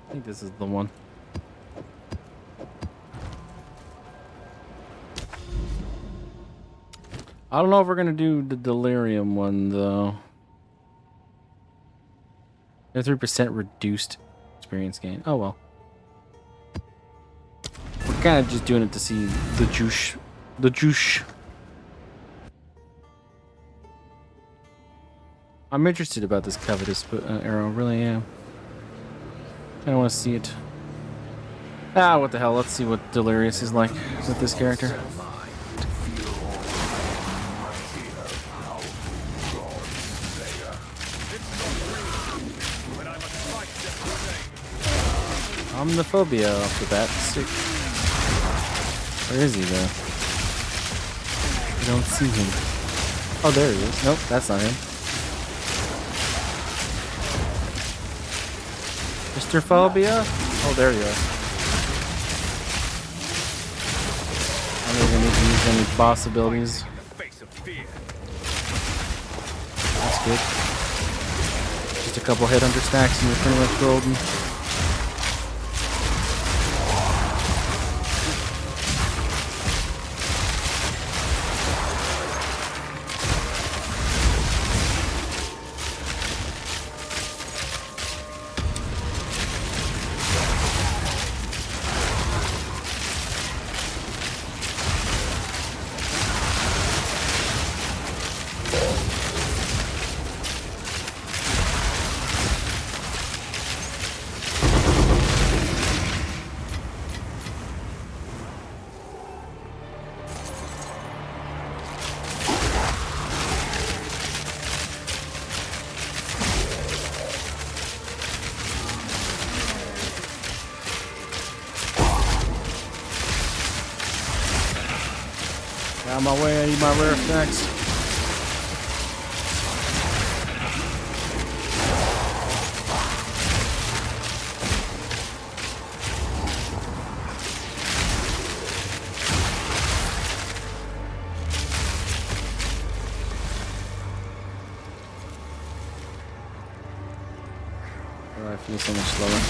I think this is the one. I don't know if we're gonna do the delirium one though. 3% reduced experience gain. Oh well. We're kind of just doing it to see the juice. The juice. I'm interested about this covetous arrow. Really am. I don't want to see it. Ah, what the hell? Let's see what Delirious is like with this character. Omniphobia off the bat. Sick. Where is he though? I don't see him. Oh, there he is. Nope, that's not him. Mr. Phobia? Oh, there you are. I don't even need to use any boss abilities. That's good. Just a couple headhunter stacks and you're pretty much golden. On my way, I need my rare snacks. Oh, I feel so much slower.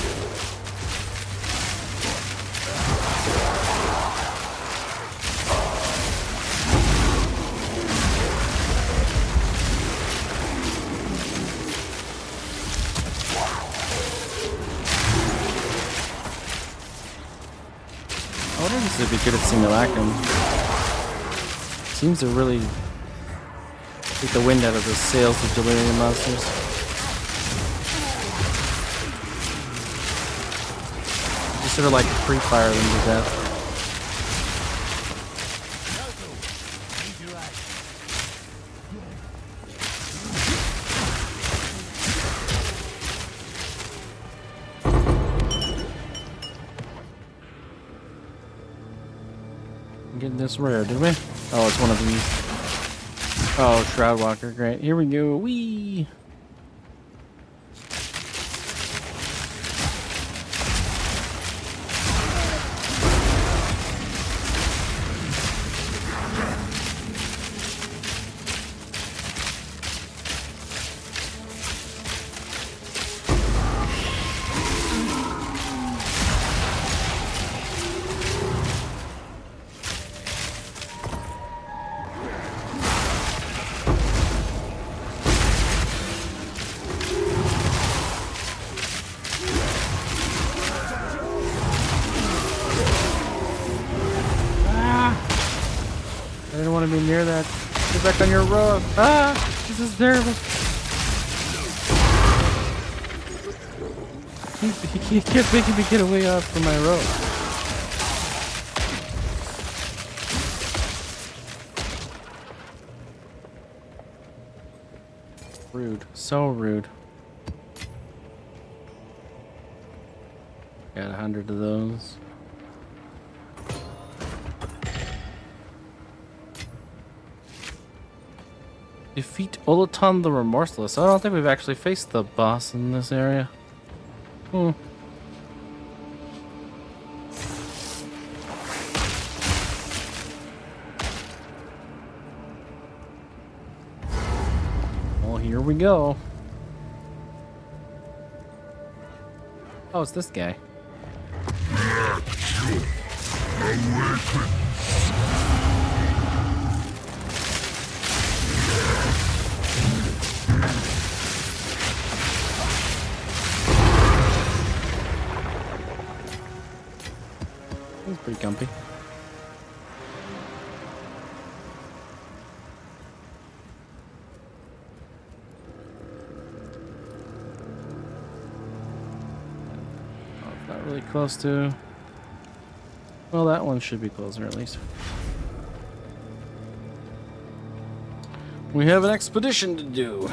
I wonder if this would be good at simulacrum. Seems to really take the wind out of the sails of delirium monsters. Just sort of like pre-fire them to death. Getting this rare, did we? Oh, it's one of these. Oh, Shroud Walker, great. Here we go. Whee! I didn't want to be near that. Get back on your road. Ah! This is terrible. He kept making me get away off from my road. Rude. So rude. Got 100 of those. Defeat Olaton the Remorseless. I don't think we've actually faced the boss in this area. Hmm. Well, here we go. Oh, it's this guy. He's pretty comfy. Oh, it's not really close to. Well, that one should be closer at least. We have an expedition to do.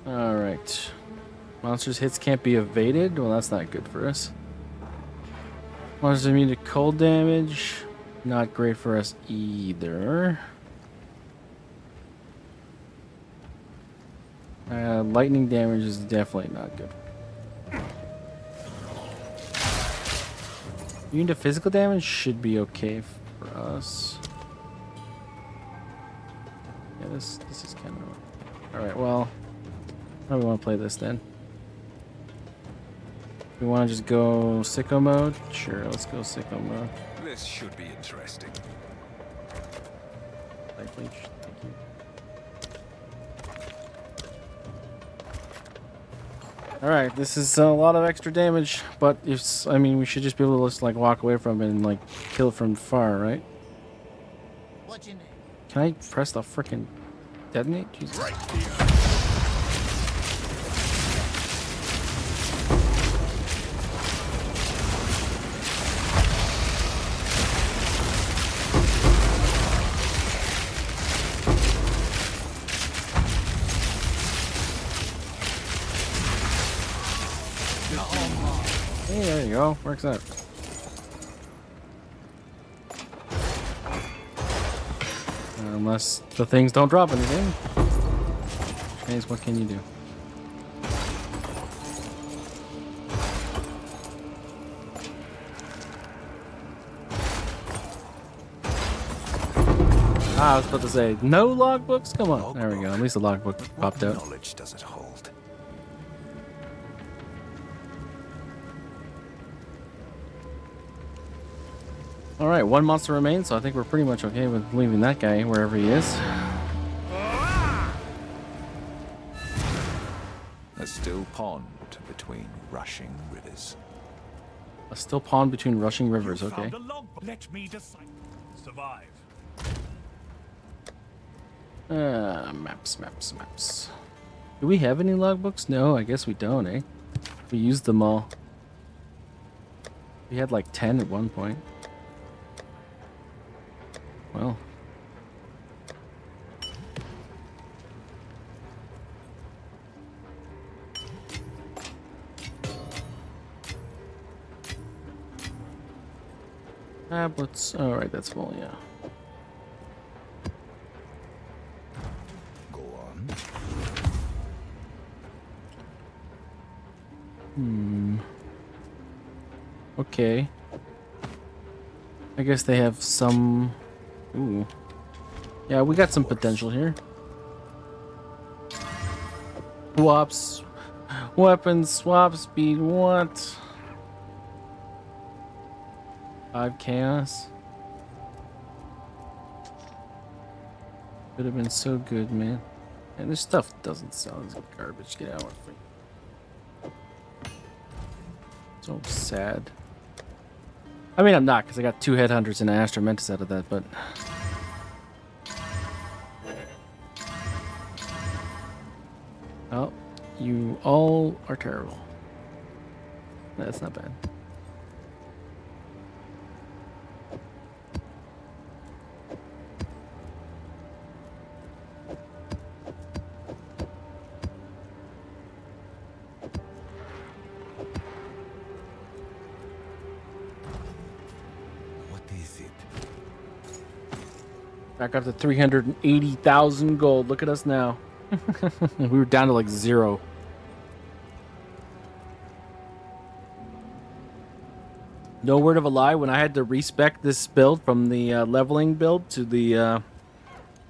Alright. Monsters' hits can't be evaded? Well, that's not good for us. Monsters immune to cold damage. Not great for us either. Lightning damage is definitely not good. Immune to physical damage should be okay for us. Yeah, this is kind of... Alright, well... How do we want to play this then? We want to just go sicko mode? Sure, let's go sicko mode. This should be interesting. Light bleach, thank you. Alright, this is a lot of extra damage, but if I mean we should just be able to just like walk away from it and like kill it from far, right? What's your name? Can I press the frickin' detonate? Jesus. Right here. Hey, there you go. Works out. Unless the things don't drop anything. Anyways, what can you do? I was about to say, no logbooks? Come on. There we go. At least the logbook popped out. Knowledge does it hold? Alright, one monster remains, so I think we're pretty much okay with leaving that guy wherever he is. A still pond between rushing rivers. A still pond between rushing rivers, okay. Found a logbook. Let me decide. Survive. Maps. Do we have any logbooks? No, I guess we don't, eh? We used them all. We had like 10 at one point. Well. Tablets. Alright, that's full, yeah. Go on. Okay. I guess they have some... Ooh. Yeah, we got some potential here. Swaps. Weapon swap speed, what? 5 chaos. Could have been so good, man. And this stuff doesn't sell as garbage. Get out of me. So sad. I mean, I'm not, because I got 2 headhunters and an Astra Mentis out of that, but... Oh, you all are terrible. That's not bad. What is it? Back up to 380,000 gold. Look at us now. We were down to like 0. No word of a lie. When I had to respec this build from the leveling build to the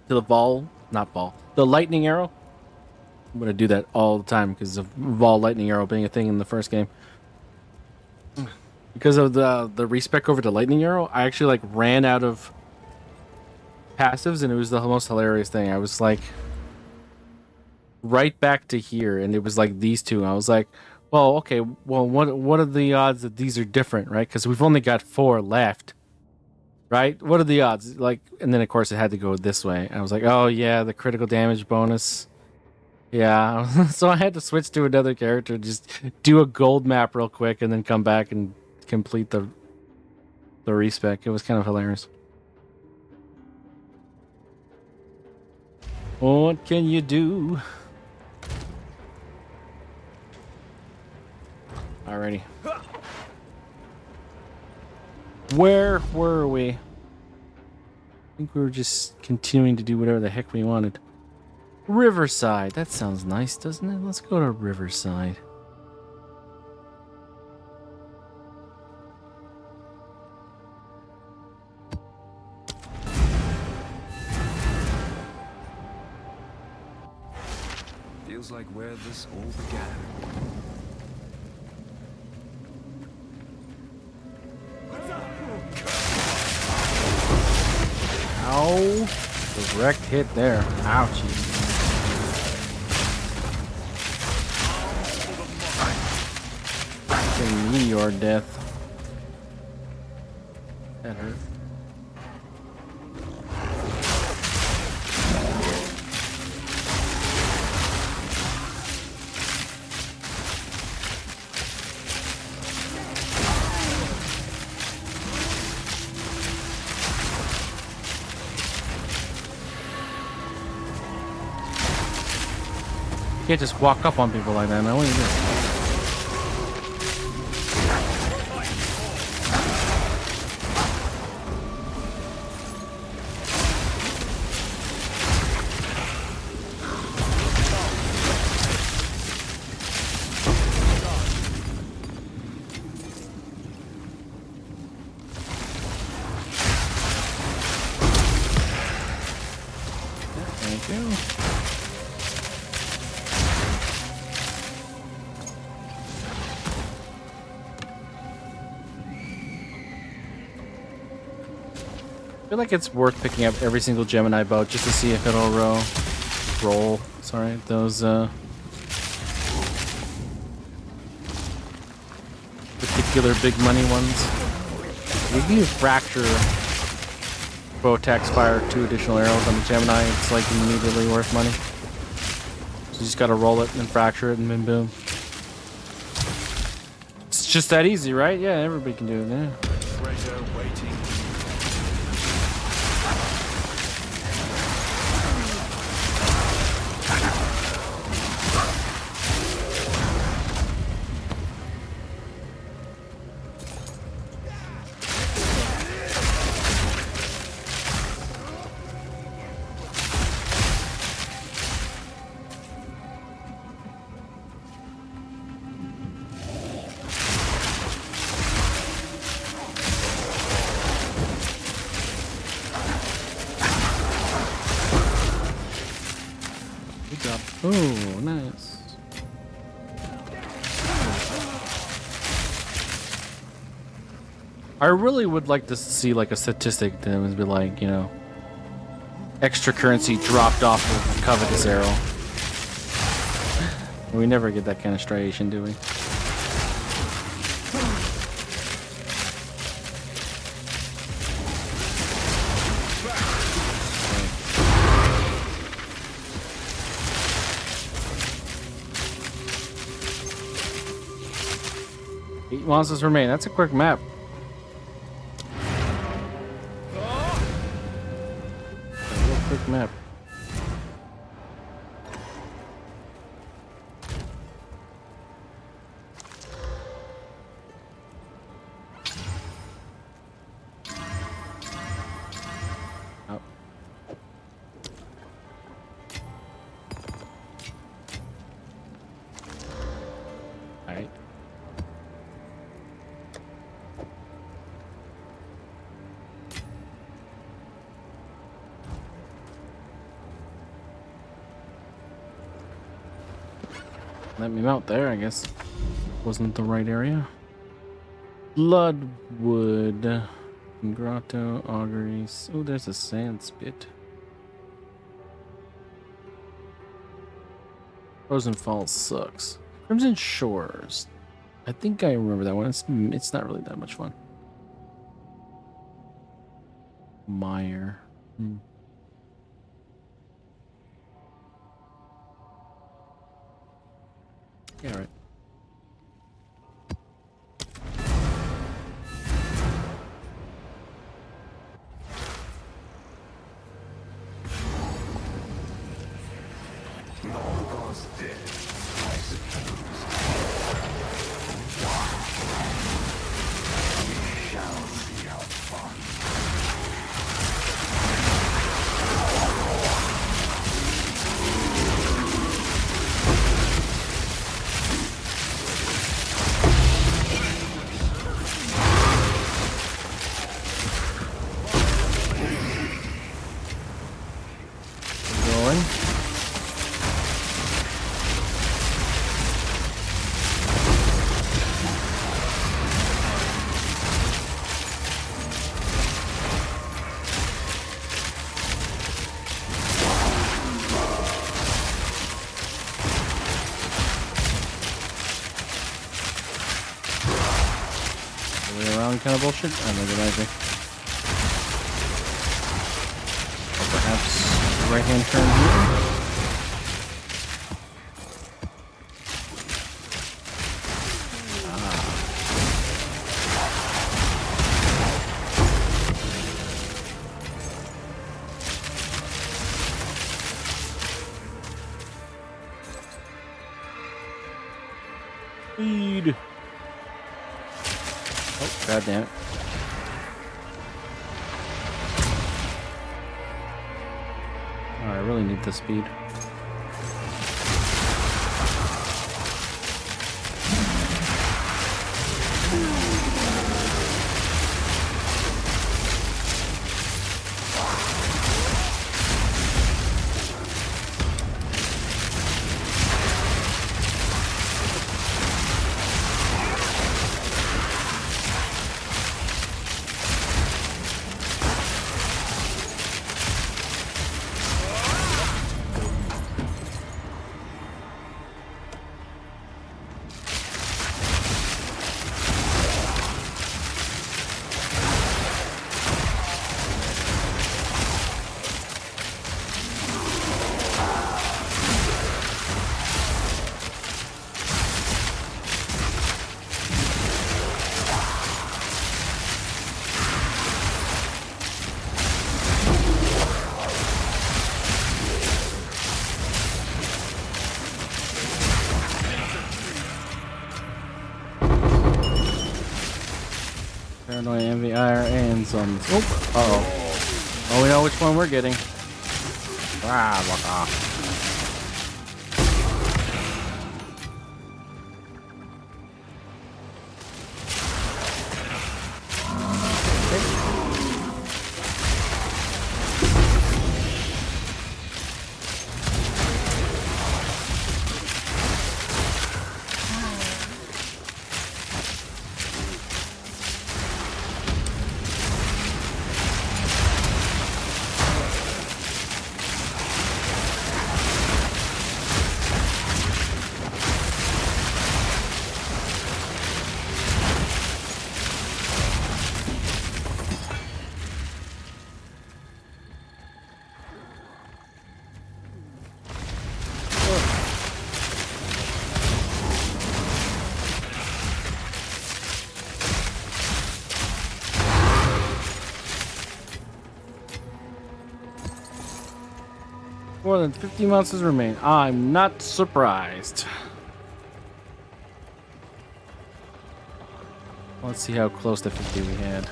the lightning arrow. I'm gonna do that all the time because of Vol lightning arrow being a thing in the first game. Because of the respec over to lightning arrow, I actually like ran out of passives, and it was the most hilarious thing. I was like right back to here, and it was like these two. I was like, well, okay, well, what are the odds that these are different, right? Because we've only got 4 left, right? What are the odds? Like, and then of course it had to go this way. I was like, oh yeah, the critical damage bonus. Yeah, so I had to switch to another character, just do a gold map real quick, and then come back and complete the respec. It was kind of hilarious. What can you do? Alrighty. Where were we? I think we were just continuing to do whatever the heck we wanted. Riverside. That sounds nice, doesn't it? Let's go to Riverside. Feels like where this all began. Ow. Direct hit there. Ouchie. Meteor death. That hurt. You can't just walk up on people like that, man. What are you doing? feel like it's worth picking up every single Gemini boat just to see if it'll roll. Sorry, those particular big money ones. We can fracture Botax fire 2 additional arrows on the Gemini. It's like immediately worth money. So you just gotta roll it and fracture it and then boom. It's just that easy, right? Yeah, everybody can do it. Yeah. Treasure waiting. Good job. Oh, nice. I really would like to see like a statistic that would be like, you know, extra currency dropped off of covetous arrow. We never get that kind of striation, do we? Eight monsters remain. That's a quick map. A real quick map. Oh. All right. Let me mount there, I guess. Wasn't the right area. Bloodwood. Grotto, auguries. Oh, there's a sand spit. Frozen Falls sucks. Crimson Shores. I think I remember that one. It's not really that much fun. Mire. Yeah, right. Going. Way around kind of bullshit? I don't know, magic. Or perhaps right hand turn here. Speed. Oh, god damn it. Oh, I really need the speed. Paranoia, envy, ire, and zombies. Oh, uh-oh. Oh, we know which one we're getting. Ah, walk off. More than 50 monsters remain. I'm not surprised. Let's see how close to 50 we had.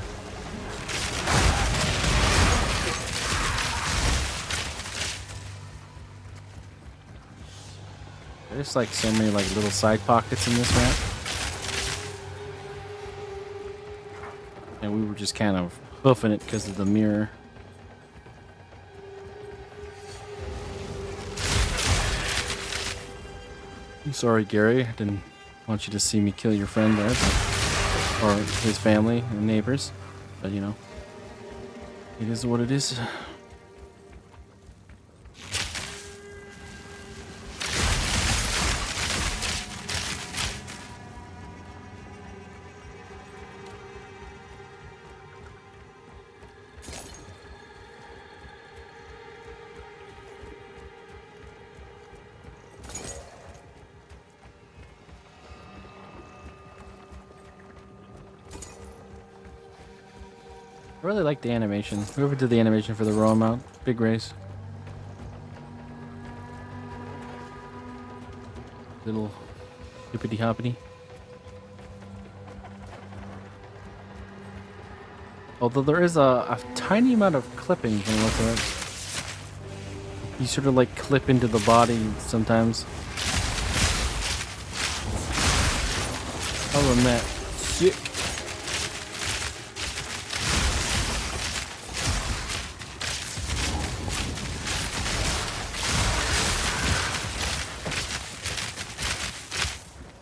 There's like so many like little side pockets in this map. And we were just kind of hoofing it because of the mirror. I'm sorry, Gary. I didn't want you to see me kill your friend there, or his family and neighbors. But you know, it is what it is. I really like the animation. Whoever did the animation for the row mount, big race. Little hippity hoppity. Although there is a tiny amount of clipping when you look at it. You sort of like clip into the body sometimes. Other than that, sick.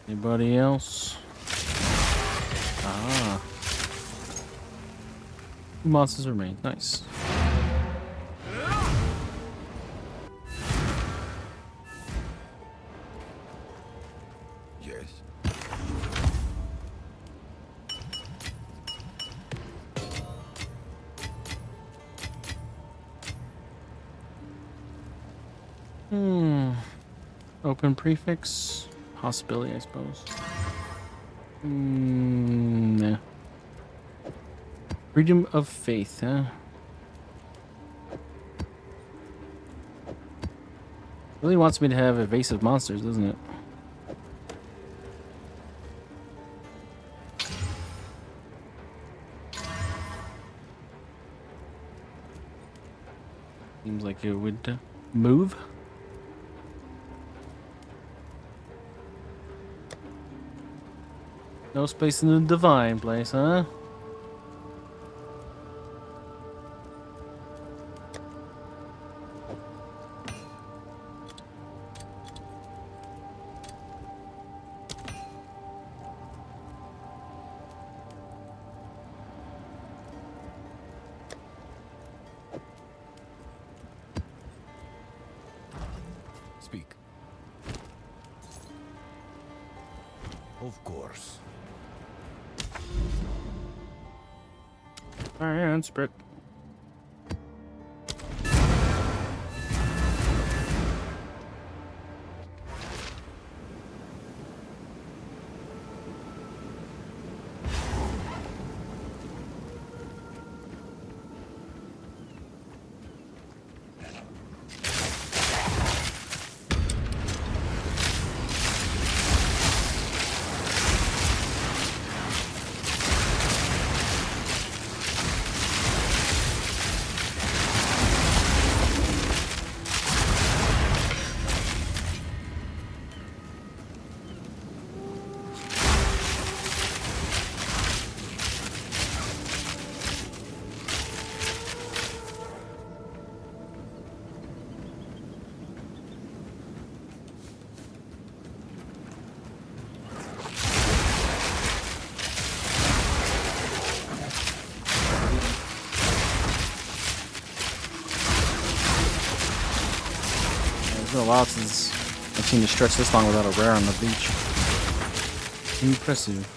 Anybody else? Ah. Monsters remain. Nice. Yes. Open prefix. Possibility, I suppose. Nah. Freedom of faith, huh? Really wants me to have evasive monsters, doesn't it? Seems like it would move. No space in the divine place, huh? Speak. Of course. Alright, spread. been a while since I've seen you stretch this long without a rare on the beach. Impressive.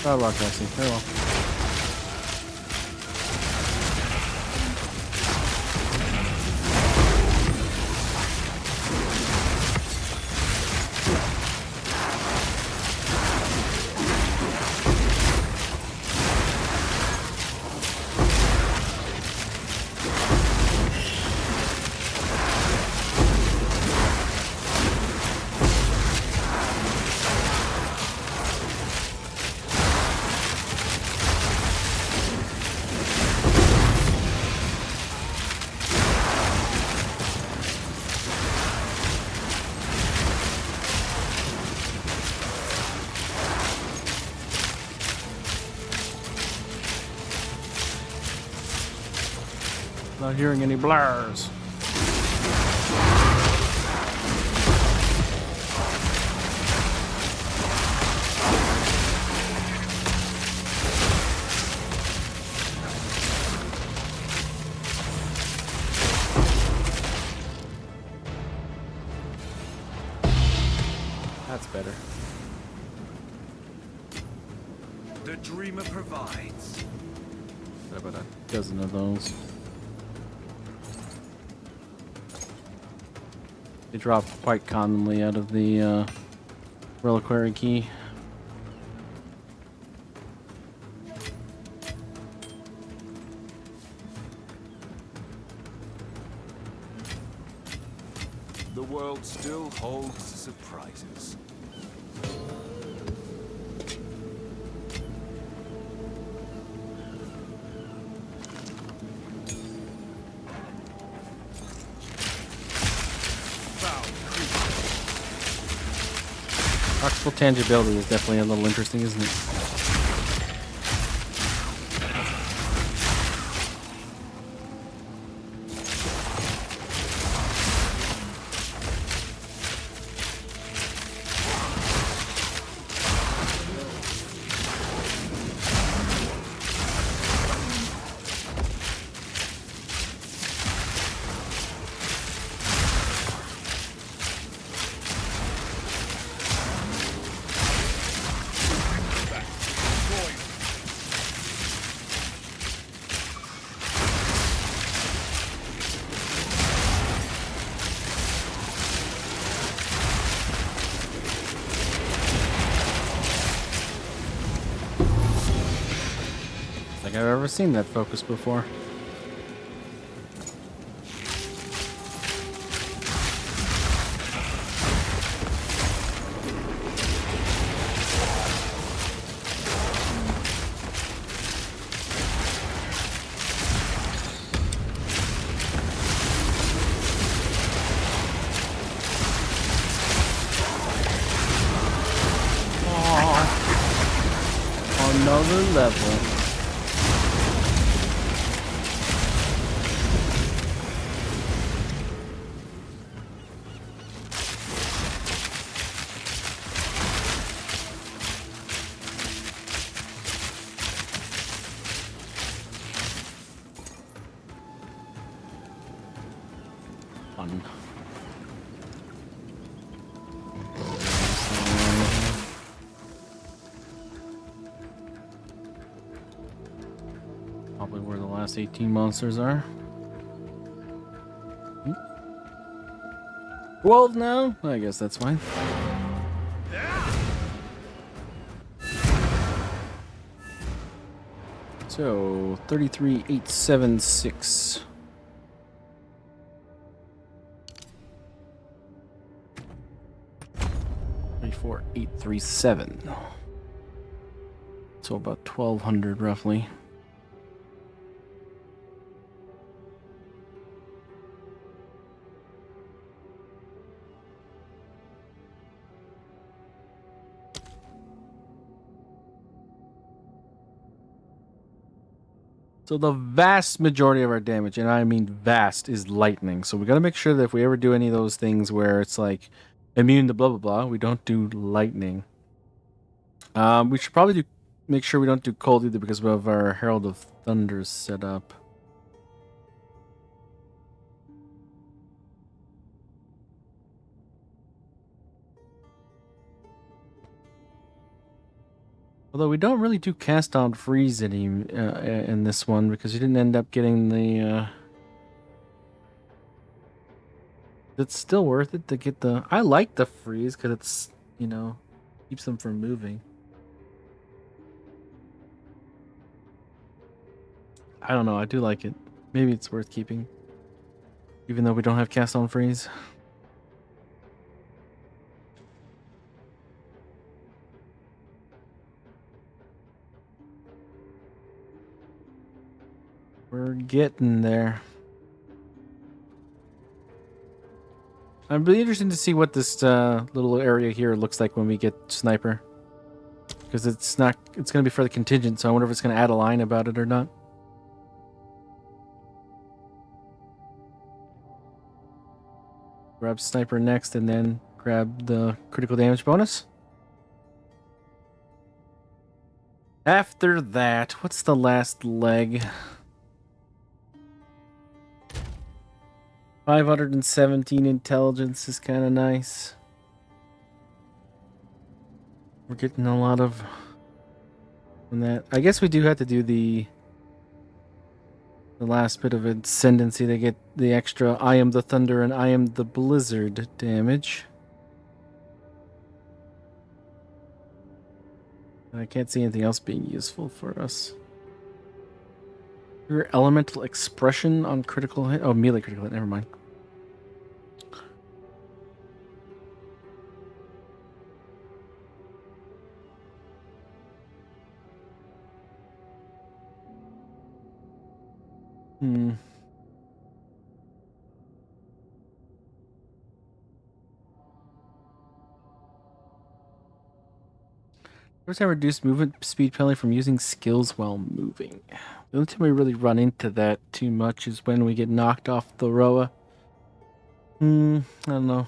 Bad luck, Cassie. Very well. Not hearing any blars. That's better. The dreamer provides. Got about a dozen of those. They drop quite commonly out of the reliquary key. The world still holds surprises. Proximal tangibility is definitely a little interesting, isn't it? Like I've ever seen that focus before. Another level. Fun. Probably where the last 18 monsters are. 12 now? I guess that's fine. So 33,876. $34,837. So about 1,200 roughly. So the vast majority of our damage, and I mean vast, is lightning. So we got to make sure that if we ever do any of those things where it's like immune to blah blah blah, we don't do lightning. We should probably make sure we don't do cold either because we have our Herald of Thunder set up. Although we don't really do cast on freeze any in this one because you didn't end up getting the. It's still worth it to get the. I like the freeze because it's keeps them from moving. I don't know. I do like it. Maybe it's worth keeping, even though we don't have cast on freeze. We're getting there. I'm really interested to see what this little area here looks like when we get sniper, because it's not. It's going to be for the contingent, so I wonder if it's going to add a line about it or not. Grab sniper next, and then grab the critical damage bonus. After that, what's the last leg? 517 intelligence is kind of nice. We're getting a lot of on that. I guess we do have to do the last bit of ascendancy to get the extra I am the thunder and I am the blizzard damage. And I can't see anything else being useful for us. Your elemental expression on critical hit. Oh, melee critical hit. Never mind. First time reduced movement speed penalty from using skills while moving. The only time we really run into that too much is when we get knocked off the Roa. I don't know.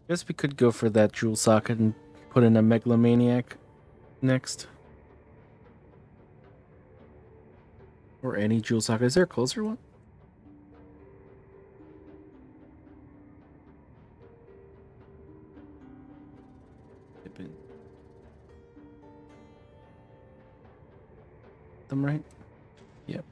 Guess we could go for that jewel socket and put in a megalomaniac next. Or any jewel socket. Is there a closer one? Them right? Yep.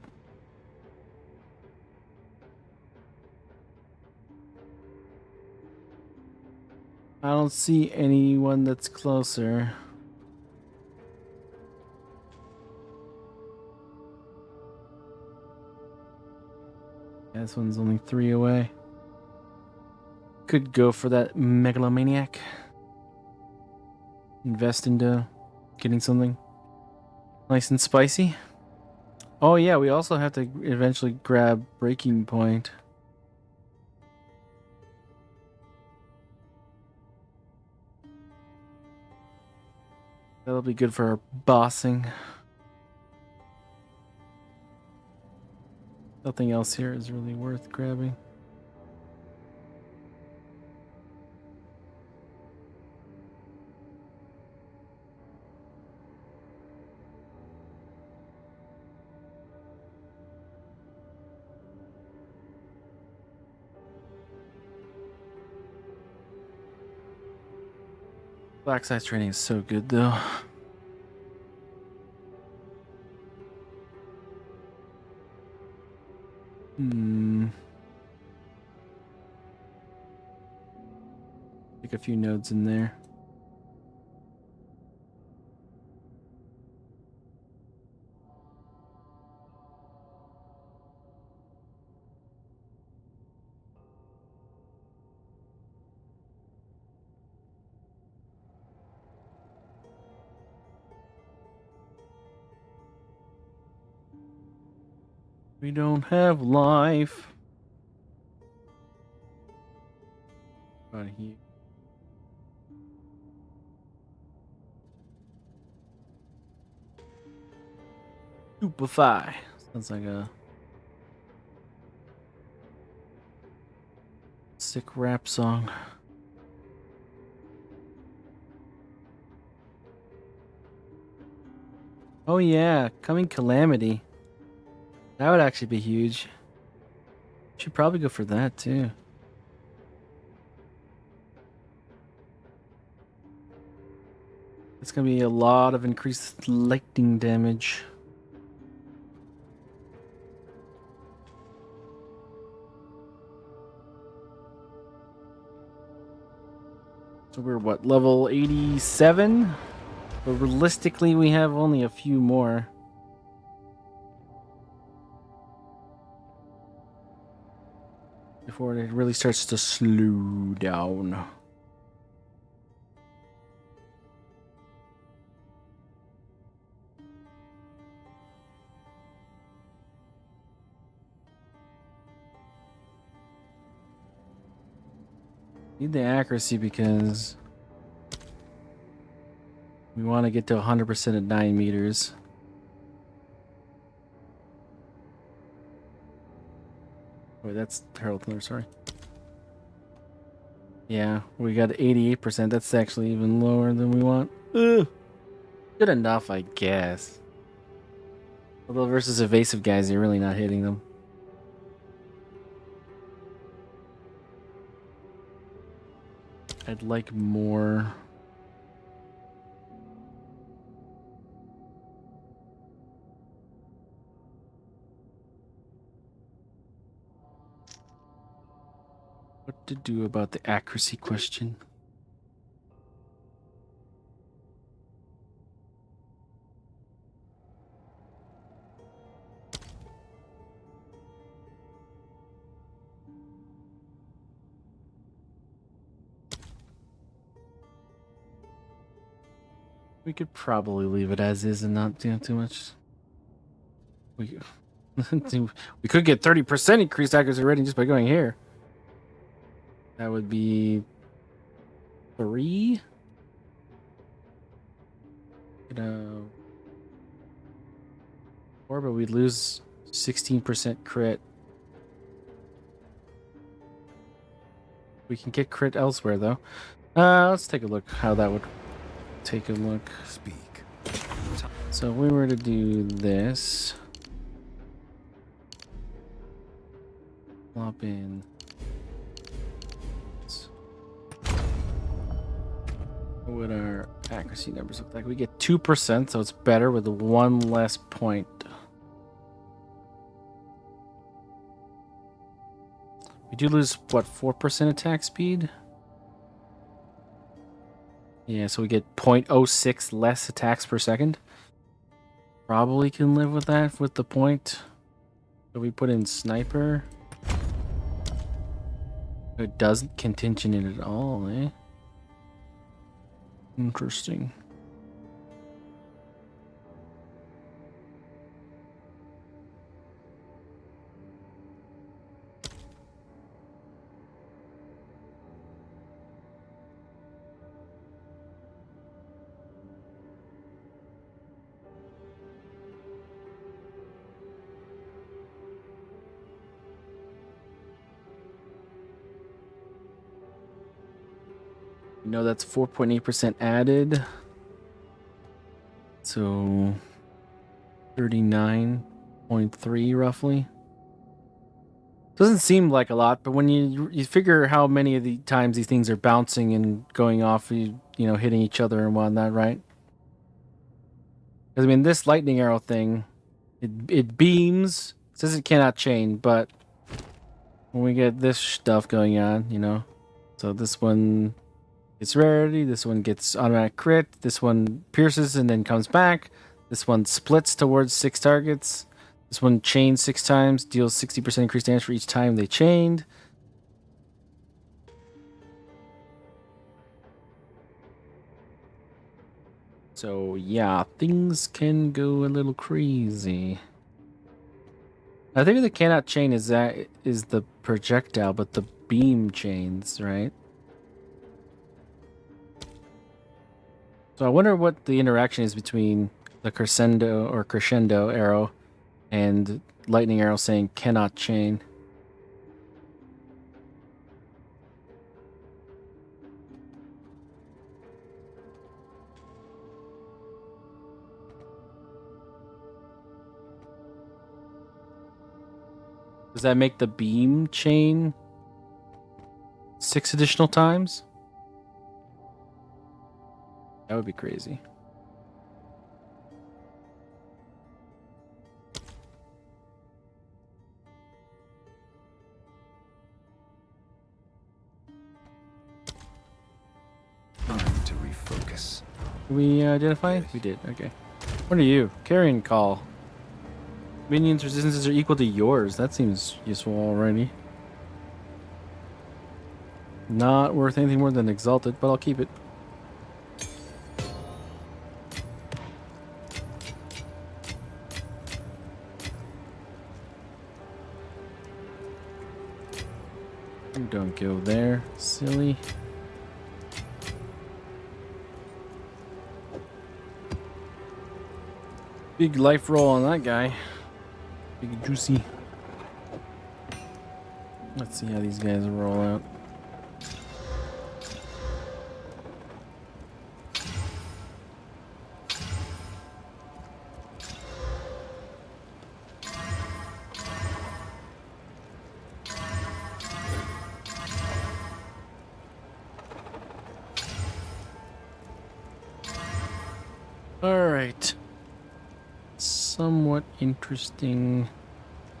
I don't see anyone that's closer. Yeah, this one's only 3 away. Could go for that megalomaniac. Invest into getting something nice and spicy. Oh yeah, we also have to eventually grab Breaking Point. That'll be good for our bossing. Nothing else here is really worth grabbing. Black size training is so good though. Pick a few nodes in there. We don't have life. About here. Stupefy. Sounds like a sick rap song. Oh yeah, coming calamity. That would actually be huge. Should probably go for that too. It's gonna be a lot of increased lightning damage. So we're what, level 87? But realistically, we have only a few more. Before it really starts to slow down. Need the accuracy because we want to get to 100% at 9 meters. Wait, that's Herald Thunder, sorry. Yeah, we got 88%. That's actually even lower than we want. Ugh. Good enough, I guess. Although versus evasive guys, you're really not hitting them. I'd like more. What to do about the accuracy question? We could probably leave it as is and not do too much. We we could get 30% increased accuracy rating just by going here. That would be 3. You 4, but we'd lose 16% crit. We can get crit elsewhere though. Let's take a look how that would take a look. Speak. So if we were to do this, plop in. What would our accuracy numbers look like? We get 2%, so it's better with 1 less point. We do lose, what, 4% attack speed? Yeah, so we get 0.06 less attacks per second. Probably can live with that with the point. So we put in sniper. It doesn't contingent it at all, eh? Interesting. You know that's 4.8% added. So 39.3 roughly. Doesn't seem like a lot, but when you figure how many of the times these things are bouncing and going off, you know, hitting each other and whatnot, right? Because I mean, this lightning arrow thing, it beams. It says it cannot chain, but when we get this stuff going on, you know, so this one gets rarity, this one gets automatic crit, this one pierces and then comes back, this one splits towards 6 targets, this one chains 6 times, deals 60% increased damage for each time they chained. So yeah, things can go a little crazy. I think the cannot chain is the projectile, but the beam chains, right? So I wonder what the interaction is between the crescendo arrow and lightning arrow saying cannot chain. Does that make the beam chain 6 additional times? That would be crazy. Time to refocus. Did we identify? We did. Okay. What are you? Carrion call. Minions' resistances are equal to yours. That seems useful already. Not worth anything more than exalted, but I'll keep it. You don't go there, silly. Big life roll on that guy. Big juicy. Let's see how these guys roll out. All right. Somewhat interesting.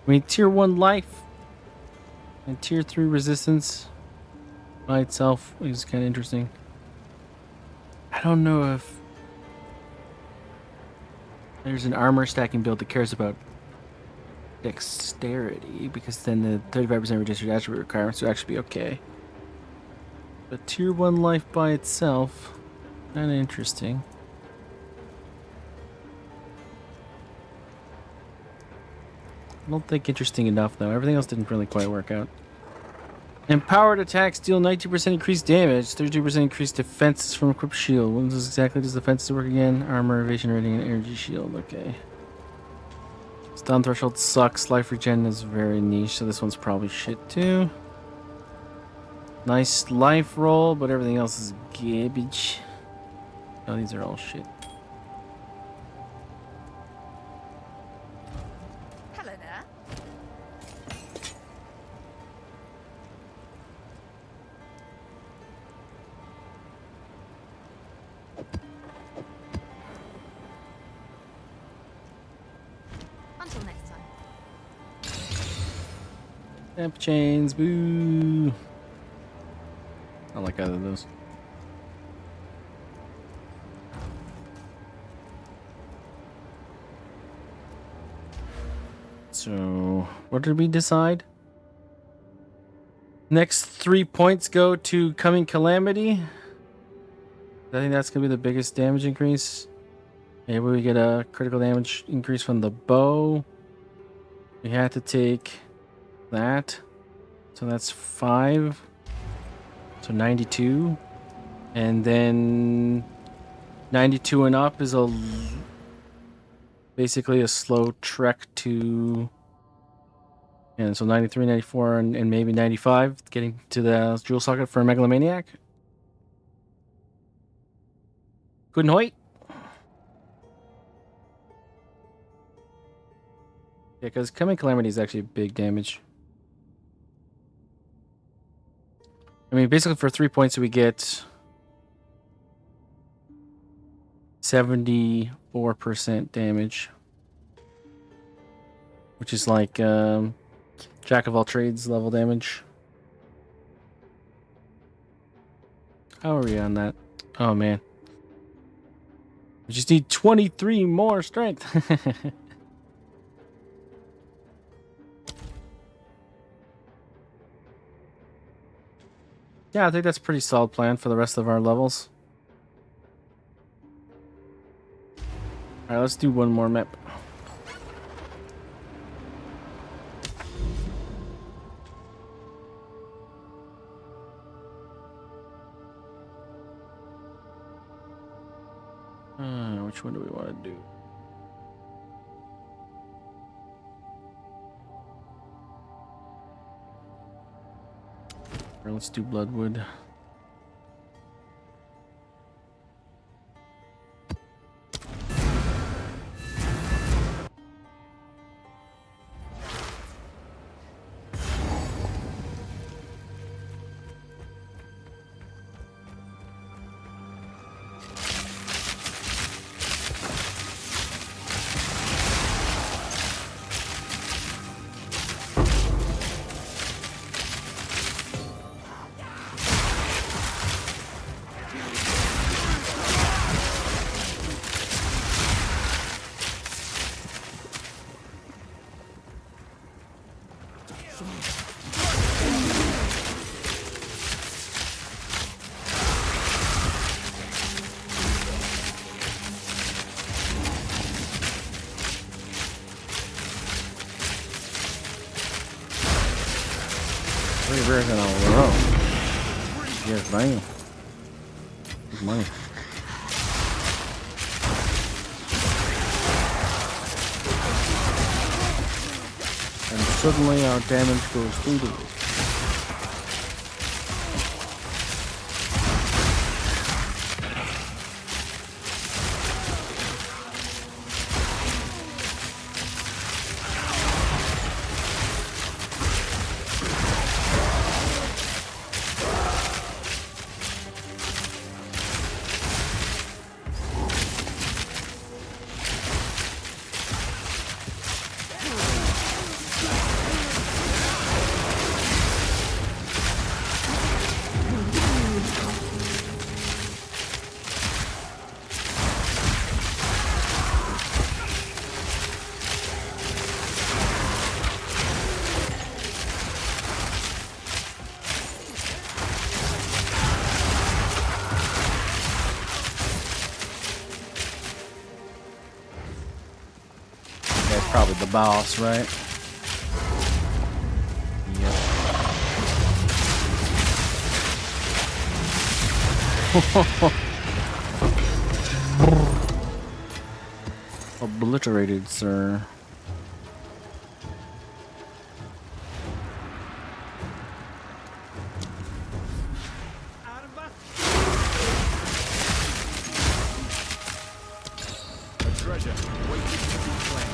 I mean, tier 1 life and tier 3 resistance by itself is kind of interesting. I don't know if there's an armor stacking build that cares about dexterity, because then the 35% reduced attribute requirements would actually be okay. But tier 1 life by itself, kind of interesting. I don't think interesting enough, though. Everything else didn't really quite work out. Empowered attacks deal 90% increased damage, 32% increased defenses from equipped shield. When does exactly does defenses work again? Armor, evasion rating, and energy shield. Okay. Stun threshold sucks. Life regen is very niche, so this one's probably shit too. Nice life roll, but everything else is garbage. Oh, these are all shit. Hello there. Until next time. Amp chains, boo. I like either of those. So, what did we decide? Next 3 points go to Coming Calamity. I think that's going to be the biggest damage increase. Maybe we get a critical damage increase from the bow. We had to take that. So that's 5. So 92. And then 92 and up is basically a slow trek to... And so 93, 94, and maybe 95, getting to the jewel socket for a Megalomaniac. Guten Hoyt. Yeah, because Coming Calamity is actually big damage. I mean, basically for 3 points we get 74% damage. Which is like Jack of all trades level damage. How are we on that? Oh man. We just need 23 more strength. Yeah, I think that's a pretty solid plan for the rest of our levels. Alright, let's do one more map. Which one do we want to do? Or let's do Bloodwood. Three bears in a row. Yes, bam. Good money. And suddenly our damage goes through the roof. That's probably the boss, right? Yep. Obliterated, sir. A treasure waiting to be claimed.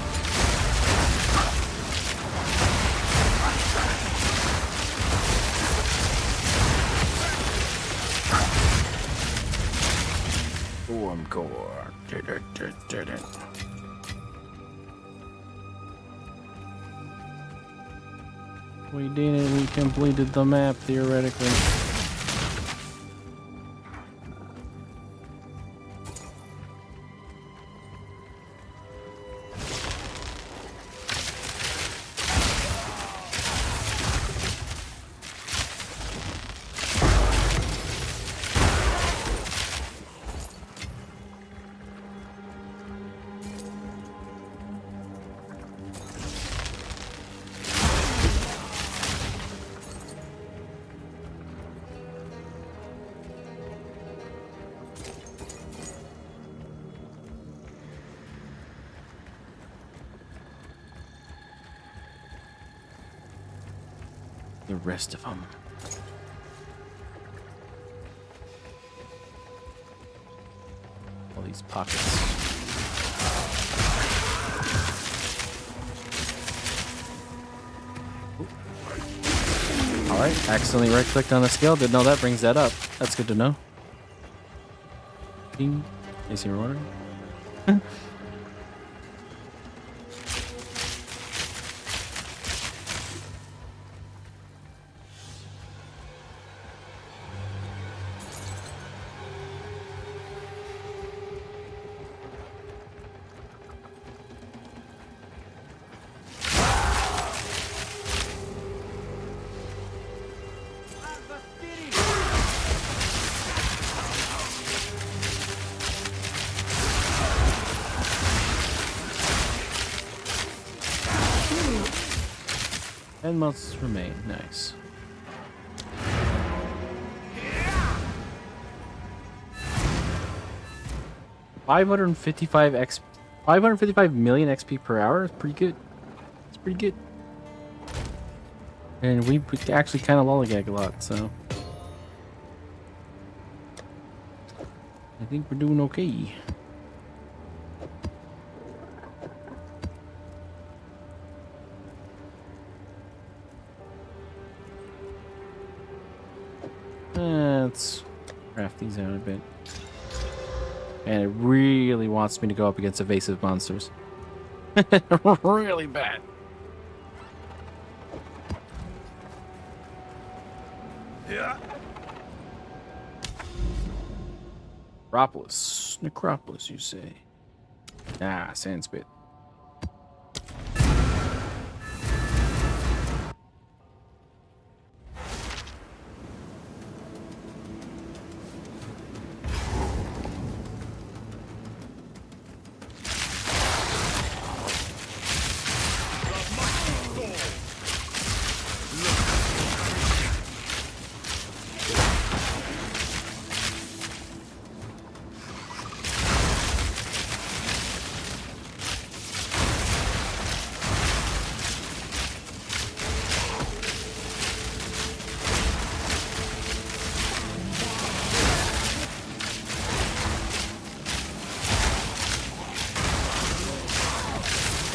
Form core. We did it. We completed the map theoretically. The rest of them. All these pockets. All right, accidentally right-clicked on a skill. Didn't know that brings that up. That's good to know. Ding. Is your order? And must remain. Nice. 555 million XP per hour is pretty good. It's pretty good. And we actually kind of lollygag a lot, so I think we're doing okay. Let's craft these out a bit. And it really wants me to go up against evasive monsters. Really bad. Yeah. Necropolis, you say? Ah, Sandspit.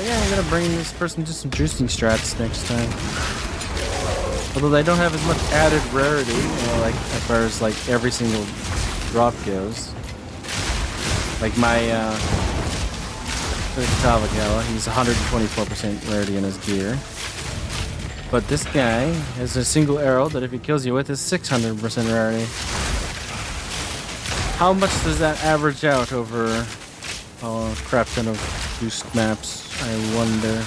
Yeah, I'm gonna bring this person to some juicing strats next time. Although they don't have as much added rarity, like as far as like every single drop goes. Like my Tavagala, he's 124% rarity in his gear. But this guy has a single arrow that if he kills you with is 600% rarity. How much does that average out over a crap ton of boost maps? I wonder.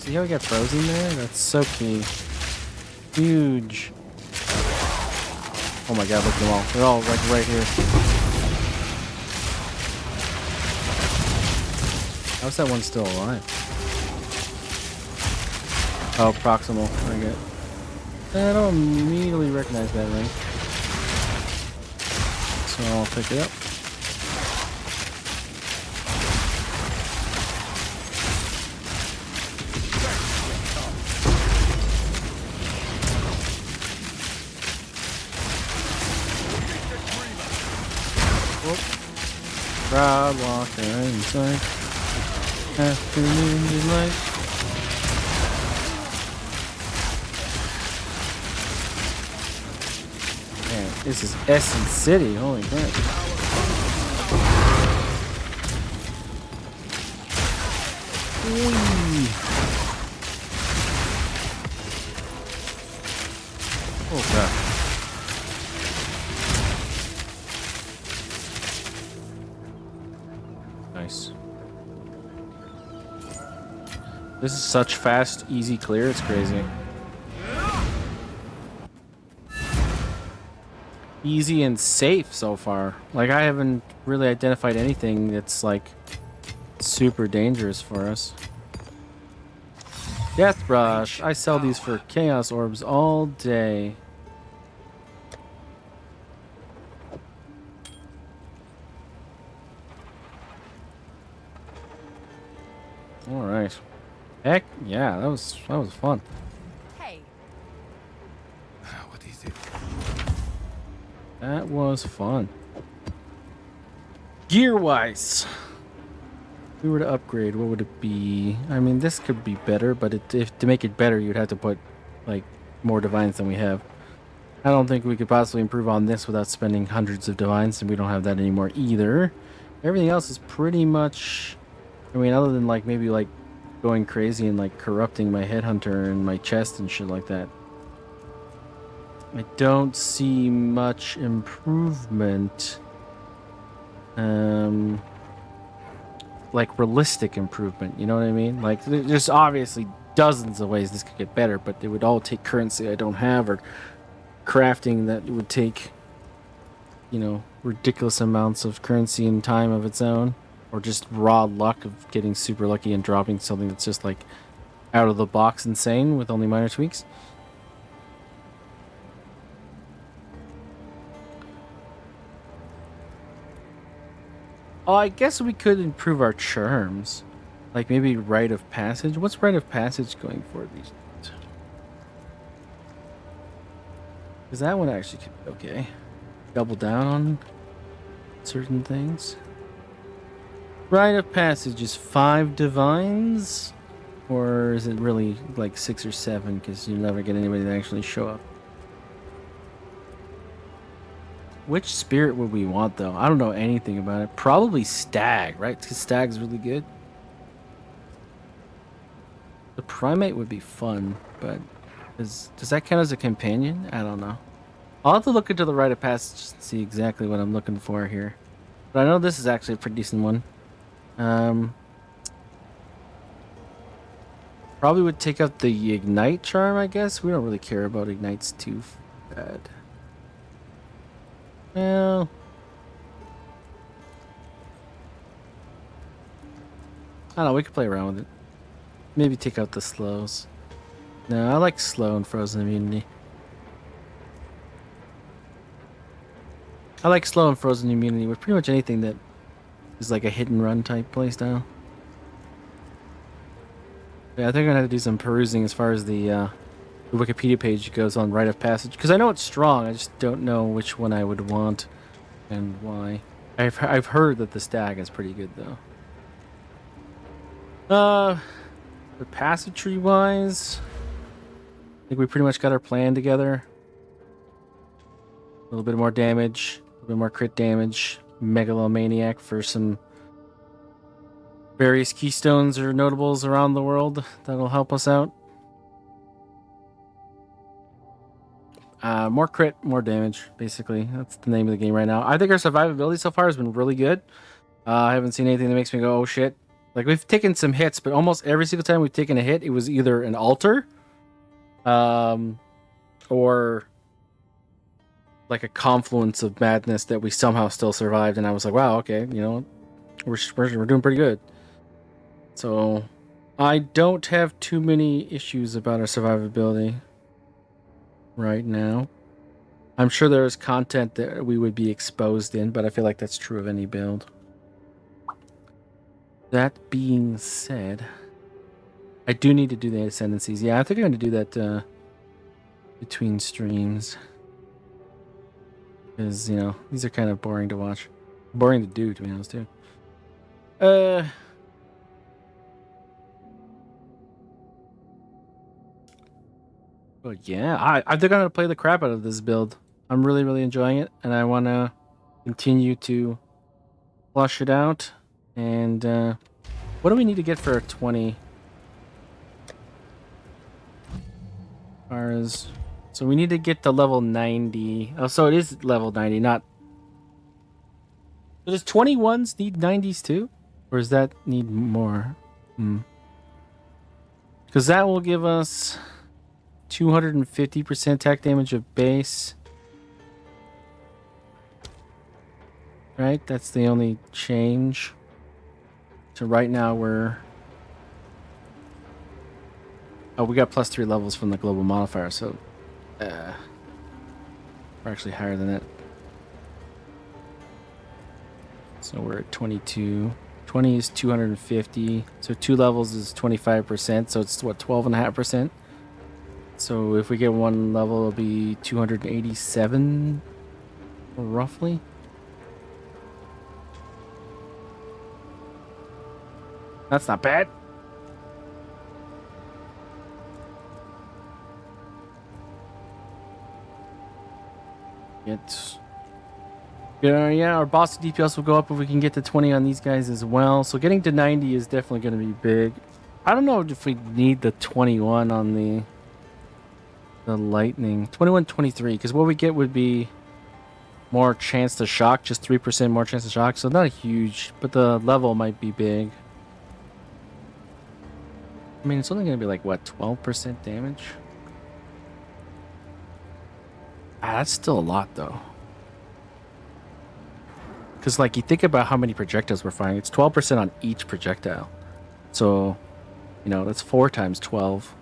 See how we got frozen there? That's so key. Huge. Oh my god, look at them all. They're all like right here. How's that one still alive? Oh, proximal. I get. I don't immediately recognize that ring. So I'll pick it up. Rod walker inside. Afternoon delight. Man, this is Essence City. Holy crap. Whee. Oh god. Nice. This is such fast, easy clear, it's crazy. Easy and safe so far. Like, I haven't really identified anything that's, like, super dangerous for us. Death Brush. I sell these for Chaos Orbs all day. Alright. Heck, yeah, that was fun. Hey, What is it? That was fun. Gear-wise, if we were to upgrade, what would it be? I mean, this could be better, but if to make it better, you'd have to put, like, more divines than we have. I don't think we could possibly improve on this without spending hundreds of divines, and we don't have that anymore either. Everything else is pretty much... I mean, other than, like, maybe, like, going crazy and, like, corrupting my headhunter and my chest and shit like that. I don't see much improvement. Like realistic improvement, you know what I mean? Like, there's obviously dozens of ways this could get better, but it would all take currency I don't have, or crafting that would take, you know, ridiculous amounts of currency and time of its own, or just raw luck of getting super lucky and dropping something that's just like out of the box insane with only minor tweaks. Oh, I guess we could improve our charms. Like maybe Rite of Passage. What's Rite of Passage going for these days? Because that one actually could be okay. Double down on certain things. Rite of Passage is 5 divines? Or is it really like 6 or 7? Because you never get anybody to actually show up. Which spirit would we want, though? I don't know anything about it. Probably Stag, right? Because Stag's really good. The Primate would be fun, but does that count as a companion? I don't know. I'll have to look into the Rite of Passage to see exactly what I'm looking for here. But I know this is actually a pretty decent one. Probably would take out the Ignite charm, I guess. We don't really care about Ignites too bad. Well, I don't know. We could play around with it. Maybe take out the slows. No, I like slow and frozen immunity. I like slow and frozen immunity with pretty much anything that is like a hit and run type playstyle. Yeah, I think I'm gonna have to do some perusing as far as the Wikipedia page goes on Rite of Passage, because I know it's strong. I just don't know which one I would want and why. I've heard that the Stag is pretty good though. The passageway wise, I think we pretty much got our plan together. A little bit more damage, a little bit more crit damage, Megalomaniac for some various keystones or notables around the world that'll help us out. More crit, more damage, basically. That's the name of the game right now. I think our survivability so far has been really good. I haven't seen anything that makes me go, oh shit. Like, we've taken some hits, but almost every single time we've taken a hit, it was either an altar, or like a confluence of madness that we somehow still survived. And I was like, wow, okay, you know, we're doing pretty good. So I don't have too many issues about our survivability right now. I'm sure there's content that we would be exposed in, but I feel like that's true of any build. That being said, I do need to do the ascendancies. Yeah, I think I'm going to do that between streams. Because, you know, these are kind of boring to watch. Boring to do, to be honest, too. But yeah, I think I'm going to play the crap out of this build. I'm really, really enjoying it. And I want to continue to flush it out. And what do we need to get for a 20? So we need to get to level 90. Oh, so it is level 90, not... So does 21s need 90s too? Or does that need more? Because that will give us 250% attack damage of base. Right? That's the only change. So right now we're... Oh, we got +3 levels from the global modifier, so... we're actually higher than that. So we're at 22. 20 is 250. So 2 levels is 25%. So it's what, 12.5%? So if we get 1 level, it'll be 287, roughly. That's not bad. Yeah, our boss DPS will go up if we can get to 20 on these guys as well. So getting to 90 is definitely going to be big. I don't know if we need the 21 on the lightning. 21, 23, because what we get would be more chance to shock, just 3% more chance to shock. So not a huge, but the level might be big. I mean, it's only going to be like, what, 12% damage? That's still a lot, though. Because, like, you think about how many projectiles we're firing. It's 12% on each projectile. So, you know, that's 4 times 12.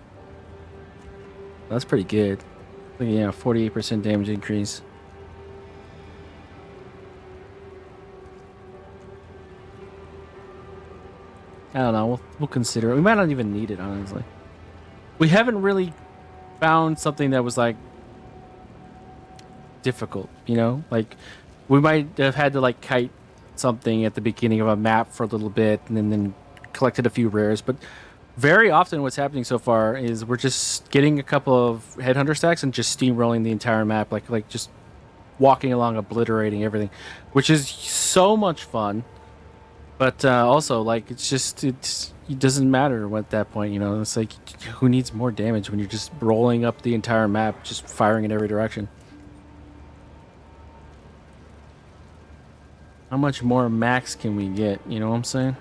That's pretty good. Like, yeah, 48% damage increase. I don't know. We'll consider it. We might not even need it, honestly. We haven't really found something that was, like, difficult, you know? Like, we might have had to, like, kite something at the beginning of a map for a little bit and then collected a few rares. But very often what's happening so far is we're just getting a couple of headhunter stacks and just steamrolling the entire map, like just walking along, obliterating everything, which is so much fun. But also, like, it doesn't matter at that point, you know? It's like, who needs more damage when you're just rolling up the entire map, just firing in every direction? How much more max can we get? You know what I'm saying?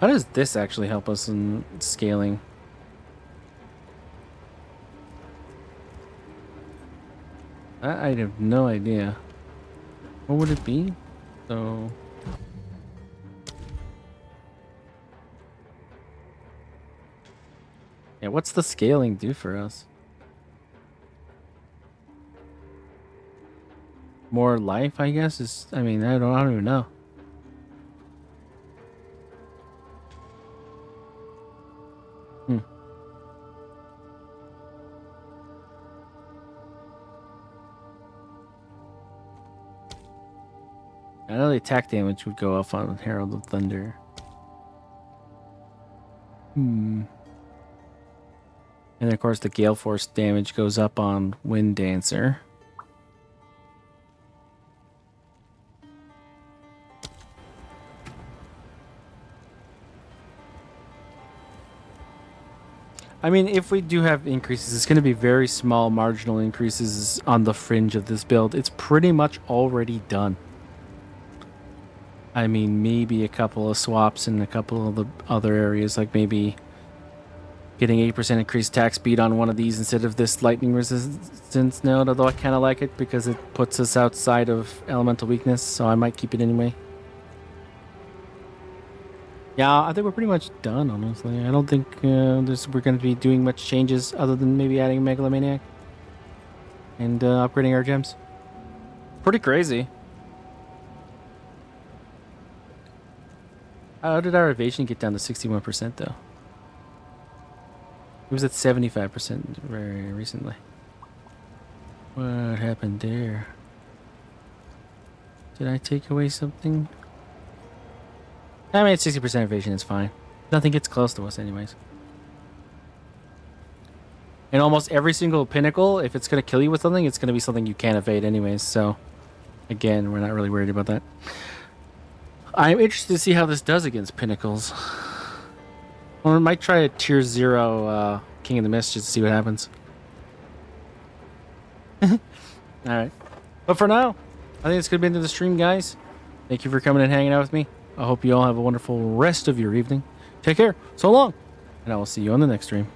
How does this actually help us in scaling? I have no idea. What would it be? So... yeah, what's the scaling do for us? More life, I guess, is... I mean, I don't even know. I know the attack damage would go off on Herald of Thunder. And of course the Gale Force damage goes up on Wind Dancer. I mean, if we do have increases, it's going to be very small marginal increases on the fringe of this build. It's pretty much already done. I mean, maybe a couple of swaps in a couple of the other areas, like maybe getting 8% increased attack speed on one of these instead of this lightning resistance node, although I kind of like it because it puts us outside of elemental weakness, so I might keep it anyway. Yeah, I think we're pretty much done, honestly. I don't think we're going to be doing much changes other than maybe adding a Megalomaniac and upgrading our gems. Pretty crazy. How did our evasion get down to 61% though? It was at 75% very recently. What happened there? Did I take away something? I mean, 60% evasion is fine. Nothing gets close to us anyways. And almost every single pinnacle, if it's going to kill you with something, it's going to be something you can't evade anyways. So, again, we're not really worried about that. I'm interested to see how this does against pinnacles. Or I might try a tier 0 King of the Mist just to see what happens. Alright. But for now, I think it's going to be into the stream, guys. Thank you for coming and hanging out with me. I hope you all have a wonderful rest of your evening. Take care. So long. And I will see you on the next stream.